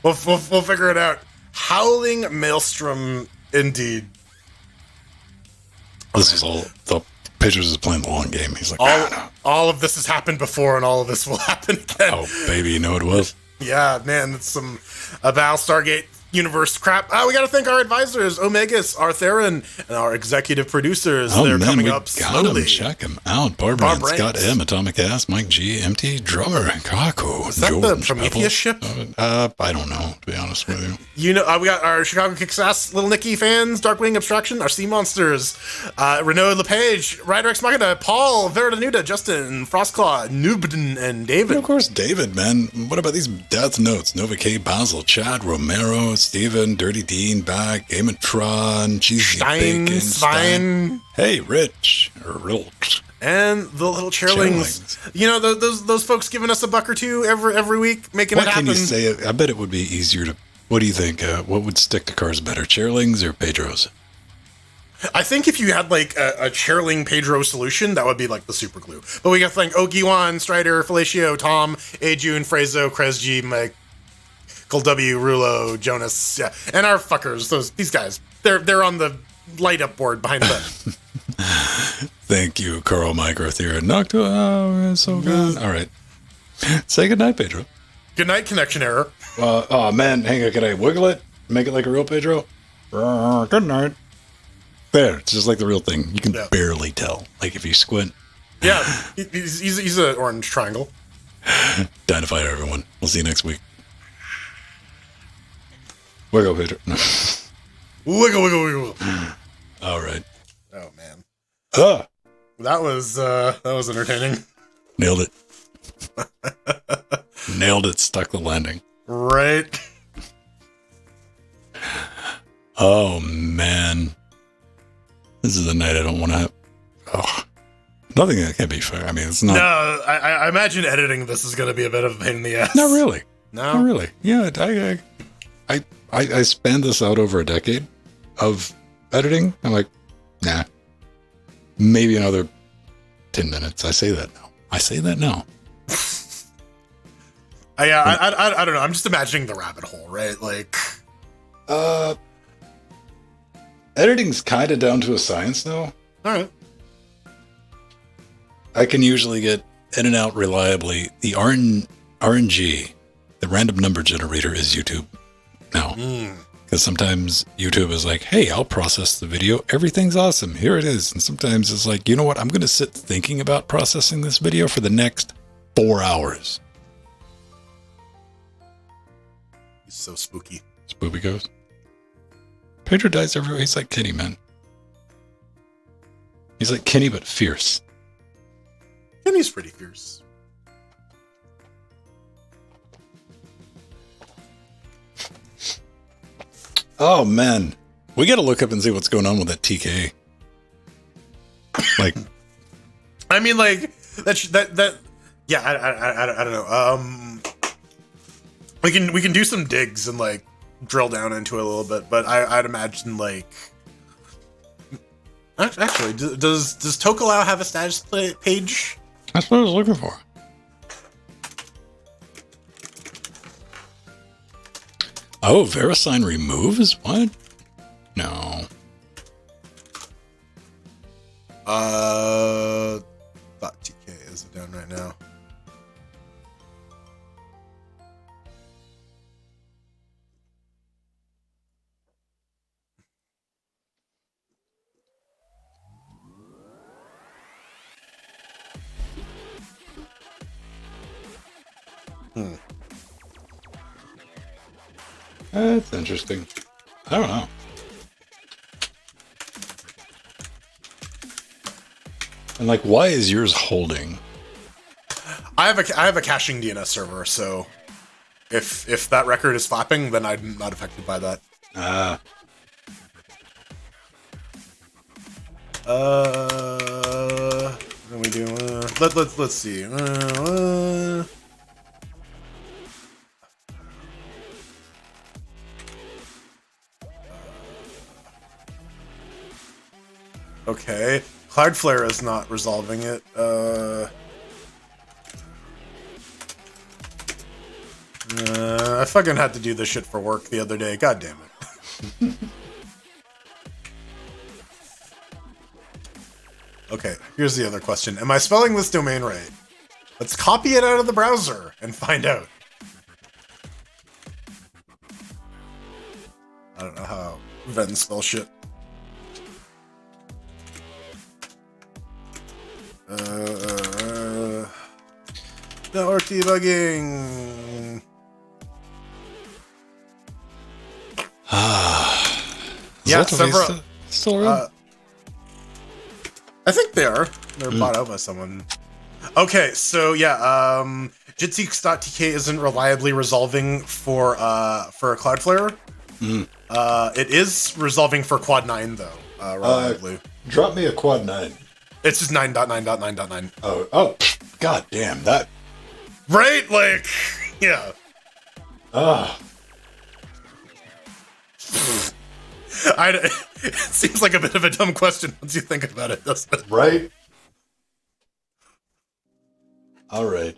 We'll figure it out. Howling Maelstrom, indeed. This is all the Pedro's is playing the long game. He's like, all of this has happened before, and all of this will happen again. Oh, baby, you know it was. Yeah, man, it's some Val Stargate universe crap. We got to thank our advisors, Omegas, Artherin, and our executive producers. They're coming up slowly. Check them out. Barbara, Scott M, Atomic Ass, Mike G, MT, Drummer, Kaku. Is that the Prometheus ship? I don't know, to be honest with you. You know, we got our Chicago Kicks Ass Little Nicky fans, Darkwing Abstraction, our Sea Monsters, Renaud LePage, Ryder X Machina, Paul, Veridanuda, Justin, Frostclaw, Noobden, and David. And of course, David, man. What about these death notes? Nova K, Basil, Chad, Romero, Steven, Dirty Dean, back, Gamatron, Cheesy Bacon, Stein. Hey, Rich, or Rilch. And the little chairlings. You know, those folks giving us $1 or $2 every week, making it happen. What can you say? I bet it would be easier to... What do you think? What would stick to cars better, chairlings or Pedros? I think if you had like a chairling Pedro solution, that would be like the super glue. But we got to thank Ogiwan, Strider, Fellatio, Tom, Ajun, Frazo, Kresg, Mike, Cole W, Rulo, Jonas, yeah, and our fuckers. These guys, they're on the light up board behind the bed. Thank you, Carl Microtheory. Noctua. Oh, it's so good. All right. Say goodnight, Pedro. Good night, connection error. Oh, man. Hang on. Can I wiggle it? Make it like a real Pedro? Good night. There. It's just like the real thing. You can barely tell. Like if you squint. Yeah. He's an orange triangle. Dynafire, everyone. We'll see you next week. Wiggle, Pedro. No. Wiggle. All right. Oh, man. Ah. That was entertaining. Nailed it. Nailed it. Stuck the landing. Right. Oh, man. This is a night I don't want to have. Oh. Nothing that can be fair. I mean, it's not. No, I imagine editing this is going to be a bit of a pain in the ass. Not really. No? Not really. Yeah, I spanned this out over a decade of editing. I'm like, nah. Maybe another 10 minutes. I say that now. I don't know. I'm just imagining the rabbit hole, right? Like, editing's kind of down to a science now. All right. I can usually get in and out reliably. The RNG, the random number generator, is YouTube now. Because sometimes YouTube is like, hey, I'll process the video. Everything's awesome. Here it is. And sometimes it's like, you know what? I'm going to sit thinking about processing this video for the next 4 hours. He's so spooky. Spooky goes. Pedro dies everywhere. He's like Kenny, man. He's like Kenny, but fierce. Kenny's pretty fierce. Oh, man. We got to look up and see what's going on with that TK. Like, I mean, like, yeah, I don't know. We can do some digs and, like, drill down into it a little bit, but I'd imagine, like, actually, does Tokelau have a status page? That's what I was looking for. Oh, VeriSign removes? What? No. .tk is it down right now? That's interesting. I don't know. And like, why is yours holding? I have a caching DNS server, so if that record is flapping, then I'm not affected by that. Ah. What do we do? Let's see. Okay, Cloudflare is not resolving it. I fucking had to do this shit for work the other day. God damn it. Okay, here's the other question. Am I spelling this domain right? Let's copy it out of the browser and find out. I don't know how Ven spell shit. Network debugging. Yeah, several. Still around? I think they are. They're bought out by someone. Okay, so yeah, Jitseeks.tk isn't reliably resolving for Cloudflare. It is resolving for Quad 9 though, reliably. Drop me a quad 9. It's just 9.9.9.9. Oh, god damn that. Right? Like, yeah. It seems like a bit of a dumb question once you think about it, doesn't it? Right? Alright,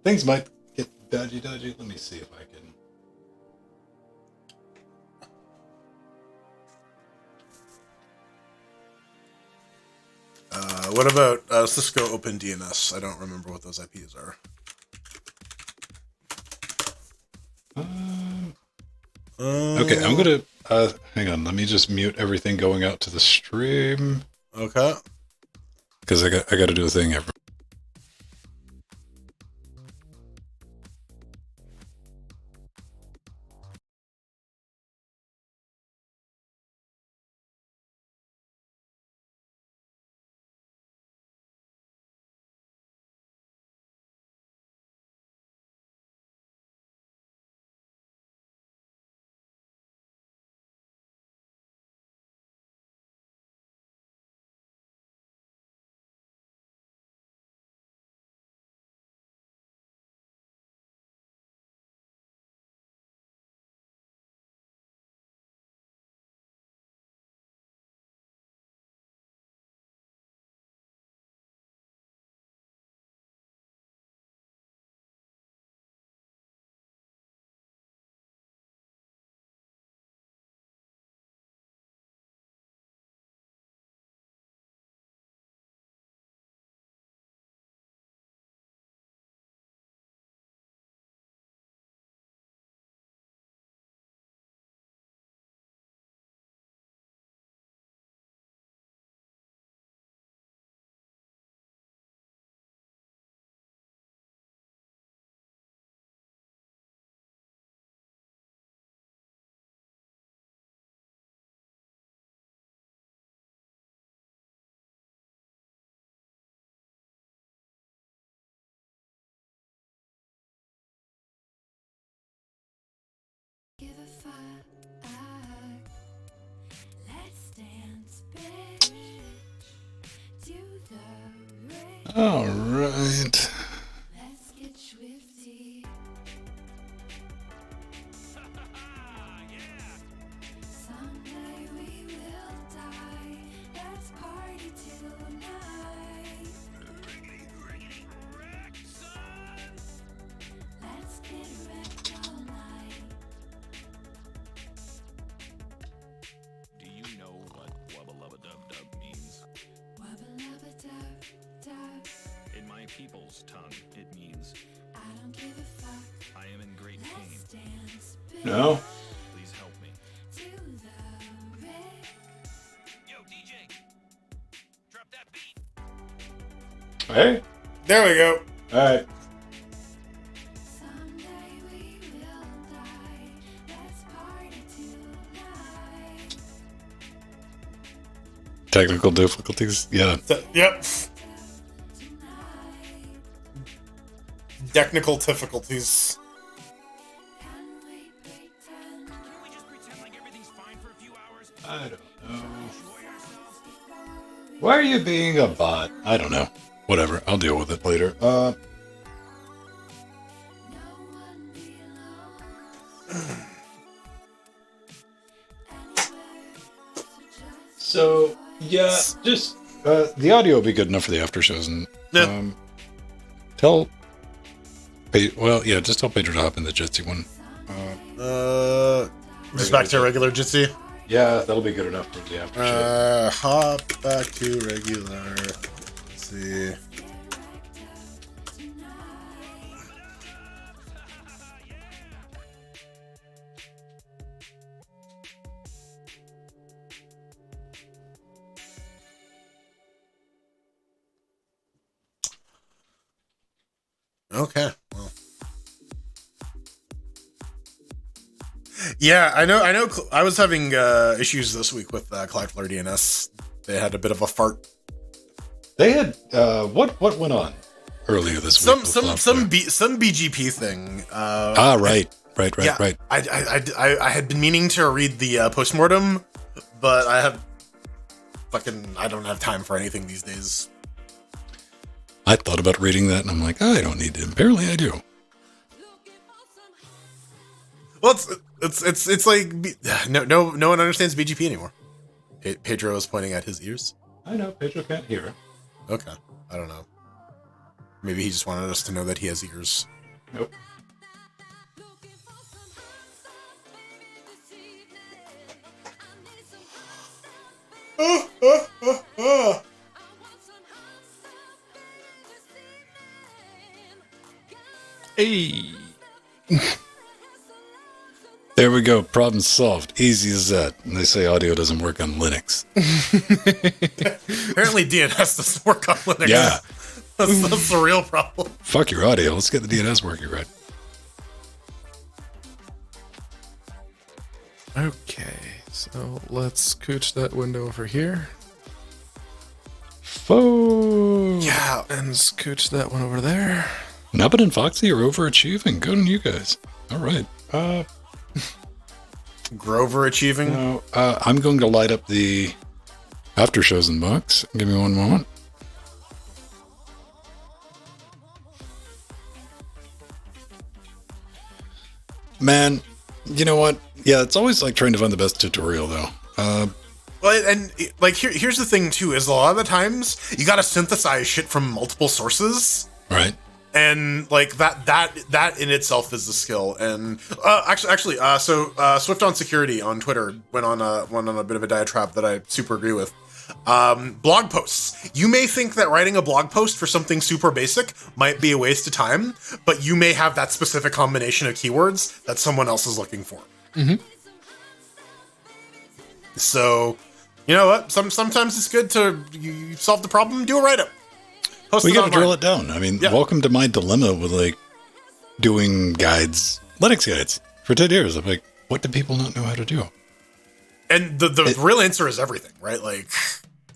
things might get dodgy. Let me see if I can... What about Cisco OpenDNS? I don't remember what those IPs are. Okay, I'm gonna... hang on, let me just mute everything going out to the stream. Okay. Because I gotta do a thing every... Alright. People's tongue, it means I don't give a fuck. I am in great pain. No? Please help me. Yo, DJ, drop that beat. Hey? There we go. Alright. Technical difficulties. Yeah. Yep. Technical difficulties. I don't know. Why are you being a bot? I don't know. Whatever. I'll deal with it later. So yeah, just the audio will be good enough for the after shows, and just tell Pedro to hop in the Jitsi one. Just back to regular Jitsi. Yeah, that'll be good enough for the after show. Hop back to regular. Let's see. Okay. Well. Yeah, I know. I was having issues this week with Cloudflare DNS. They had a bit of a fart. They had what went on earlier this week? Some BGP thing. Right. I had been meaning to read the postmortem, but I don't have time for anything these days. I thought about reading that, and I'm like, I don't need to. Apparently, I do. Well, it's like no one understands BGP anymore. Pedro is pointing at his ears. I know Pedro can't hear it. Okay, I don't know. Maybe he just wanted us to know that he has ears. Nope. Hey. There we go. Problem solved. Easy as that. And they say audio doesn't work on Linux. Apparently DNS doesn't work on Linux. Yeah. That's the real problem. Fuck your audio. Let's get the DNS working right. Okay, so let's scooch that window over here. Yeah. And scooch that one over there. Nubbin and Foxy are overachieving. Good on you guys. All right. Grover achieving. Now, I'm going to light up the after shows inbox. Give me one moment. Man, you know what? Yeah, it's always like trying to find the best tutorial, though. Well, and like here's the thing too: is a lot of the times you got to synthesize shit from multiple sources, Right. and like that in itself is a skill. And so Swift on Security on Twitter went on a bit of a diatribe that I super agree with. Blog posts. You may think that writing a blog post for something super basic might be a waste of time, but you may have that specific combination of keywords that someone else is looking for. Mm-hmm. So, you know what? Sometimes it's good to you solve the problem, do a write-up. We got to drill it down. I mean, Welcome to my dilemma with like doing guides, Linux guides for 10 years. I'm like, what do people not know how to do? And the real answer is everything, right? Like,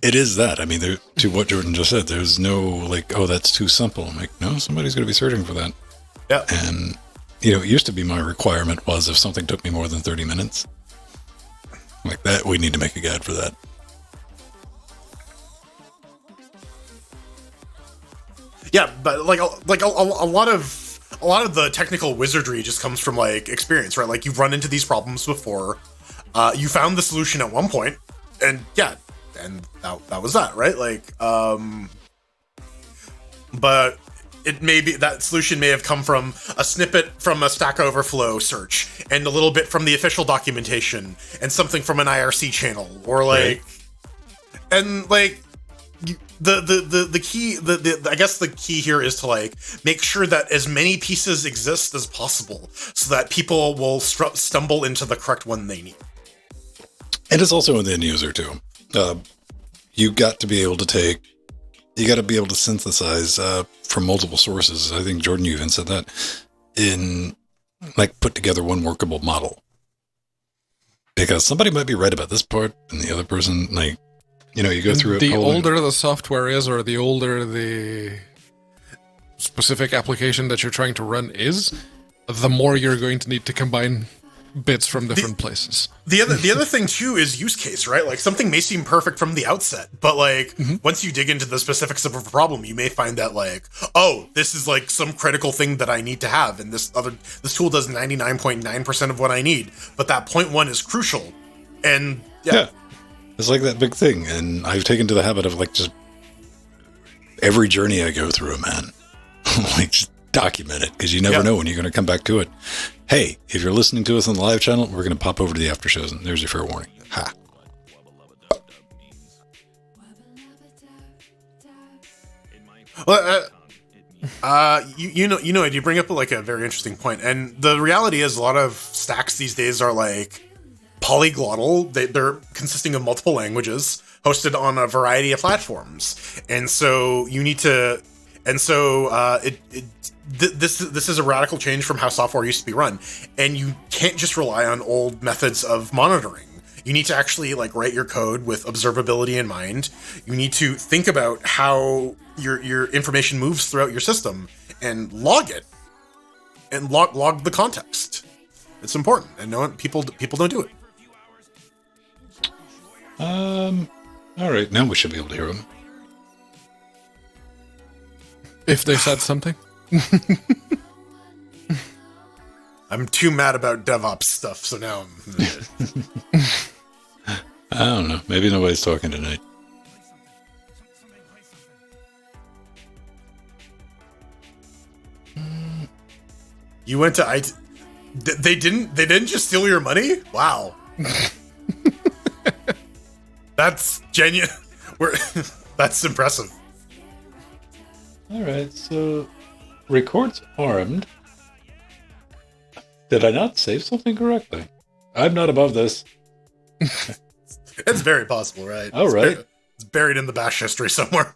it is that. I mean, to what Jordan just said, there's no like, oh, that's too simple. I'm like, no, somebody's going to be searching for that. Yeah. And, it used to be my requirement was if something took me more than 30 minutes, like that, we need to make a guide for that. Yeah, but like a lot of the technical wizardry just comes from like experience, right? Like you've run into these problems before. You found the solution at one point, and that was that, right? Like, but it may be that solution may have come from a snippet from a Stack Overflow search, and a little bit from the official documentation, and something from an IRC channel, or like, right. And like the key, I guess the key here is to like make sure that as many pieces exist as possible, so that people will stumble into the correct one they need. And it's also in the end user too. You got to be able to synthesize from multiple sources. I think Jordan, you even said that, in like put together one workable model. Because somebody might be right about this part and the other person, like, You go through it. The polling. older the software is, or the older the specific application that you're trying to run is, the more you're going to need to combine bits from different places. The other thing too is use case, right? Like something may seem perfect from the outset, but like once you dig into the specifics of a problem, you may find that like, oh, this is like some critical thing that I need to have, and this tool does 99.9% of what I need, but that 0.1 is crucial. And yeah. It's like that big thing, and I've taken to the habit of like just every journey I go through, man, like just document it, because you never know when you're going to come back to it. Hey, if you're listening to us on the live channel, we're going to pop over to the after shows, and there's your fair warning. Ha. Well, you bring up like a very interesting point, and the reality is a lot of stacks these days are like polyglottal. They're consisting of multiple languages hosted on a variety of platforms, and so you need to. And so this is a radical change from how software used to be run, and you can't just rely on old methods of monitoring. You need to actually like write your code with observability in mind. You need to think about how your information moves throughout your system and log it, and log the context. It's important, and people don't do it. All right, now we should be able to hear them. If they said something. I'm too mad about DevOps stuff, so now I don't know. Maybe nobody's talking tonight. You went to IT. They didn't just steal your money? Wow. That's genuine. That's impressive. All right, so records armed. Did I not save something correctly? I'm not above this. It's very possible, right? All right. It's buried in the bash history somewhere.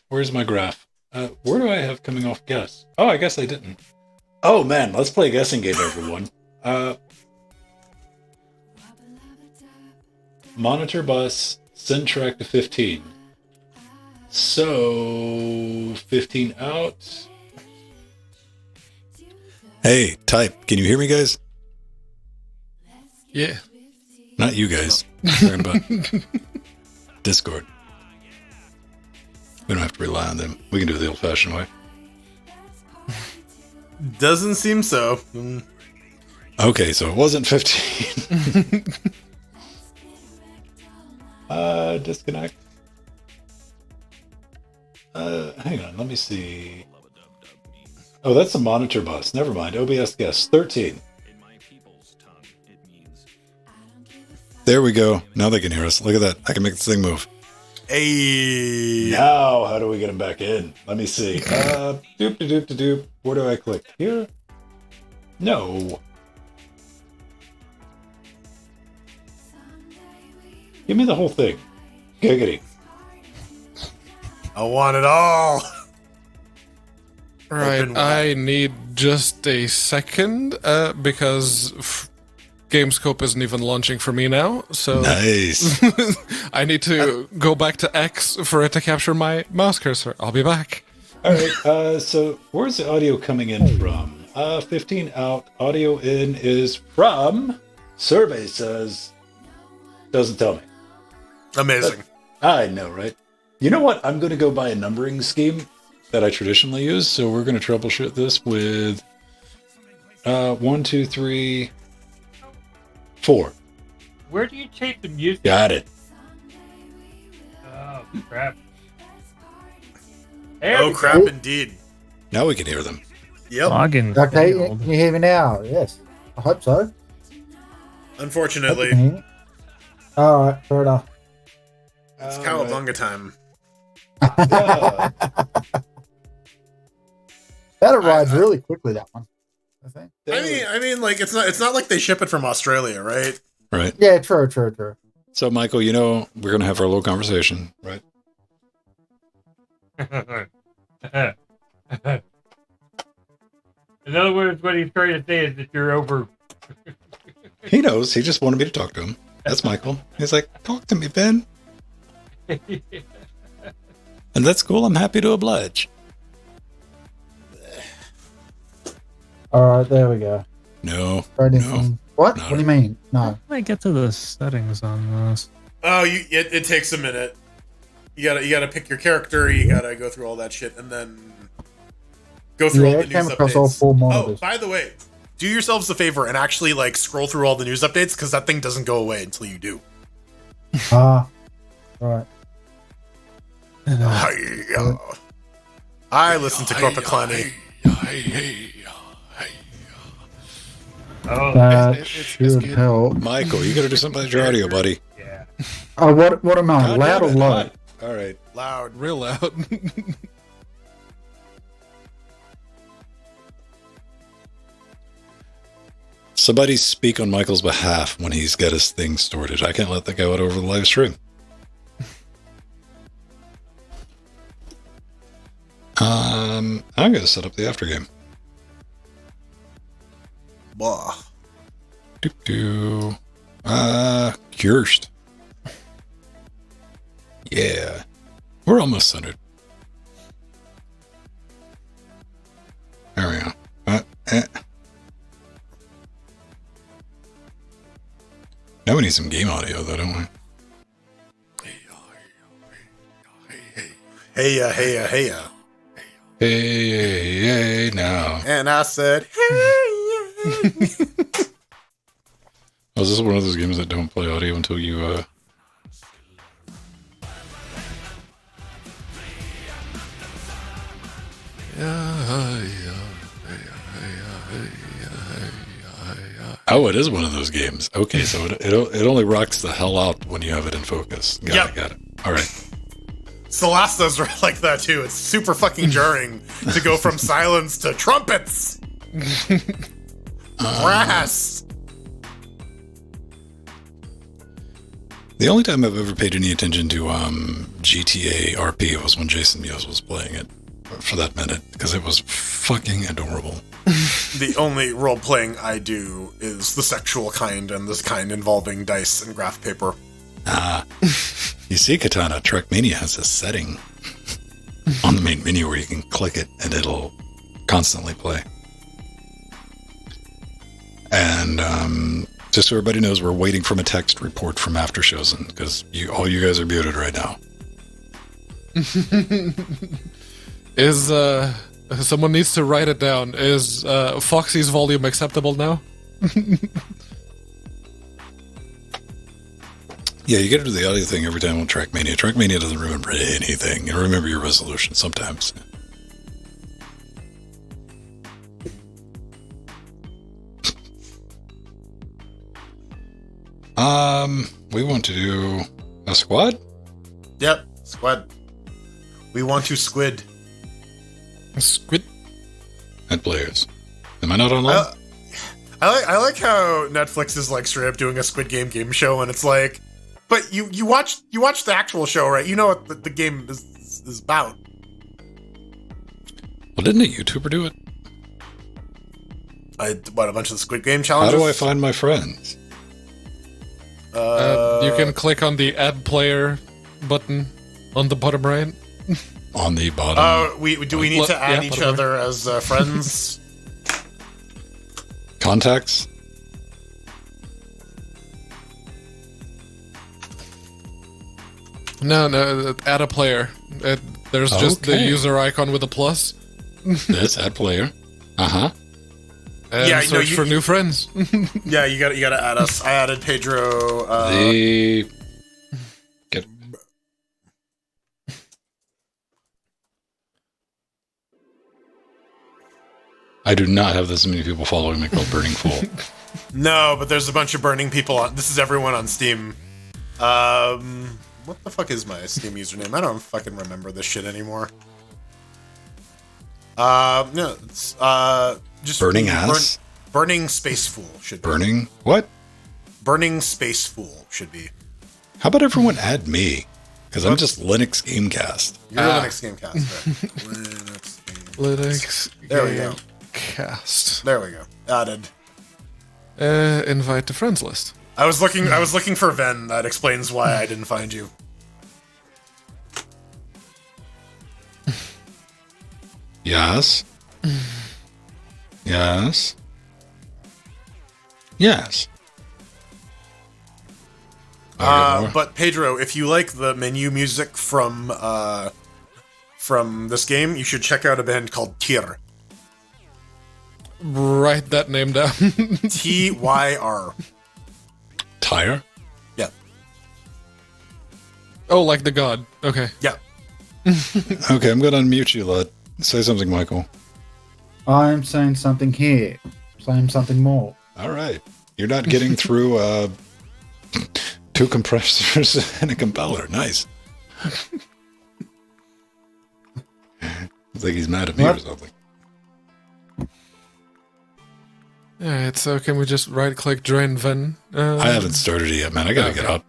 Where's my graph? Where do I have coming off guess? Oh, I guess I didn't. Oh man, let's play a guessing game, everyone. Monitor bus, send track to 15. So 15 out. Hey, type. Can you hear me, guys? Yeah. Not you guys. Sorry about Discord. We don't have to rely on them. We can do it the old-fashioned way. Doesn't seem so. Okay, so it wasn't 15. Disconnect. Hang on, let me see. Oh, that's a monitor bus. Never mind. OBS guess 13. There we go. Now they can hear us. Look at that. I can make this thing move. Hey. Now, how do we get them back in? Let me see. Doop. Where do I click? Here? No. Give me the whole thing. Giggity. I want it all. Right, I need just a second because Gamescope isn't even launching for me now, so Nice. I need to go back to X for it to capture my mouse cursor. I'll be back. All right, so where's the audio coming in from? 15 out. Audio in is from, survey says, doesn't tell me. Amazing. I know, right? You know what? I'm going to go by a numbering scheme that I traditionally use. So we're going to troubleshoot this with 1, 2, 3, 4. Where do you take the music? Got it. Oh, crap. Oh, crap, indeed. Now we can hear them. Yep. Login. Okay, can you hear me now? Yes. I hope so. Unfortunately, Alright, fair enough. it's Cowabunga time. Yeah. That arrives really quickly, that one. I think. I mean, like it's not like they ship it from Australia, right? Right. Yeah, true. So, Michael, we're going to have our little conversation, right? In other words, what he's trying to say is that you're over. He knows. He just wanted me to talk to him. That's Michael. He's like, talk to me, Ben. And that's cool. I'm happy to oblige. All right, there we go. No. Starting No. from- what? No. What do you mean? No. How do I get to the settings on this? Oh, it takes a minute. You gotta pick your character. You gotta go through all that shit, and then go through all Yeah, the it news came across all updates. four Oh, monitors. by the way, do yourselves a favor and actually like scroll through all the news updates because that thing doesn't go away until you do. Ah, right. I listen to Corporate Clowny. Oh, That should help. Michael, you gotta do something with your audio, buddy. yeah. Oh, what am I? God Loud or damn it. low? All right. Loud. Real loud. Somebody speak on Michael's behalf when he's got his thing sorted. I can't let that go out over the live stream. I'm gonna set up the after game. Blah. Kirst. Yeah. We're almost centered. There we go. Now we need some game audio, though, don't we? Hey ya, hey ya, hey ya. Hey, now. And I said, hey ya. Oh, is this one of those games that don't play audio until you, Oh, it is one of those games. Okay, so it only rocks the hell out when you have it in focus. Got it. All right. Celestas are like that too. It's super fucking jarring to go from silence to trumpets. Brass. The only time I've ever paid any attention to GTA RP was when Jason Mewes was playing it for that minute, because it was fucking adorable. The only role playing I do is the sexual kind, and this kind involving dice and graph paper. You see, Katana, Trackmania has a setting on the main menu where you can click it and it'll constantly play. And just so everybody knows, we're waiting from a text report from Aftershows, because all you guys are muted right now. Is someone needs to write it down? Is Foxy's volume acceptable now? Yeah, you gotta do the audio thing every time on Trackmania. Trackmania doesn't remember anything. You remember your resolution sometimes. We want to do a squad? Yep, squad. We want to squid. Squid. And players. Am I not online? I like how Netflix is like straight up doing a Squid game show, and it's like, but you watch the actual show, right? You know what the game is about. Well, didn't a YouTuber do it? What, a bunch of the Squid Game How challenges? do I find my friends? You can click on the add player button on the bottom right. On the bottom. we need to add yeah, each whatever. other as friends? Contacts? No, add a player. There's just the Okay. user icon with a plus. This, add player. Uh-huh. And Yeah, no, search for new friends. Yeah, you gotta add us. I added Pedro. Get... I do not have this many people following me called Burning Full. No, but there's a bunch of burning people on. This is everyone on Steam. What the fuck is my Steam username? I don't fucking remember this shit anymore. No, it's just Burning ass? Burning Space Fool should be. Burning? What? Burning Space Fool should be. How about everyone add me? Because I'm just Linux Gamecast. You're a Linux Gamecast. Right? Linux Game. Linux. There we go. Cast. There we go. Added. Invite to friends list. I was looking for Ven. That explains why I didn't find you. Yes. Yes. Yes. But Pedro, if you like the menu music from this game, you should check out a band called Tyr. Write that name down. Tyr. Tire? Yeah. Oh, like the god. Okay. Yeah. Okay, I'm going to unmute you, say something, Michael. I'm saying something here. Saying something more. All right. You're not getting through 2 compressors and a compeller. Nice. It's like he's mad at me or something. Alright, so can we just right-click join Ven? I haven't started it yet, man. I gotta get up.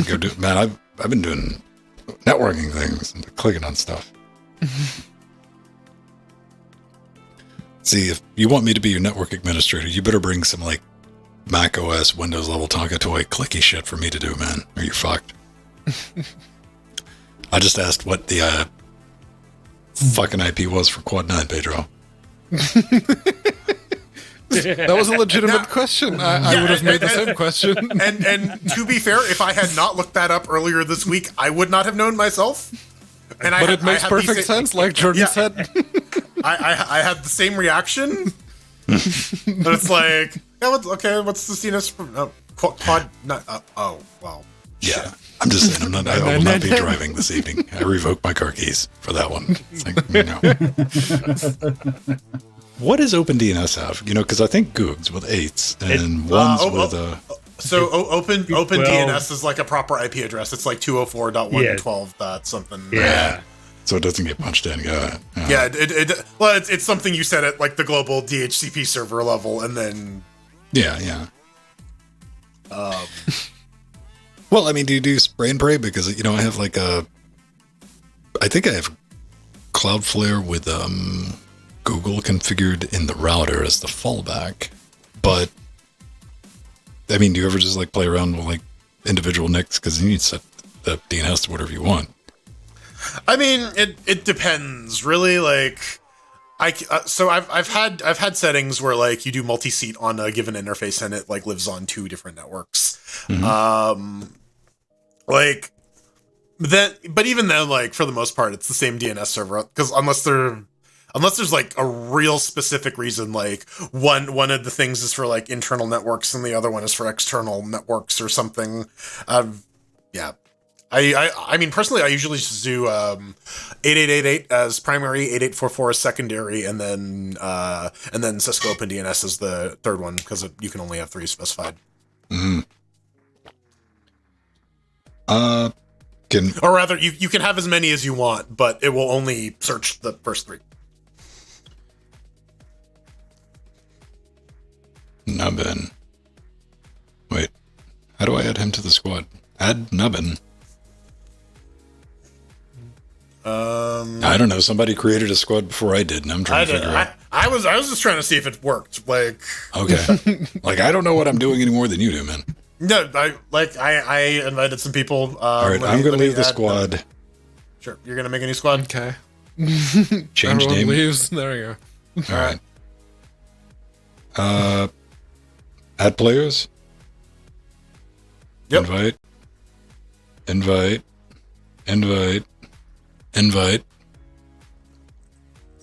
Go do. Man, I've been doing networking things and clicking on stuff. See, if you want me to be your network administrator, you better bring some like Mac OS, Windows level Tonka toy clicky shit for me to do, man. Or you're fucked. I just asked what the fucking IP was for Quad 9, Pedro. That was a legitimate question. I would have made the same question. And to be fair, if I had not looked that up earlier this week, I would not have known myself. And But it makes perfect sense, like Jordan said. I had the same reaction. But it's like, yeah, what's the CNS? Quad. Oh, well. Yeah, I'm just saying, I will not be driving this evening. I revoke my car keys for that one. It's like, What does OpenDNS have? Because I think Goog's with 8s and one's with So OpenDNS is like a proper IP address. It's like 204.112. Something. Yeah. So it doesn't get punched in. Yeah, it's something you set at like the global DHCP server level, and then. Yeah. Well, I mean, do you do spray and pray? Because I have like I think I have Cloudflare with Google configured in the router as the fallback. But I mean, do you ever just like play around with like individual NICs? Because you need to set the DNS to whatever you want. I mean, it depends, really. Like, so I've had settings where like you do multi-seat on a given interface and it like lives on 2 different networks. Mm-hmm. But even then, like for the most part, it's the same DNS server because unless there's like a real specific reason, like one of the things is for like internal networks and the other one is for external networks or something. Yeah. I mean, personally, I usually just do 8888 as primary, 8844 as secondary, and then Cisco OpenDNS as the third one because you can only have 3 specified. Mm-hmm. Or rather, you can have as many as you want, but it will only search the first 3. Nubbin. Wait, how do I add him to the squad? Add Nubbin. I don't know. Somebody created a squad before I did, and I'm trying to figure out. I was just trying to see if it worked. Like, okay, like I don't know what I'm doing any more than you do, man. No, I invited some people. All right, I'm going to leave the squad. Sure, you're going to make a new squad. Okay. Change Everyone name. leaves. There you go. All right. Add players. Yep. Invite.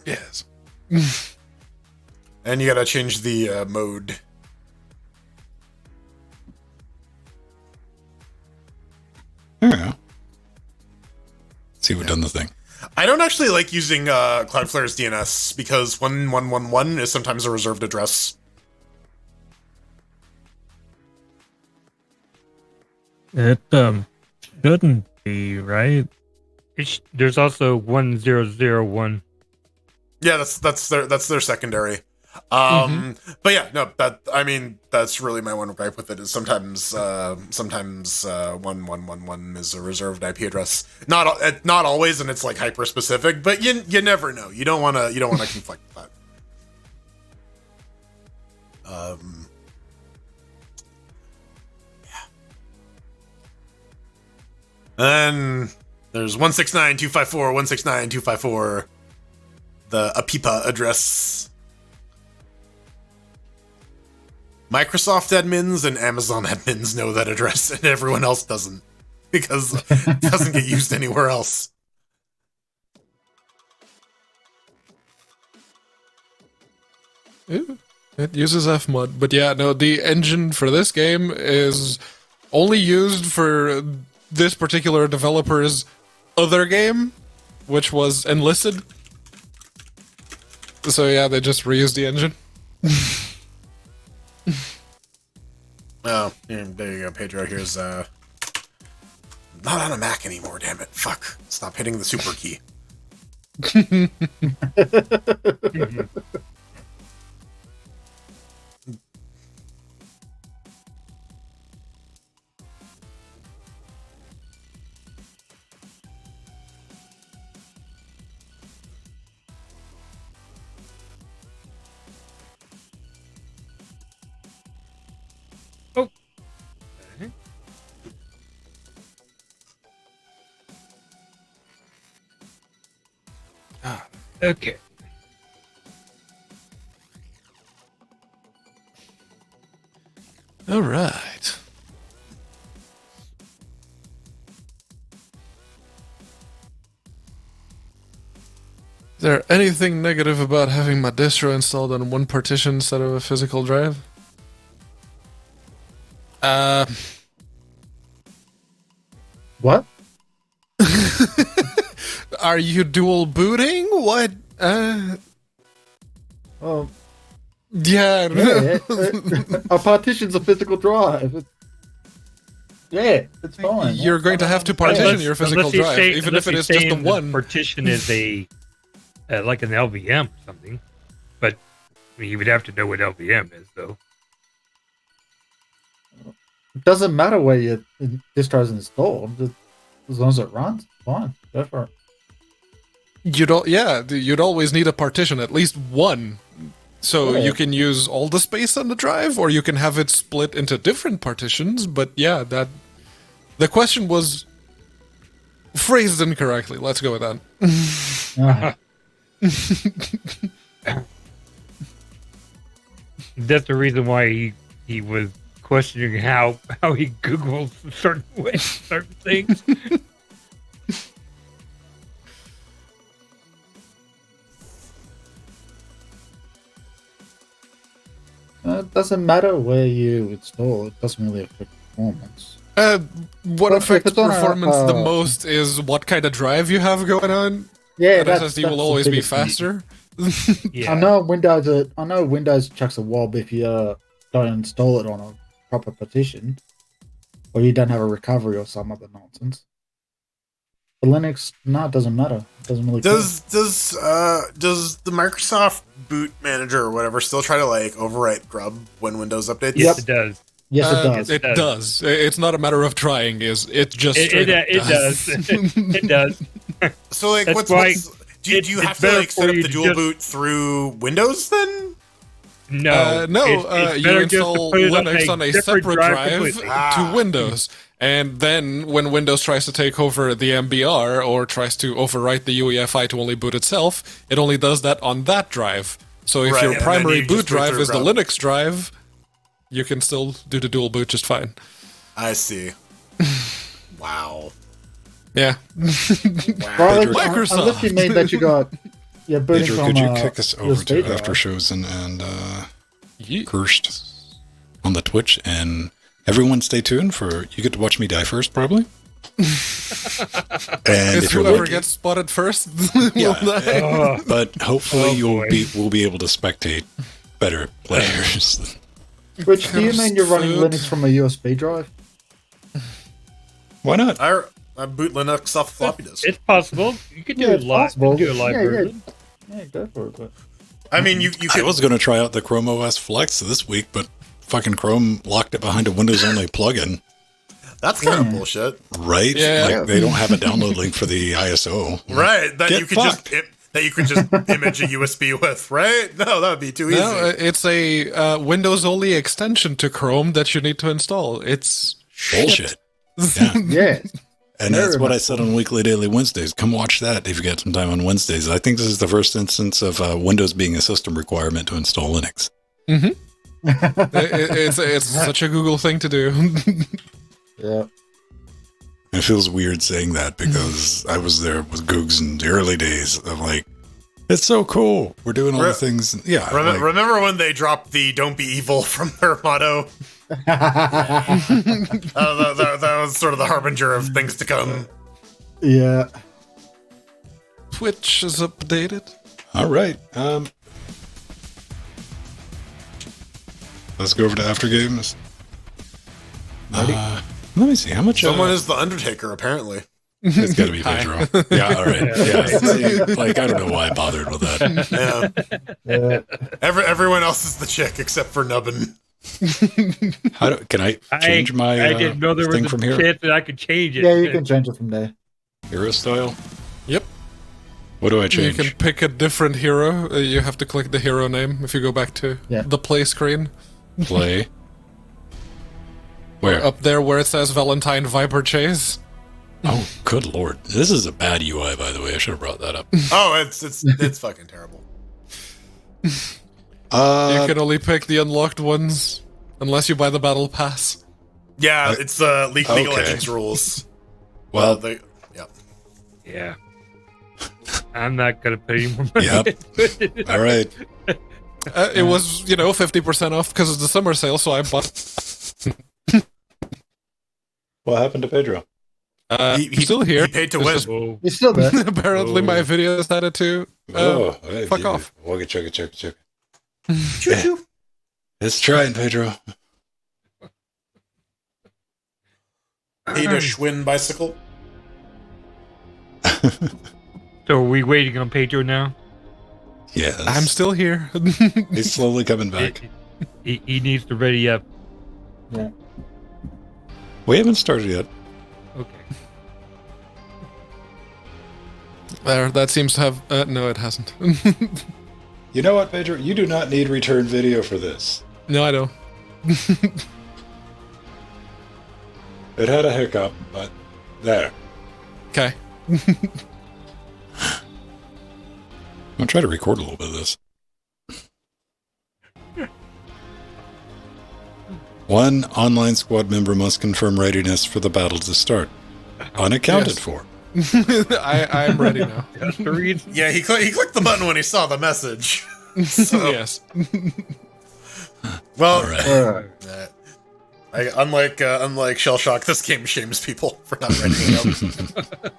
Yes. And you got to change the mode. Yeah. See, we've done the thing. I don't actually like using Cloudflare's DNS because 1111 is sometimes a reserved address. It shouldn't be, right? There's also 1001. Yeah, that's their secondary. But yeah, no, that's really my one gripe with it is sometimes 1111 is a reserved IP address. Not always, and it's like hyper specific, but you never know. You don't want to conflict with that. And there's 169.254, 169.254, the APIPA address. Microsoft admins and Amazon admins know that address, and everyone else doesn't, because it doesn't get used anywhere else. It uses Fmod, but yeah, no, the engine for this game is only used for this particular developer's other game, which was Enlisted. So yeah, they just reused the engine. Oh, there you go, Pedro. Here's not on a Mac anymore. Damn it! Fuck! Stop hitting the super key. Okay. All right. Is there anything negative about having my distro installed on one partition instead of a physical drive? What? Are you dual booting? What? Oh, Yeah. yeah. A partition's a physical drive. Yeah, it's fine. You're going to have to partition your physical Unless you drive, say- even unless if it you're is just the saying one. partition is a like an LVM or something. But I mean, you would have to know what LVM is, though. It doesn't matter where your distro is installed. As long as it runs, fine. Go for it. You'd always need a partition, at least one. So Yeah. you can use all the space on the drive, or you can have it split into different partitions. But yeah, the question was phrased incorrectly. Let's go with that. Ah, That's the reason why he was questioning how he Googles certain ways, certain things. it doesn't matter where you install. It doesn't really affect performance. What Well, if affects it's on a, performance the most is what kind of drive you have going on. Yeah, An SSD will the always be biggest thing. faster. Yeah. I know Windows chucks a wob if you don't install it on a proper partition, or you don't have a recovery or some other nonsense. For Linux, no, it doesn't matter. It doesn't really. Does the Microsoft boot manager or whatever still try to like overwrite grub when Windows updates? Yes, it does. Yes, it does. It It does. It's not a matter of trying. It just It straight up does. It does. So like, That's what's do you it's have to better like for set up you the to dual just- boot through Windows then? No, no, it's you better just to install put it Linux on a different separate drive completely. to Windows. And then when Windows tries to take over the MBR or tries to overwrite the UEFI to only boot itself, it only does that on that drive. So if Right, your and then primary you just boot boot drive through is the grub. Linux drive, you can still do the dual boot just fine. I see. Wow. Yeah. Well, Pedro- Microsoft. unless you mean that you got booting Pedro, from could you a kick us over USB to drive. after shows and Ye- Cursed on the Twitch, and everyone stay tuned for you get to watch me die first, probably. And It's if you're whoever lucky, gets spotted first. Yeah. will die. but hopefully Oh, boy. we'll be able to spectate better players. Which do you mean you're running Food. Linux from a USB drive? Why not? I boot Linux off floppy disk. It's possible. You could do Yeah, a it's live. possible. Do a live Yeah, version. Yeah, go for it. But I mean, you I could. was going to try out the Chrome OS Flex this week, but fucking Chrome locked it behind a Windows only plugin. That's kind of Yeah. bullshit, Right? Yeah. Like they don't have a download link for the ISO. right? That Get you could fucked. just image a USB with, right? No, that would be too easy. No, it's a Windows only extension to Chrome that you need to install. It's Bullshit. Yeah. yeah, And that's Very what I much said on Weekly Daily Wednesdays. Come watch that if you get some time on Wednesdays. I think this is the first instance of Windows being a system requirement to install Linux. It's such a Google thing to do. Yeah. It feels weird saying that because I was there with Googs in the early days. I'm like, it's so cool. We're doing all the things. Yeah. like- Remember when they dropped the "Don't be evil" from their motto? That was sort of the harbinger of things to come. Yeah. Twitch is updated. all right. Let's go over to After Games. Let me see. How much... Someone is the Undertaker, apparently. It's got to be Pedro. Yeah, all right. Yeah. Like, I don't know why I bothered with that. Yeah. Everyone else is the chick except for Nubbin. Can I change my I didn't know there was thing a from here? chance that I could change it. Yeah, you can change it from there. Hero style? Yep. What do I You change? can pick a different hero. You have to click the hero name if you go back to Yeah. the play screen. Play. Where? Up there where it says Valentine Viper Chase. Oh, good lord. This is a bad UI, by the way. I should have brought that up. Oh, it's fucking terrible. You can only pick the unlocked ones unless you buy the battle pass. Yeah, it's League of Okay. Legends rules. Well, Yeah. Yeah. I'm not gonna put any more money. Yep. into it. all right. It was, 50% off because of the summer sale, so I bought. What happened to Pedro? He- I'm still here. He paid to It's win. just- Oh, You're still there. apparently, my video decided to. Hey, fuck off. Check. Choo-choo. Let's try it, Pedro. Paid a Schwinn bicycle. so are we waiting on Pedro now? Yes. I'm still here. He's slowly coming back. He needs to ready up. Yeah. We haven't started yet. Okay. There, that seems to have. No, it hasn't. You know what, Pedro? You do not need return video for this. No, I don't. It had a hiccup, but there. Okay. I'm gonna try to record a little bit of this. One online squad member must confirm readiness for the battle to start. Unaccounted Yes. for. I'm ready now. That's the reason. Yeah, he clicked the button when he saw the message. So, Yes. well, All right. unlike Shell Shock, this game shames people for not reading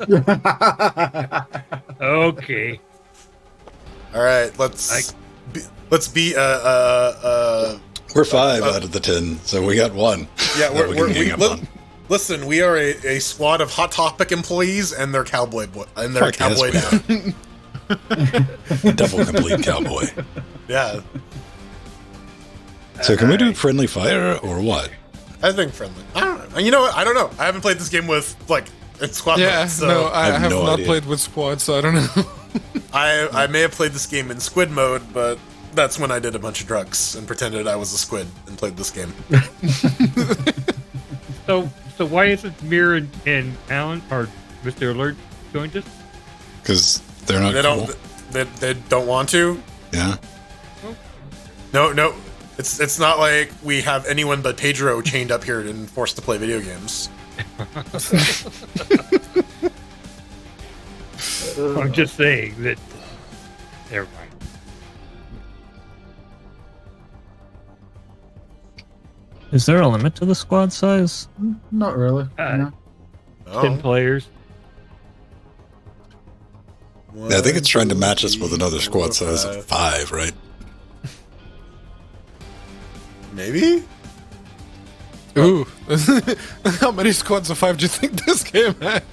up. Okay. All right, let's be We're 5 out of the 10, so we got 1. yeah. that we can gang up on. Listen, we are a squad of Hot Topic employees and their cowboy Fuck, yes, cowboy we dad. Double complete cowboy. Yeah, So can we do friendly fire or what? I think friendly. I don't know. You know what? I don't know. I haven't played this game with in squad Yeah. mode, so No, I have have no not idea. played with squad, so I don't know. I may have played this game in squid mode, but that's when I did a bunch of drugs and pretended I was a squid and played this game. So why isn't Mir and Alan or Mr. Alert joined us? Because they're not They cool. don't. They don't want to. Yeah. No. It's not like we have anyone but Pedro chained up here and forced to play video games. I'm just saying that. Never mind. Is there a limit to the squad size? Not really. Uh, no. 10 players. I think it's trying to match us with another squad size of 5, right? Maybe. Ooh. How many squads of 5 do you think this game had?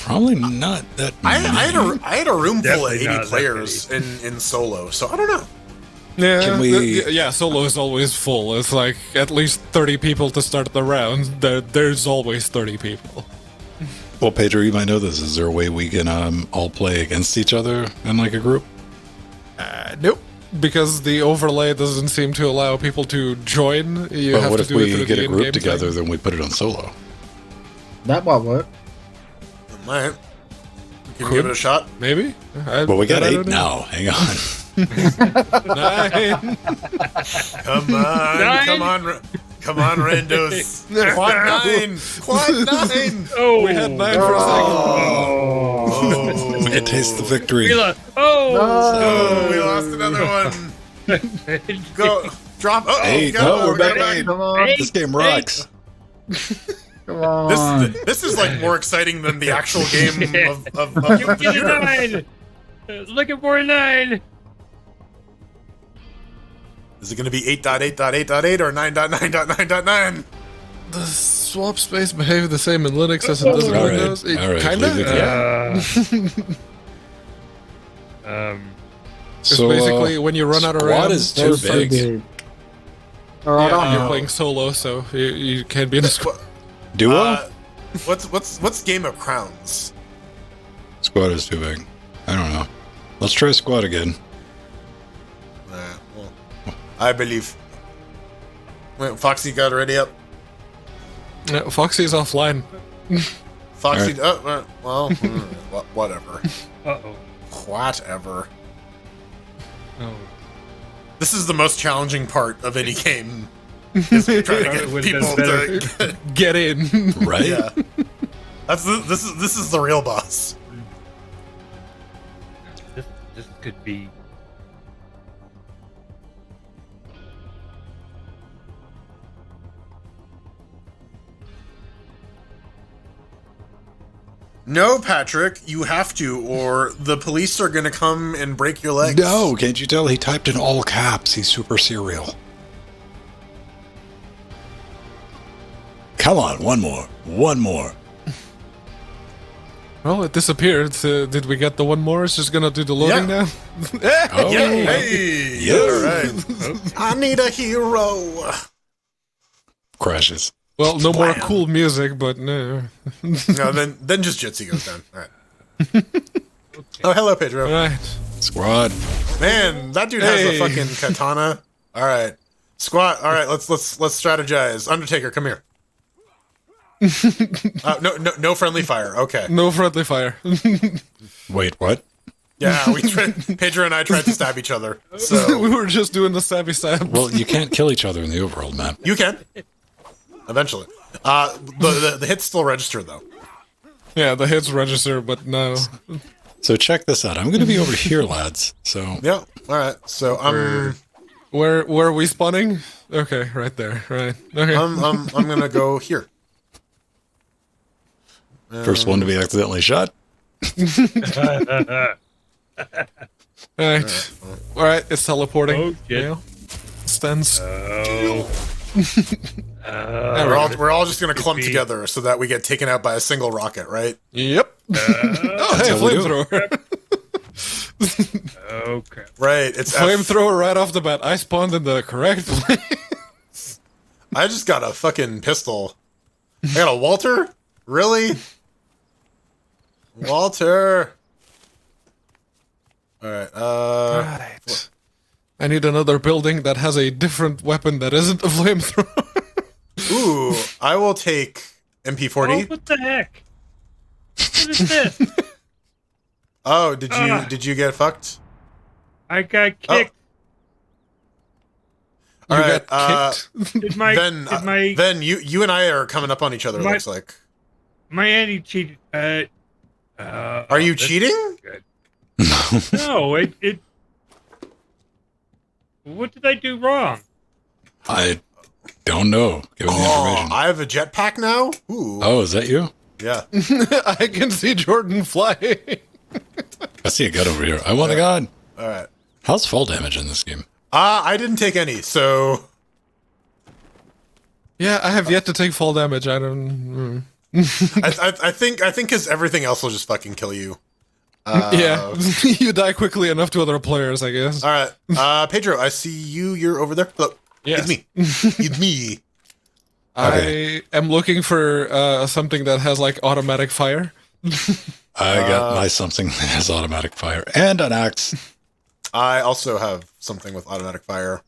Probably not that I many. had a room full of Definitely 80 not that players in solo, so I don't know. Yeah, Can we- yeah, solo is always full. It's like at least 30 people to start the round. There's always 30 people. Well, Pedro, you might know this. Is there a way we can all play against each other in like a group? Nope. Because the overlay doesn't seem to allow people to join. You But have what to if do it we through get the a group in-game together, thing. then we put it on solo? That might work. It might. Can we give it a shot? Maybe. Well, we got I 8 don't know. now. Hang on. 9. Come on, Nine. come on, randos. Quad 9. Oh, We had 9 for a second. Oh, We can taste the victory. oh, we lost another one. Go, drop. Oh, 8. go. No, we're back Go at 8. Come on. This game rocks. Come on. This is like more exciting than the actual game of You the get a shooter. 9. Looking for a 9. Is it going to be 8.8.8.8 or 9.9.9.9? Does swap space behave the same in Linux as it does in All right, Windows? all right, Kinda. leave it Yeah. It's So, basically when you run out of RAM. squad is too That's so big. big. All right, Yeah, I'm you're playing solo, so you can't be in a squad. Duo? What's Game of Crowns? Squad is too big. I don't know. Let's try squad again. Well, I believe. Wait, Foxy got it ready up. Foxy's offline. Foxy. All Well, whatever. Uh-oh. Whatever. Oh. This is the most challenging part of any game. Is trying to get Would've people been to. Get in. Right? Yeah. This is the real boss. This could be. No, Patrick, you have to, or the police are gonna come and break your legs. No, can't you tell? He typed in all caps. He's super serial. Come on, one more. One more. Well, it disappeared. Did we get the one more? It's just gonna do the loading Yeah. now? Oh, Yeah, hey, Yeah. all right. I need a hero. crashes. Well, no more cool music, but no. No, then just Jitsi goes down. All right. Oh, hello, Pedro. Right. Squad. Man, that dude has Hey. a fucking katana. All right, squat. All right, let's strategize. Undertaker, come here. No friendly fire. Okay. No friendly fire. Wait, what? Yeah, Pedro and I tried to stab each other. So We were just doing the stabby stab. Well, you can't kill each other in the overworld map. you can eventually. The hits still register though. Yeah, the hits register, but no. So check this out. I'm going to be over here, lads. So Yeah. All right. So Where are we spawning? Okay, right there. Right. Okay. I'm gonna go here. first one to be accidentally shot. Right. Alright, it's teleporting. Oh, shit. Yeah. Stands. We're all just gonna clump together so that we get taken out by a single rocket, right? Yep. Oh, hey, how we do it. flamethrower. Oh crap! Right. It's F. Flamethrower right off the bat. I spawned in the correct place. I just got a fucking pistol. I got a Walter? Really? Walter. Alright, Right. I need another building that has a different weapon that isn't a flamethrower. ooh, I will take Oh, MP40. what the heck? What is this? Oh, did you get fucked? I got kicked. You Alright, got kicked. Did my then you and I are coming up on each other, My- looks like. my anti cheat? Are you cheating? No, it. What did I do wrong? I don't know. Give me the Oh, information. I have a jetpack now? Ooh. Oh, is that you? Yeah. I can see Jordan fly. I see a gun over here. I want a gun. Alright. How's fall damage in this game? I didn't take any, so Yeah, I have yet to take fall damage. I don't. I think because everything else will just fucking kill you. Yeah, you die quickly enough to other players, I guess. All right, Pedro, I see you. You're over there. Look, Yes. it's me. It's me. I am looking for something that has like automatic fire. I got my something that has automatic fire and an axe. I also have something with automatic fire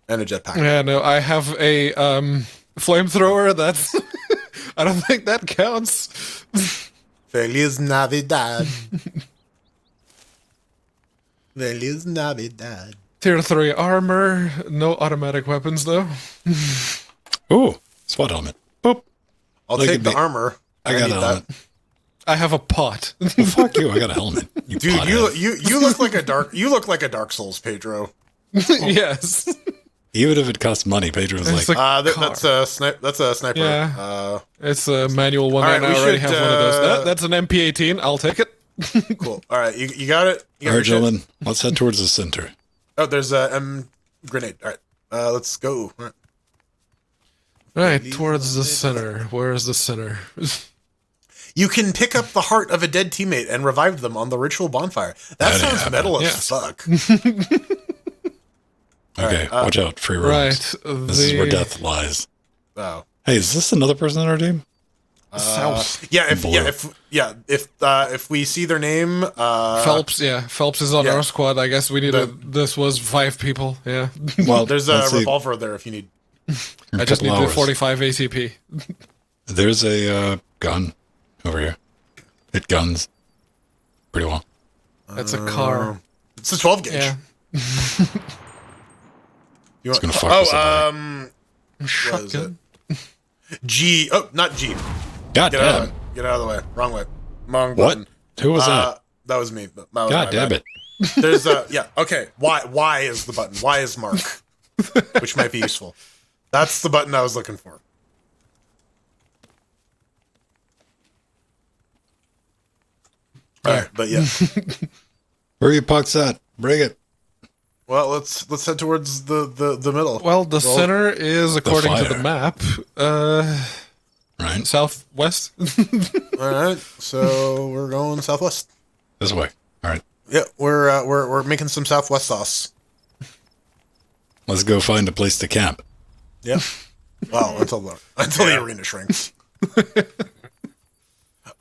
and a jetpack. Yeah, no, I have a flamethrower that's I don't think that counts. Feliz Navidad. Feliz Navidad. Tier 3 armor, no automatic weapons though. Ooh, SWAT helmet. Boop. I'll Look take at the me. armor. I got a need helmet. I have a pot. Well, fuck you. I got a helmet. You Dude, pothead. you look like a Dark Souls, Pedro. Yes. Even if it costs money, Pedro's It's like, like- That's a sniper. Yeah. It's a manual one, All right, and I we already should, have one of those. That's an MP18. I'll take it. Cool. All right, you got it. You got all your right, shit? gentlemen, let's head towards the center. Oh, there's a grenade. All right, let's go. All right. Right, towards the center. Where is the center? You can pick up the heart of a dead teammate and revive them on the ritual bonfire. That That ain't sounds happening. metal as Yes. fuck. Okay, right, watch out, free roams. Right. This is where death lies. Oh. Hey, is this another person in our team? South. If we see their name, Phelps, yeah. Phelps is on yeah. our squad. I guess we need this was 5 people, yeah. Well, there's a let's see. revolver there if you need. In a I just need couple the hours. 45 ATP. There's a gun over here. It guns pretty well. That's a car. It's a 12 gauge. Yeah. You It's want, gonna fuck us up. Shotgun. G. Oh, not G. God Get out of damn. the way. Get out of the way. Wrong way. Wrong What? button. Who was that? That was me. My God damn bad. it. There's yeah. Okay. Y is the button. Y is mark, which might be useful. That's the button I was looking for. All right, but yeah. Where are you pucks at? Bring it. Well, let's head towards the middle. Well, the center is, according to the fire. map, Right? southwest. All right. So we're going southwest. This way. All right. Yeah, we're making some southwest sauce. Let's go find a place to camp. Yeah. Well, until the arena shrinks.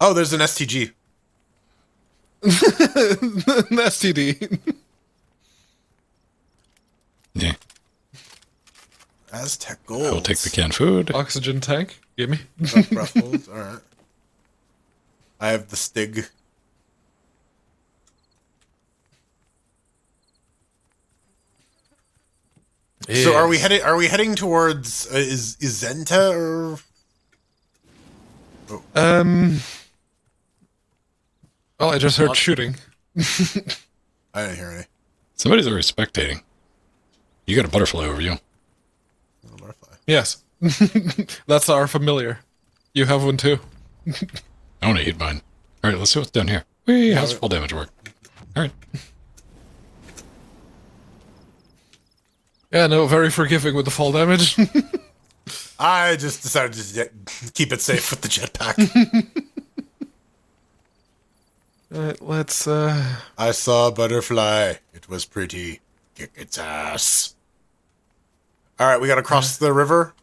Oh, there's an STG. An STD. Yeah. Aztec gold. I'll take the canned food. Oxygen tank. Give me. Ruffles. All right. I have the Stig. So are we heading towards is Zenta or Oh, I just heard shooting. I didn't hear any. Somebody's already spectating. You got a butterfly over you. Oh, butterfly. Yes. That's our familiar. You have one too. I want to eat mine. All right, let's see what's down here. Whee, how's full damage work? All right. Yeah, no, very forgiving with the fall damage. I just decided to keep it safe with the jetpack. Alright, let's I saw a butterfly. It was pretty. Kick its ass. All right, we got to cross the river.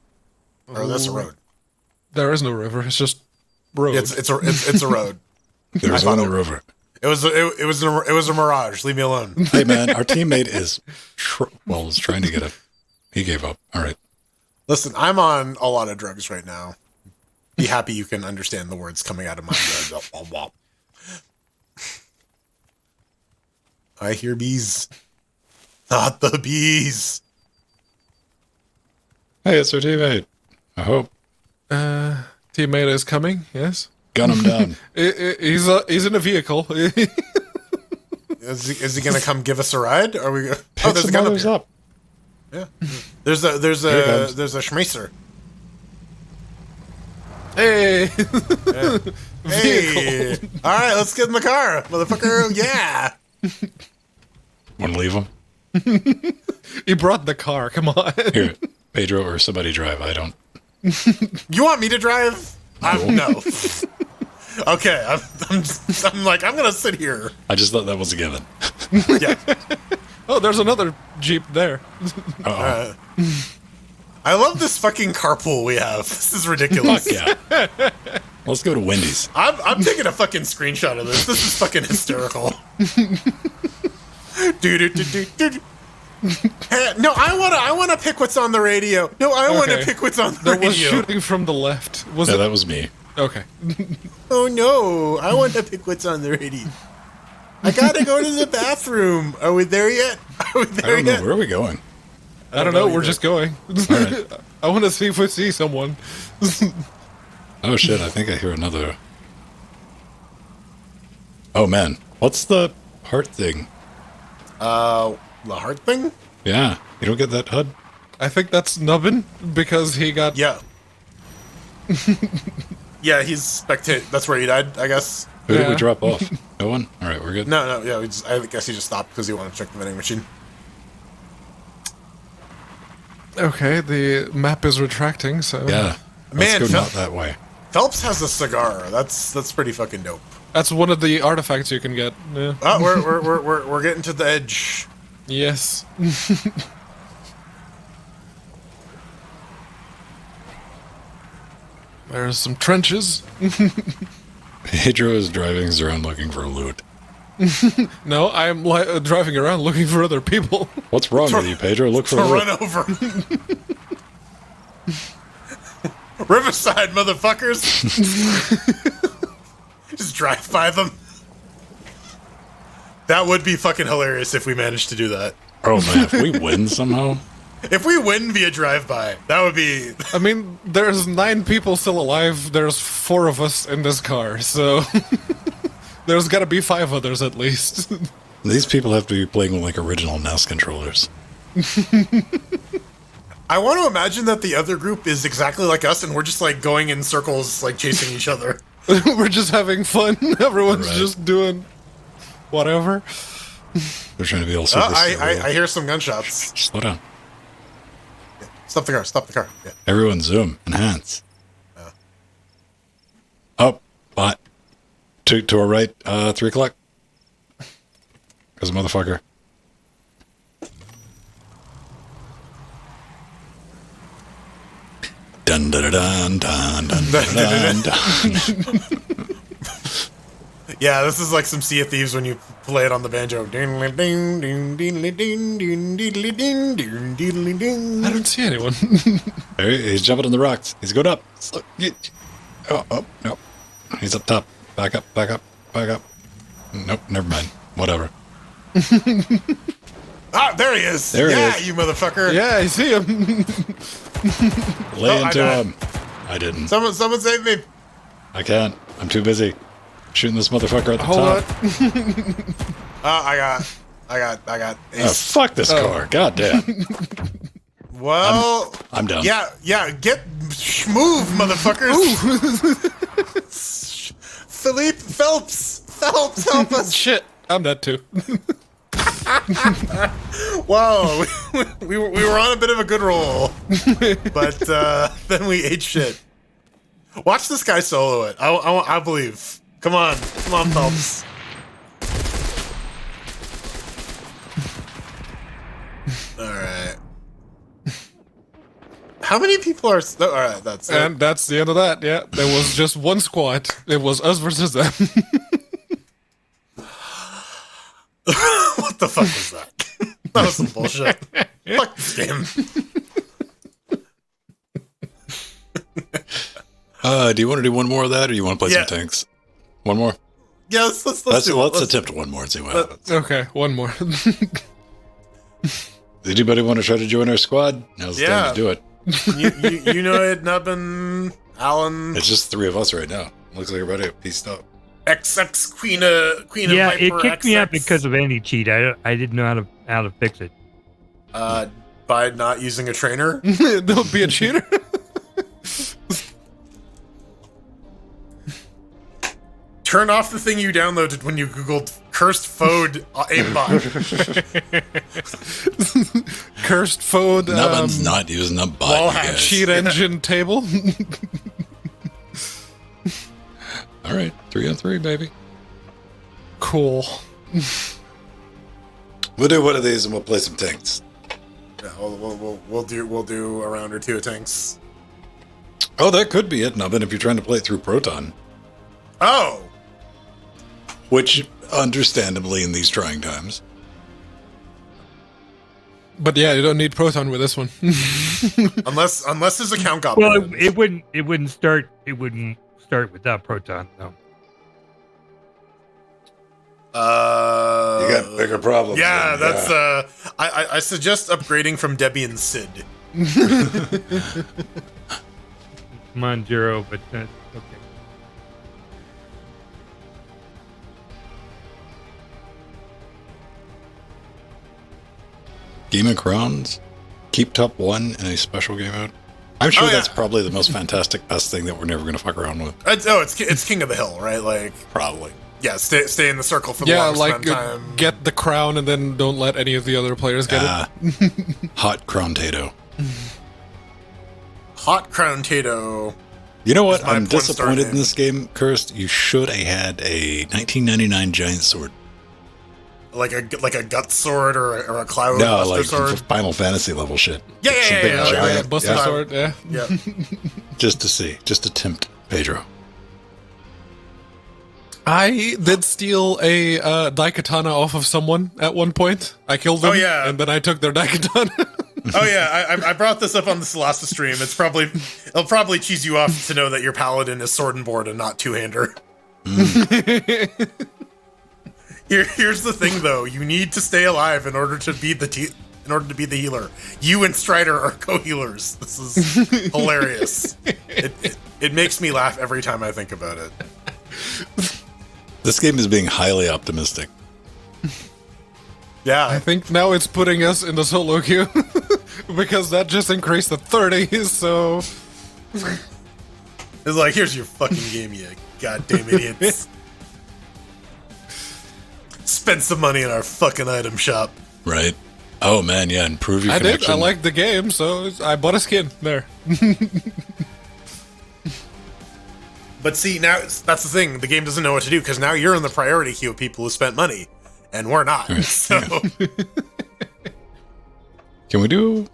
Or that's a road. there is no river, it's just road. It's a road. There's thought only it- river. It was a mirage. Leave me alone. Hey, man, our teammate is, was trying to get it. He gave up. All right. Listen, I'm on a lot of drugs right now. Be happy you can understand the words coming out of my mouth. I hear bees. Not the bees. Hey, it's our teammate. I hope. Teammate is coming, yes. Gun him down. He's in a vehicle. Is he gonna come give us a ride? Are we? Oh, Pick there's a some gun up others here. up. Yeah. There's Here it comes. a Schmacer. Hey! Hey. All right, let's get in the car, motherfucker. Yeah. Want to leave him? He brought the car, come on. Here, Pedro or somebody drive. I don't. You want me to drive? No. Okay, I'm like, I'm gonna sit here. I just thought that was a given. Yeah. Oh, there's another Jeep there. Uh-oh. I love this fucking carpool we have. This is ridiculous. Fuck yeah. Let's go to Wendy's. I'm taking a fucking screenshot of this. This is fucking hysterical. Dude. No, I wanna pick what's on the radio. No, I wanna Okay. pick what's on the There radio. was shooting from the left. Was Yeah, it? that was me. Okay. Oh no, I want to pick what's on the radio. I gotta go to the bathroom. Are we there yet? Are we I there don't know. yet? Where are we going? I don't know. We're either. just going. right. I want to see if we see someone. Oh shit, I think I hear another. Oh man, what's the heart thing? The heart thing? Yeah, you don't get that HUD? I think that's Nubbin because he got. Yeah. Yeah, he's spectate. That's where he died, I guess. Who did we Yeah. drop off? No one? Alright, we're good. No, yeah, I guess he just stopped because he wanted to check the vending machine. Okay, the map is retracting, so. Yeah. Man, Let's go Phil- not that way. Phelps has a cigar. That's pretty fucking dope. That's one of the artifacts you can get. Yeah. Oh, we're getting to the edge. Yes. There's some trenches. Pedro is driving around looking for loot. No, I'm driving around looking for other people. What's wrong with you, Pedro? Look for To loot. run over. Riverside, motherfuckers. Just drive by them. That would be fucking hilarious if we managed to do that. Oh man, if we win somehow. If we win via drive-by, that would be... I mean, there's 9 people still alive. There's 4 of us in this car, so there's got to be 5 others at least. These people have to be playing with like original NES controllers. I want to imagine that the other group is exactly like us, and we're just like going in circles, like chasing each other. We're just having fun. Everyone's Right. just doing whatever. They're trying to be all super I hear some gunshots. Slow down. Stop the car, stop the car. Yeah. Everyone zoom. Enhance. Up. Bot. To our right. 3 o'clock. There's a motherfucker. Dun dun dun dun dun dun dun. Yeah, this is like some Sea of Thieves when you play it on the banjo. I don't see anyone. There he's jumping on the rocks. He's going up. Oh, no. He's up top. Back up, back up, back up. Nope, never mind. Whatever. Ah, there he is. There he yeah, is. you motherfucker. Yeah, I see him. Lay Oh, I into died. him. I didn't. Someone save me. I can't. I'm too busy shooting this motherfucker at the Hold top. on. I got Oh, ace. fuck this car. God damn. Well, I'm done. yeah, move, motherfuckers. Philippe Phelps, help us. Shit, I'm dead too. Whoa, we were on a bit of a good roll, but then we ate shit. Watch this guy solo it. I believe. Come on, Phelps. All right. How many people are? All right, that's it. And that's the end of that. Yeah, there was just one squad. It was us versus them. What the fuck was that? That was some bullshit. Fuck this game. Do you want to do one more of that, or you want to play Yeah. some tanks? One more. Yeah, let's Let's do it. Let's- attempt one more and see what happens. Okay, one more. Does anybody want to try to join our squad? Now's the Yeah. time to do it. you know it, Nubbin, Alan, It's just 3 of us right now. Looks like everybody pieced up. XX Queen of Yeah, Viper, it kicked me out XX. because of anti-cheat. I didn't know how to fix it. By not using a trainer. Don't be a cheater. Turn off the thing you downloaded when you googled cursed Fode aimbot. Cursed Fode Nubbin's not using a bot, wall you hack guys. cheat engine table. All right, 3 on 3, baby. Cool. We'll do one of these and we'll play some tanks. Yeah, we'll do a round or two of tanks. Oh, that could be it, Nubbin, if you're trying to play it through Proton. Oh, Which, understandably, in these trying times. But yeah, you don't need Proton with this one. Unless his account got Well, banned. it wouldn't start without Proton though. You got bigger problems. Yeah, then, that's I suggest upgrading from Debian Sid. Come on, Jiro, but okay. Game of Crowns, keep top 1 in a special game mode. I'm sure Oh, yeah. that's probably the most fantastic, best thing that we're never going to fuck around with. It's King of the Hill, right? Like, Probably. yeah, stay in the circle for the Yeah, longest like amount of time. get the crown and then don't let any of the other players get it. Hot Crown Tato. Hot Crown Tato. You know what? my I'm porn star disappointed in name. this game, Cursed. You should have had a 1999 giant sword. Like a gut sword or a cloud No, buster like sword. Final Fantasy level shit. Yeah, yeah, Some yeah, big yeah, giant- yeah, Buster yeah. sword, yeah. Yeah. Just to see, just to tempt Pedro. I did steal a Daikatana off of someone at one point. I killed them, Oh, yeah. and then I took their Daikatana. Oh yeah, I brought this up on the Celasta stream. It'll probably cheese you off to know that your paladin is sword and board and not two-hander. Here's the thing though, you need to stay alive in order to be the healer. You and Strider are co-healers. This is hilarious. It makes me laugh every time I think about it. This game is being highly optimistic. I Yeah, think now it's putting us in the solo queue because that just increased to 30. So it's like, here's your fucking game, you goddamn idiots. Spend some money in our fucking item shop. Right? Oh man, yeah, improve your I did. connection. I liked the game, so I bought a skin there. But see, now that's the thing. The game doesn't know what to do because now you're in the priority queue of people who spent money, and we're not. So Can we do?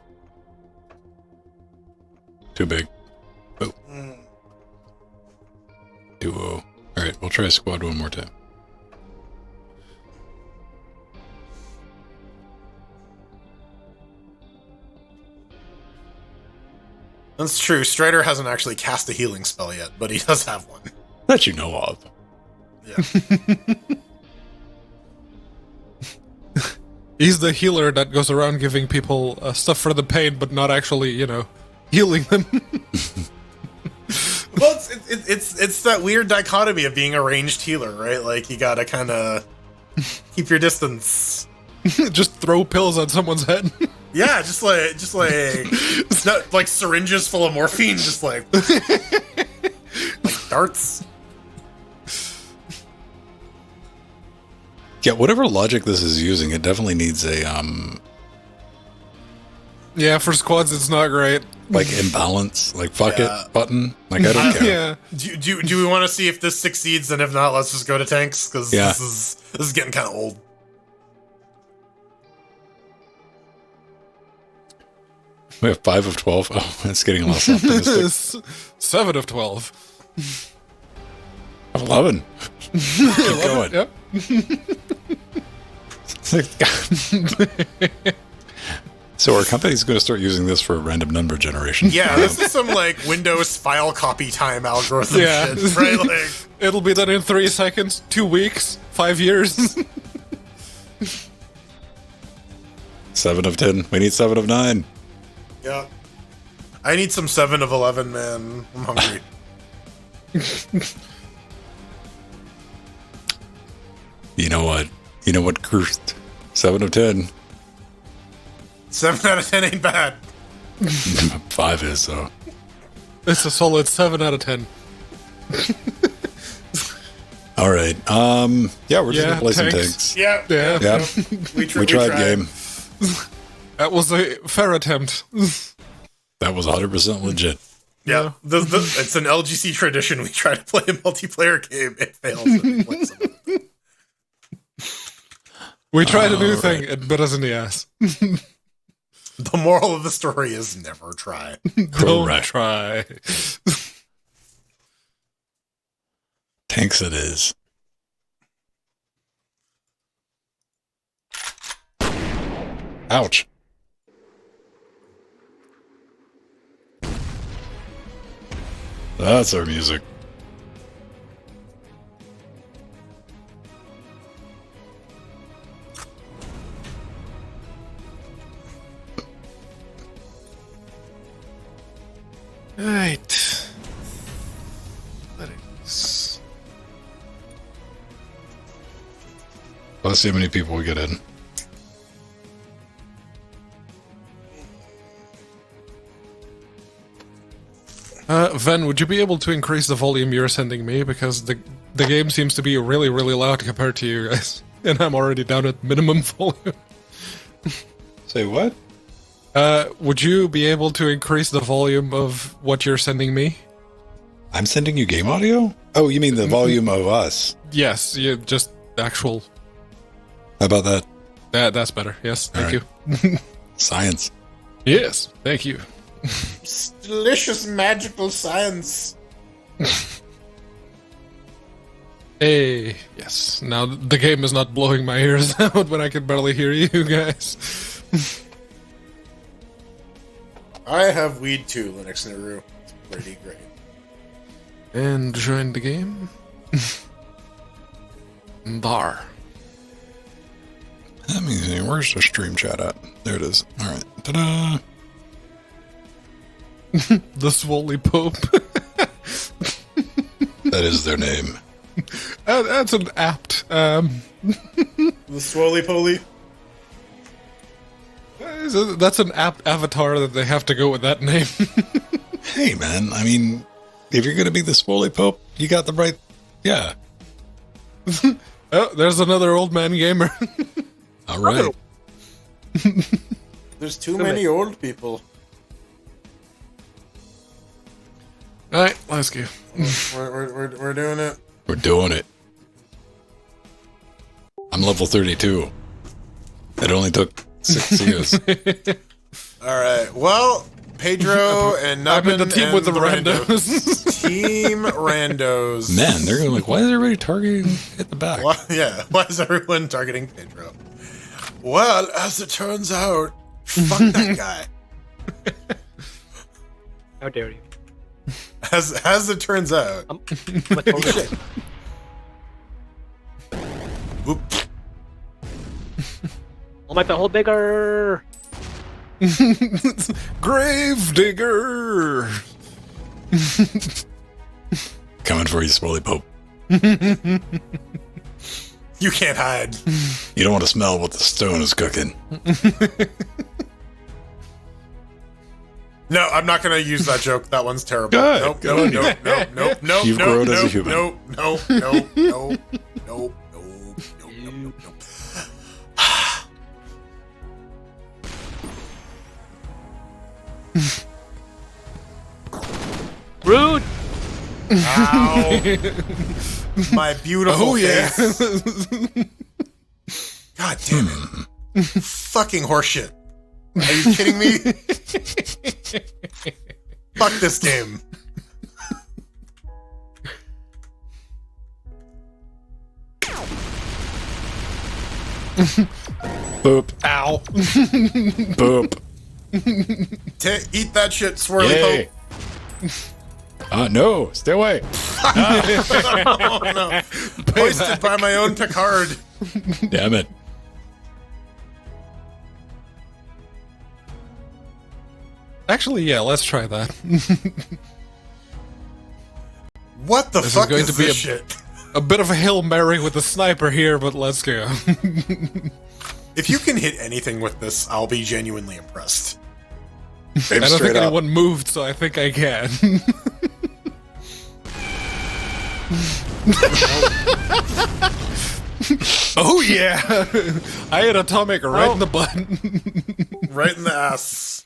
Too big. Oh. Duo. All right, we'll try squad one more time. that's true. Strider hasn't actually cast a healing spell yet, but he does have one. That you know of. Yeah. He's the healer that goes around giving people stuff for the pain, but not actually, healing them. Well, it's that weird dichotomy of being a ranged healer, right? Like you gotta kind of keep your distance. Just throw pills at someone's head. Yeah, just like it's not like syringes full of morphine, just like darts. Yeah, whatever logic this is using, it definitely needs a Yeah, for squads, it's not great. like imbalance, like fuck Yeah. it button. Like I don't care. Yeah. Do we want to see if this succeeds? And if not, let's just go to tanks because Yeah. this is getting kind of old. We have 5 of 12. Oh, it's getting less optimistic. 7 of 12. 11. Keep going. Yep. So our company's going to start using this for random number generation. Yeah, this is some like Windows file copy time algorithm Yeah. shit, right? Like, It'll be done in 3 seconds, 2 weeks, 5 years. 7 of 10. We need 7 of 9. yeah. I need some 7 of 11, man. I'm hungry. You know what? You know what, cursed? 7 of 10. 7 out of 10 ain't bad. 5 is, so. It's a solid 7 out of 10. All right. Yeah, we're just Yeah, going to play some tanks. tanks. Yeah. Yeah. Yeah. We We tried game. That was a fair attempt. That was 100% legit. Yeah. It's an LGC tradition. We try to play a multiplayer game. It fails. And we play some. We tried a new thing, it bit us in the ass. The moral of the story is never try. Don't Correct. try. Tanks it is. Ouch. That's our music. Right. Let's... Let's see how many people we get in. Ven, would you be able to increase the volume you're sending me? Because the game seems to be really, really loud compared to you guys. And I'm already down at minimum volume. Say what? Would you be able to increase the volume of what you're sending me? I'm sending you game audio? Oh, you mean the volume of us? Yes, just actual... How about that? That's better. Yes, thank All you. Science. Yes, thank you. Delicious magical science. Hey, yes. Now the game is not blowing my ears out when I can barely hear you guys. I have weed too, Linux Naru. It's pretty great. And join the game. Dar. That means, where's the stream chat at? There it is. All right. Ta-da! The Swoley Pope. That is their name. That's an apt. The Swoley Poly. That's an apt avatar that they have to go with that name. Hey, man. I mean, if you're going to be the Swoley Pope, you got the right... Yeah. Oh, there's another old man gamer. All right. There's too many old people. Alright, let's go. We're doing it. We're doing it. I'm level 32. It only took 6 years. All right. Well, Pedro and I'm in Nubbin the team and with the randos. Team randos. Man, they're like, why is everybody targeting at the back? Why, yeah. Why is everyone targeting Pedro? Well, as it turns out, fuck that guy. How dare you? As it turns out. I'm a total shit. Whoop. I'll make the hole bigger. Grave digger. Coming for you, Swoley Pope. You can't hide. You don't want to smell what the stone is cooking. No, I'm not going to use that joke. That one's terrible. Good. Nope, Good nope, on you. nope, nope, nope, nope, You've nope, grown as a nope, human. Nope, nope, nope, nope, nope, nope, nope, nope. Rude. Ow. My beautiful Oh, yeah. face. God damn it. Fucking horseshit. Are you kidding me? Fuck this game. Boop. Ow. Boop. Eat that shit, swirly Yay. pope. No. Stay away. Oh no. Hoisted by my own Picard. Damn it. Actually, yeah, let's try that. What the This fuck is going is to be this a- shit? A bit of a Hail Mary with the sniper here, but let's go. If you can hit anything with this, I'll be genuinely impressed. I Aim don't straight think up. anyone moved, so I think I can. Oh yeah! I hit atomic right in the butt. Right in the ass.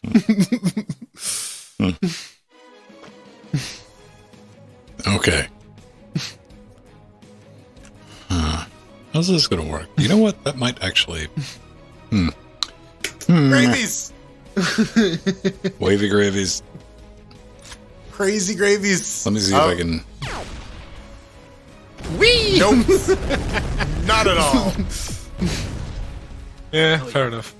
Okay. How's this going to work? You know what? That might actually... Gravies. Wavy gravies. Crazy gravies. Let me see if I can... Nope. Not at all. Yeah, fair enough.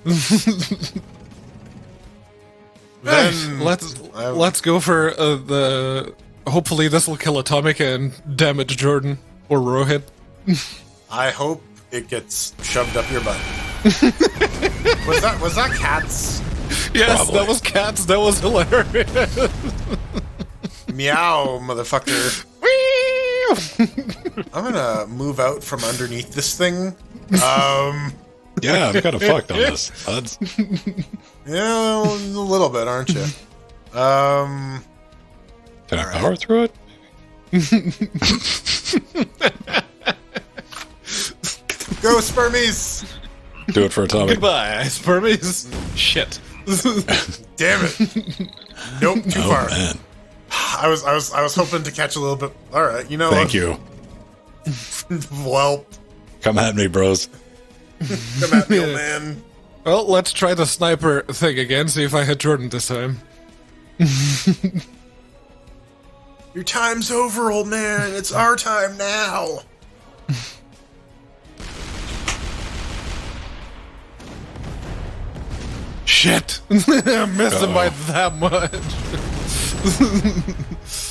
Then let's go for the Hopefully this will kill Atomic and damage Jordan or Rohit. I hope it gets shoved up your butt. was that cats? Yes, Probably. that was cats. That was hilarious. Meow, motherfucker. I'm gonna move out from underneath this thing. Yeah, I'm kind of fucked on this. Lads. Yeah, a little bit, aren't you? Can I power through it? Go Spermies! Do it for Atomic. Goodbye, Spermies. Shit. Damn it! Nope, too Oh far. man, I was hoping to catch a little bit. All right, you know. thank you. Well, Come at me, bros. come at me, old man. Well, let's try the sniper thing again. See if I hit Jordan this time. Your time's over, old man. It's our time now. Shit. I missed him by Uh-oh. that much.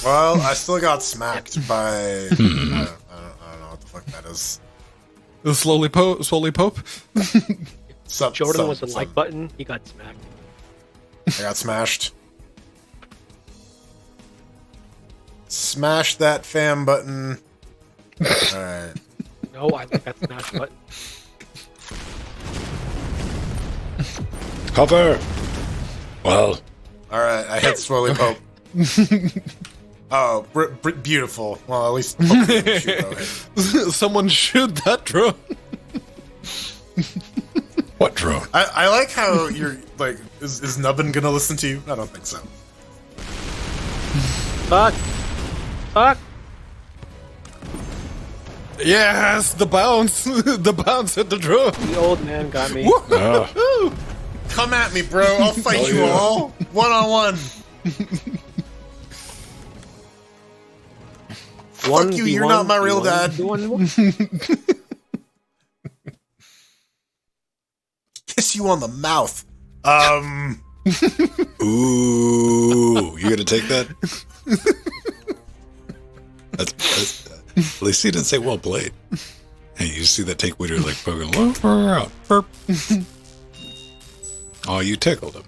Well, I still got smacked by. I don't know what the fuck that is. The slowly pope. Jordan was the like button. He got smacked. I got smashed. Smash that fam button. Alright. No, I like that smash button. Cover. Well, Alright, I hit Swirly Pope. Oh, beautiful. Well, at least hopefully you shoot Rohit. Someone shoot that drone. what drone? I like how you're like, is Nubbin gonna listen to you? I don't think so. Fuck! Fuck! Yes, the bounce. The bounce at the drone. The old man got me. Ah, Come at me, bro. I'll fight Oh, you yeah. all. 1-on-1. Fuck you, you're not my real dad. Kiss you on the mouth. ooh, you gonna take that? That's, at least he didn't say well played. Hey, you see that take weeder like poking out. Burp. Oh, you tickled him.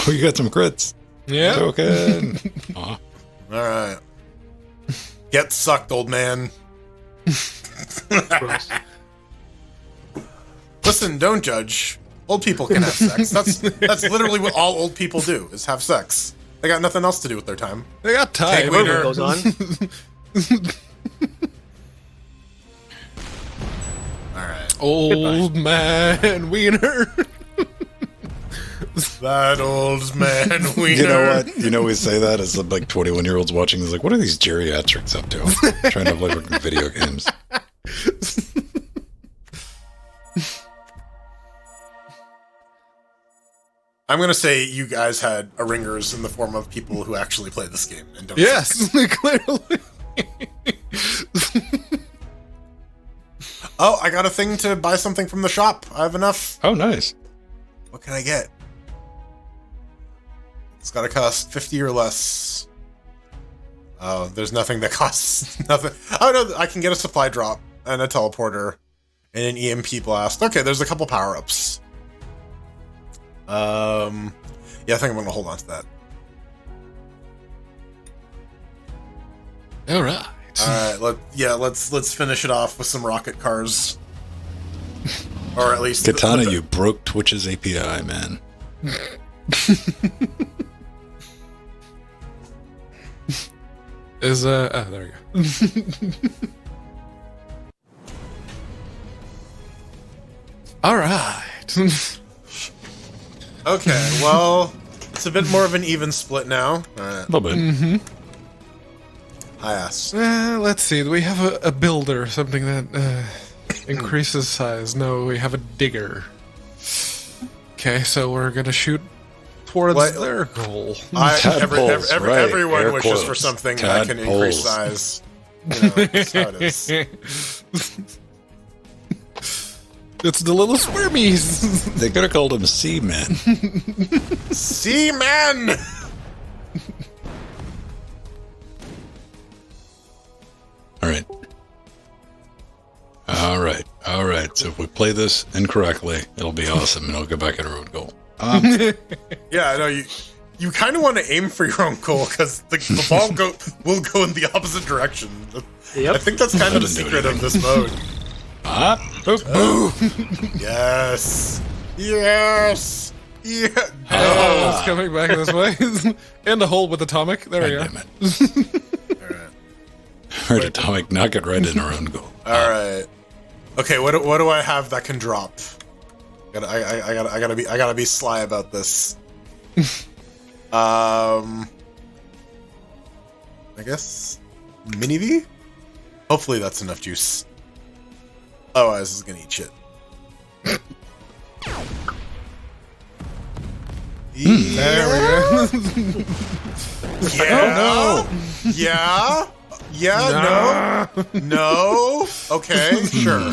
Oh, you got some crits. Yeah. Joking. Aw. Alright. Get sucked, old man. Gross. Listen, don't judge. Old people can have sex. That's literally what all old people do, is have sex. They got nothing else to do with their time. They got time. Take wiener. Goes on. Alright. Old man wiener. That old man wiener. You know what? You know we say that as like 21-year-olds watching. Is like, what are these geriatrics up to? Trying to play fucking video games. I'm gonna say you guys had a ringers in the form of people who actually play this game and don't. Yes, clearly. Oh, I got a thing to buy something from the shop. I have enough. Oh, nice. What can I get? It's gotta cost 50 or less. Oh, there's nothing that costs nothing. Oh no, I can get a supply drop and a teleporter and an EMP blast. Okay, there's a couple power-ups. Yeah, I think I'm gonna hold on to that. All right. Let's finish it off with some rocket cars. Or at least Katana, you broke Twitch's API, man. Is there we go. All right. Okay, well, it's a bit more of an even split now. Alright. A little bit. Hi ass. Let's see. Do we have a builder, something that increases size? No, we have a digger. Okay, so we're gonna shoot towards What? their goal. Tadpoles, right, Everyone air wishes quotes. for something that can increase Tadpoles. size. You know, that's how it is. It's the little spermies. They could have called him Seaman. Seaman! All right. So if we play this incorrectly, it'll be awesome, and it'll go back at our own goal. Yeah, I know you kind of want to aim for your own goal because the ball will go in the opposite direction. Yep. I think that's kind of the Doesn't do secret of this mode. Yes. Yes. Yeah. Oh, it's coming back this way. In the hole with atomic. There we go. Damn it. All right. Heard atomic, knock it right in our own goal. All right. Okay. What do I have that can drop? I gotta be sly about this. I guess mini V. Hopefully that's enough juice. Otherwise, this is gonna eat shit. There we go. Yeah. Oh, Yeah. Yeah. No. No. Okay. Sure.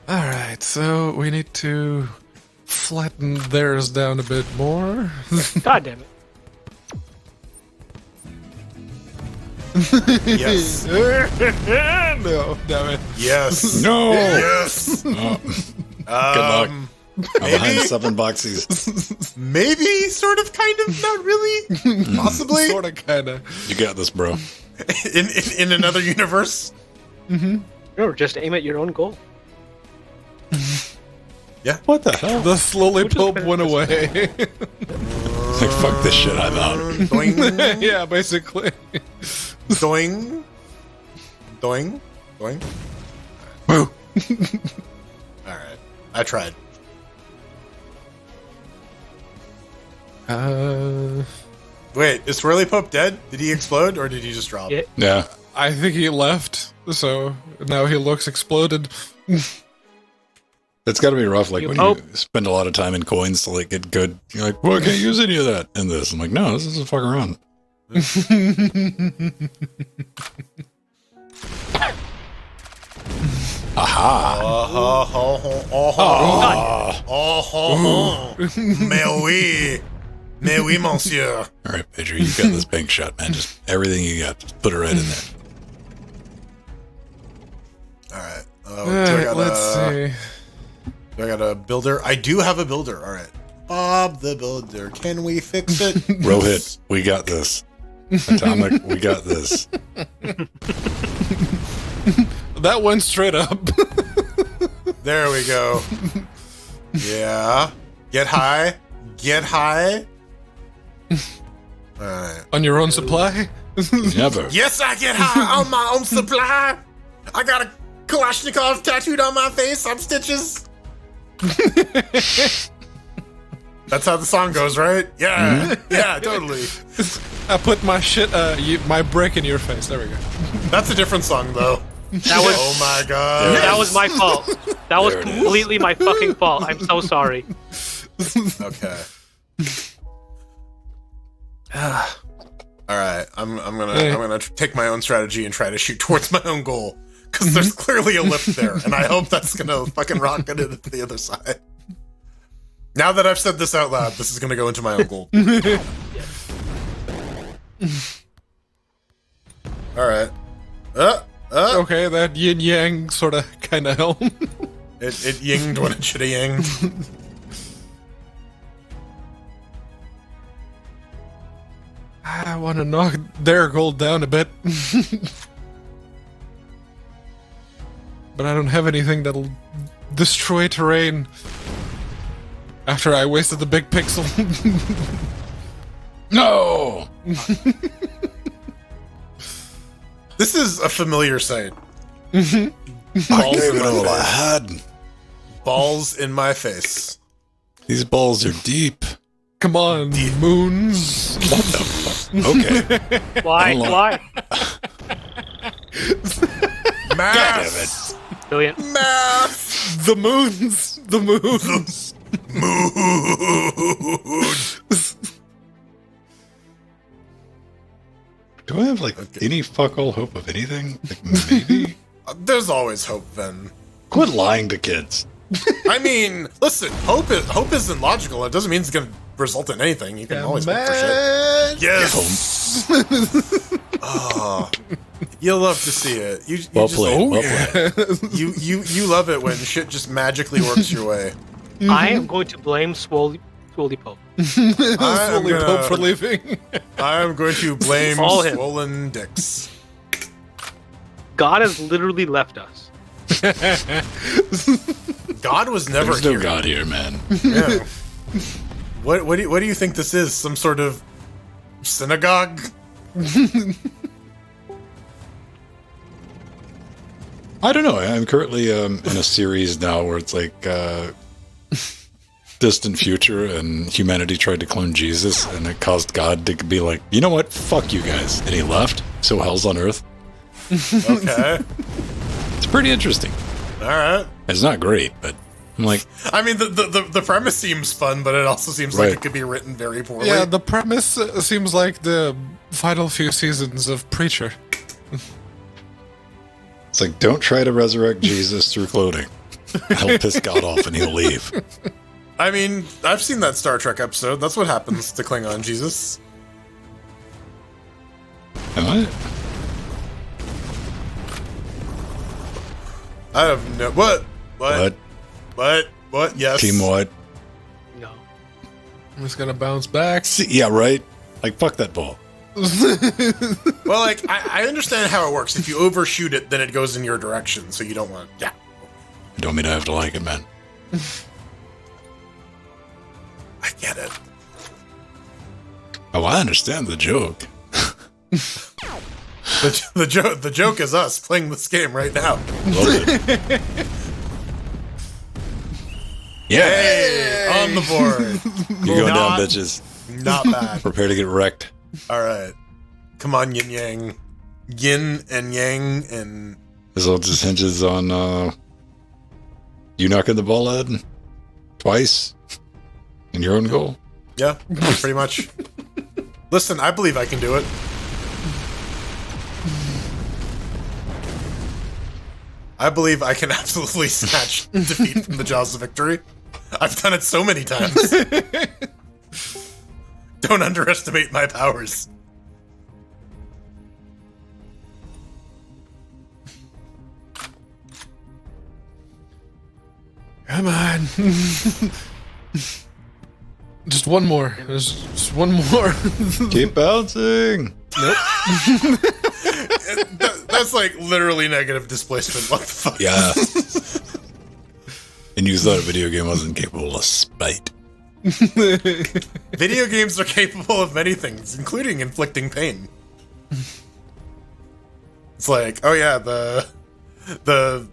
Alright, so we need to flatten theirs down a bit more. God damn it. Yes. No, damn it. Yes. No. Yes. Good luck. I'm behind 7 boxies. Maybe. Sort of. Kind of. Not really. Possibly. Sorta, kinda. You got this, bro. In another universe. No, just aim at your own goal. What the hell? The slowly Which is pope better went than away. Like, fuck this shit, I'm out. Doing. Yeah, basically. Doing. Doing. Doing. Boo. Alright. I tried. Wait, is Swirly Pope dead? Did he explode or did he just drop? Yeah. Yeah. I think he left, so now he looks exploded. It's got to be rough, like You when hope. you spend a lot of time in coins to like get good. You're like, well, I can't use any of that in this. I'm like, no, this is a fuck around. Aha! Mais oui. Mais oui, monsieur. All right, Pedro, you got this bank shot, man. Just everything you got, just put it right in there. Alright. Let's see. Do I got a builder? I do have a builder. Alright. Bob the Builder. Can we fix it? Rohit, we got this. Atomic, we got this. That went straight up. There we go. Yeah. Get high. Get high. Alright. On your own supply? Never. Yes, I get high on my own supply. I got a Kalashnikov tattooed on my face. I'm Stitches. That's how the song goes, right? Yeah. Yeah, totally. I put my shit, my brick in your face. There we go. That's a different song, though. That was Oh my god. that was my fault. That was There it is. completely my fucking fault. I'm so sorry. Okay. Alright, I'm gonna take my own strategy and try to shoot towards my own goal. Because there's clearly a lift there, and I hope that's gonna fucking rocket it to the other side. Now that I've said this out loud, this is gonna go into my own goal. Alright. Okay, that yin yang sort of kind of helm. It yinged when it should have yinged. I want to knock their gold down a bit. But I don't have anything that'll destroy terrain. After I wasted the big pixel. No! This is a familiar sight. I gave it all I had. Balls in my face. These balls are deep. Come on, moons. What the fuck? Okay. Why? Hold on. Why? Math! Brilliant. Math! The moons. The moons. Do I have like any fuck all hope of anything? Like maybe? There's always hope, then. Quit lying to kids. I mean, listen, hope isn't logical. It doesn't mean it's gonna result in anything. You can always hope for shit. Yes! Oh, you'll love to see it. You Well just, played. Oh, well yeah. played. You love it when shit just magically works your way. I am going to blame Swoley Pope. I'm Swoley gonna- Pope for leaving. I'm going to blame All him. swollen dicks. God has literally left us. God was never There's no here. God here, man. Yeah. What do you think this is? Some sort of synagogue? I don't know. I'm currently in a series now where it's like distant future, and humanity tried to clone Jesus, and it caused God to be like, you know what? Fuck you guys, and he left. So hell's on earth. Okay. It's pretty interesting. All right. It's not great, but I'm like, I mean, the premise seems fun, but it also seems like Right. it could be written very poorly. Yeah, the premise seems like the final few seasons of Preacher. it's like, don't try to resurrect Jesus through cloning. He'll piss God off and he'll leave. I mean, I've seen that Star Trek episode. That's what happens to Klingon Jesus. Am I? I have no... What? Yes. Team what? No. I'm just gonna bounce back. See, yeah, right? Like, fuck that ball. Well, like, I understand how it works. If you overshoot it, then it goes in your direction, so you don't want... Yeah. You don't mean I have to like it, man. I get it. Oh, I understand the joke. The joke is us playing this game right now. Love it. Yeah. Hey, on the board. You're going Not- down, bitches. Not bad. Prepare to get wrecked. All right. Come on, yin yang. Yin and yang and... This all just hinges on you knocking the ball in twice in your own goal. Yeah, pretty much. Listen, I believe I can do it. I believe I can absolutely snatch defeat from the jaws of victory. I've done it so many times. Don't underestimate my powers. Come on. Just one more. There's just one more. Keep bouncing. That's like literally negative displacement. What the fuck? Yeah. And you thought a video game wasn't capable of spite. Video games are capable of many things, including inflicting pain. It's like, oh yeah, the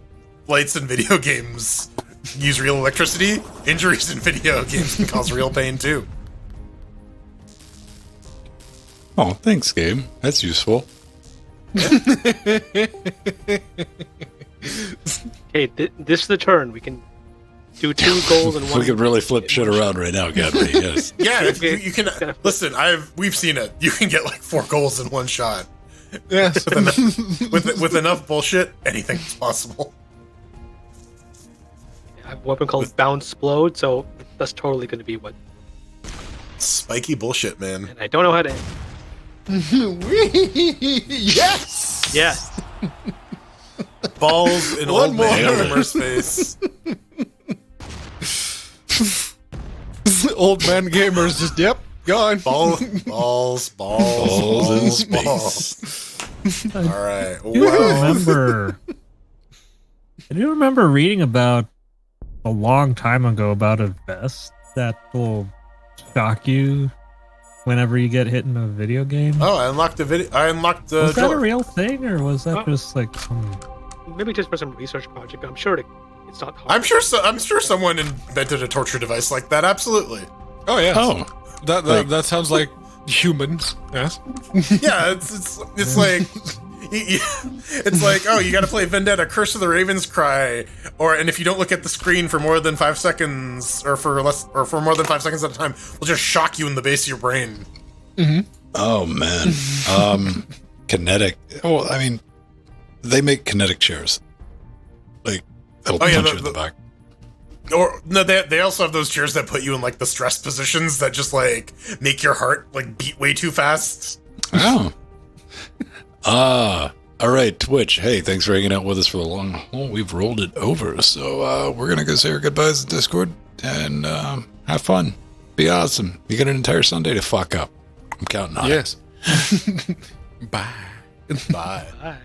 lights in video games use real electricity. Injuries in video games can cause real pain too. Oh, thanks, game. That's useful. Okay, this is the turn. We can do 2 goals and 1. We could really flip shit around right now, can't we? Yes. Yeah, if you can listen. We've seen it. You can get like 4 goals in one shot. Yes. With enough bullshit, anything's possible. I have a weapon called Bounce Explode, so that's totally going to be what. Spiky bullshit, man. And I don't know how to. Yes. Yes. Balls in One old more. man Homer's face. Old man gamers just gone. Balls in space. All right. I do Well, remember. I do remember reading about a long time ago about a vest that will shock you whenever you get hit in a video game. oh, I unlocked the video. I unlocked the Was that door. a real thing, or was that Oh. just like some? Maybe just for some research project. I'm sure it's not hard. I'm sure someone invented a torture device like that. Absolutely. Oh yeah. Oh, That sounds like humans. Yes. Yeah, it's like it's like, oh, you got to play Vendetta, Curse of the Raven's Cry, and if you don't look at the screen for more than 5 seconds, or for more than 5 seconds at a time, we'll just shock you in the base of your brain. oh man. Kinetic. Oh, I mean, they make kinetic chairs. Like, that'll Oh, yeah, punch the- you in the back. Or no, they also have those chairs that put you in like the stress positions that just like make your heart like beat way too fast. Oh. All right, Twitch. Hey, thanks for hanging out with us for the long haul. We've rolled it over, so we're gonna go say our goodbyes in Discord and have fun. Be awesome. You got an entire Sunday to fuck up. I'm counting on Yes. Bye. it. Bye. Bye.